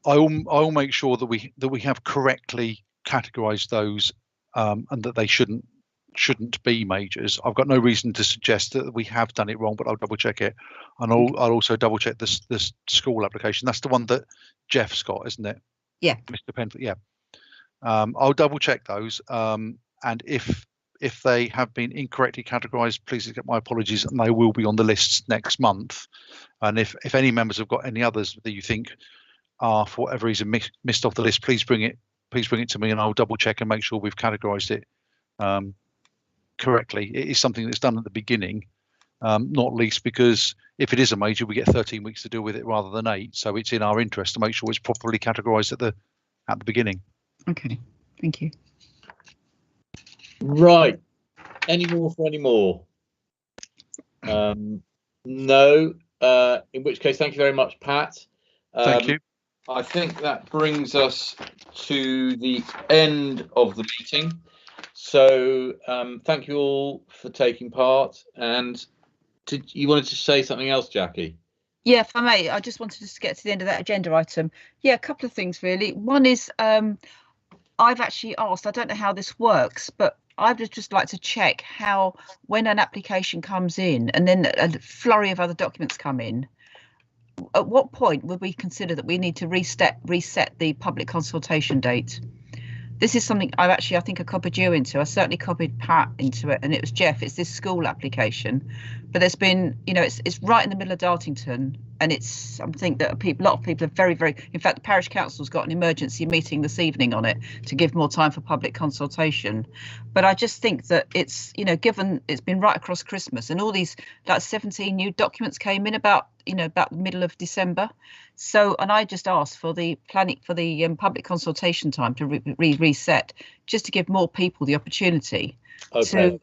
I'll make sure that we have correctly categorised those, and that they shouldn't be majors. I've got no reason to suggest that we have done it wrong, but I'll double check it, and I'll also double check this school application. That's the one that Jeff's got, isn't it? Yeah. Mr. Penfield. Yeah. I'll double check those, and if they have been incorrectly categorised, please accept my apologies, and they will be on the lists next month. And if any members have got any others that you think are for whatever reason missed off the list, please bring it to me, and I'll double check and make sure we've categorised it correctly. It is something that's done at the beginning, not least because if it is a major, we get 13 weeks to deal with it rather than 8. So it's in our interest to make sure it's properly categorised at the beginning. Okay, thank you. Right. Any more for any more? No. In which case, thank you very much, Pat. Thank you. I think that brings us to the end of the meeting. So thank you all for taking part. And you wanted to say something else, Jackie? Yeah, if I may, I just wanted to get to the end of that agenda item. Yeah, a couple of things really. One is I've actually asked, I don't know how this works, but I'd just like to check how, when an application comes in and then a flurry of other documents come in, at what point would we consider that we need to reset the public consultation date? This is something I think I copied you into. I certainly copied Pat into it, and it was Jeff. It's this school application, but there's been, it's right in the middle of Dartington, and it's something that a lot of people are very, very. In fact, the parish council's got an emergency meeting this evening on it to give more time for public consultation. But I just think that it's, given it's been right across Christmas, and all these 17 new documents came in about the middle of December. So, and I just asked for the planning for the public consultation time to reset, just to give more people the opportunity to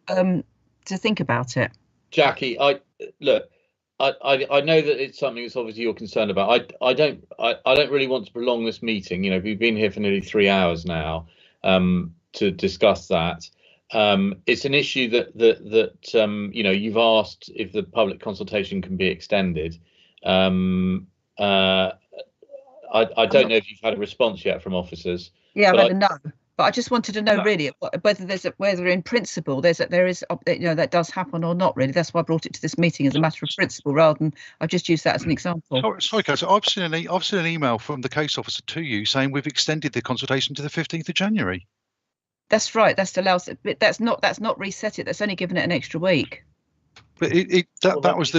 think about it. Jackie, I know that it's something that's obviously you're concerned about. I don't really want to prolong this meeting. We've been here for nearly 3 hours now to discuss that. It's an issue that you've asked if the public consultation can be extended. I don't know if you've had a response yet from officers. Yeah, I've had a no, but I just wanted to know really whether in principle there is that does happen or not. Really, that's why I brought it to this meeting as a matter of principle, rather than I've just used that as an example. Sorry, Councillor, I've seen an email from the case officer to you saying we've extended the consultation to the 15th of January. That's right. That's not reset it. That's only given it an extra week. But that was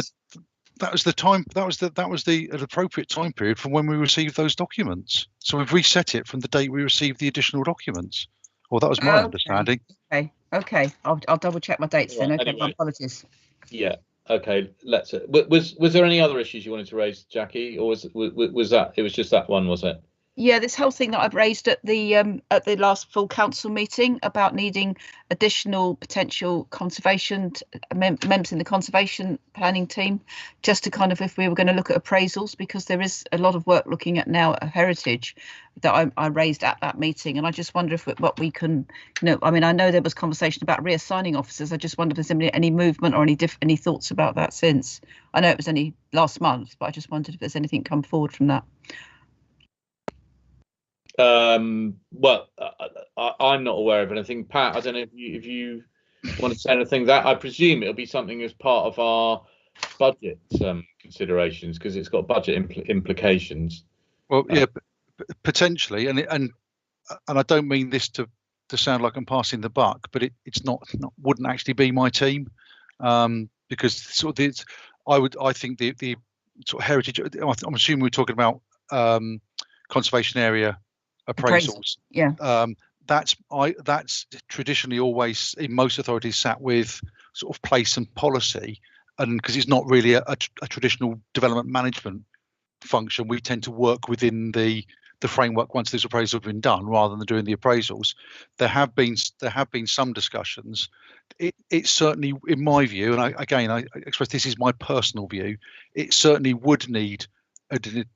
the appropriate time period from when we received those documents. So we've reset it from the date we received the additional documents. Well, that was my understanding. Okay. I'll double check my dates then. Okay, my apologies. Yeah. Okay. Was there any other issues you wanted to raise, Jackie, or was that it was just that one? Was it? Yeah, this whole thing that I've raised at the last full council meeting about needing additional potential conservation members in the conservation planning team, just to kind of, if we were going to look at appraisals, because there is a lot of work looking at now at heritage that I raised at that meeting, and I just wonder if what we can, I know there was conversation about reassigning officers. I just wonder if there's any movement or any thoughts about that since. I know it was only last month, but I just wondered if there's anything come forward from that. Well, I'm not aware of anything. Pat, I don't know if you want to say anything. That I presume it'll be something as part of our budget considerations, because it's got budget implications. Well, yeah, potentially, and I don't mean this to to sound like I'm passing the buck, but it's not wouldn't actually be my team, because sort of I think the sort of heritage. I'm assuming we're talking about conservation area appraisals. Yeah. That's traditionally always in most authorities sat with sort of place and policy, and because it's not really a traditional development management function, we tend to work within the framework once these appraisals have been done, rather than doing the appraisals. There have been some discussions. It certainly, in my view, and I express this is my personal view, it certainly would need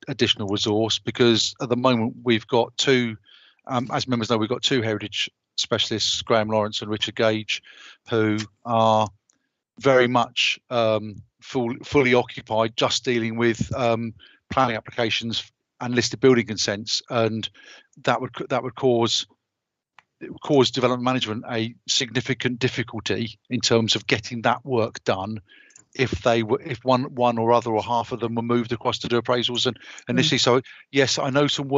additional resource, because at the moment we've got two, as members know, we've got two heritage specialists, Graham Lawrence and Richard Gage, who are very much fully occupied just dealing with planning applications and listed building consents, and that would cause development management a significant difficulty in terms of getting that work done if one or other or half of them were moved across to do appraisals and initially. So yes, I know some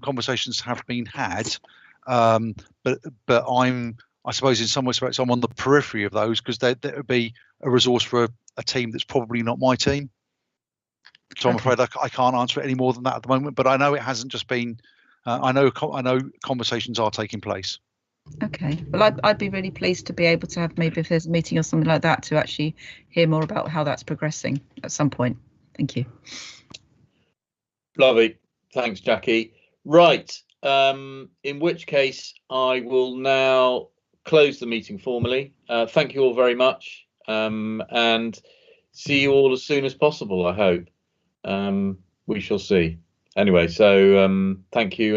conversations have been had, but I suppose in some respects I'm on the periphery of those, because there would be a resource for a team that's probably not my team. So I'm afraid I can't answer it any more than that at the moment. But I know it hasn't just been. I know conversations are taking place. Okay. Well, I'd be really pleased to be able to have, maybe if there's a meeting or something like that, to actually hear more about how that's progressing at some point. Thank you. Lovely. Thanks, Jackie. Right. In which case, I will now close the meeting formally. Thank you all very much, and see you all as soon as possible, I hope. We shall see. Anyway, so thank you.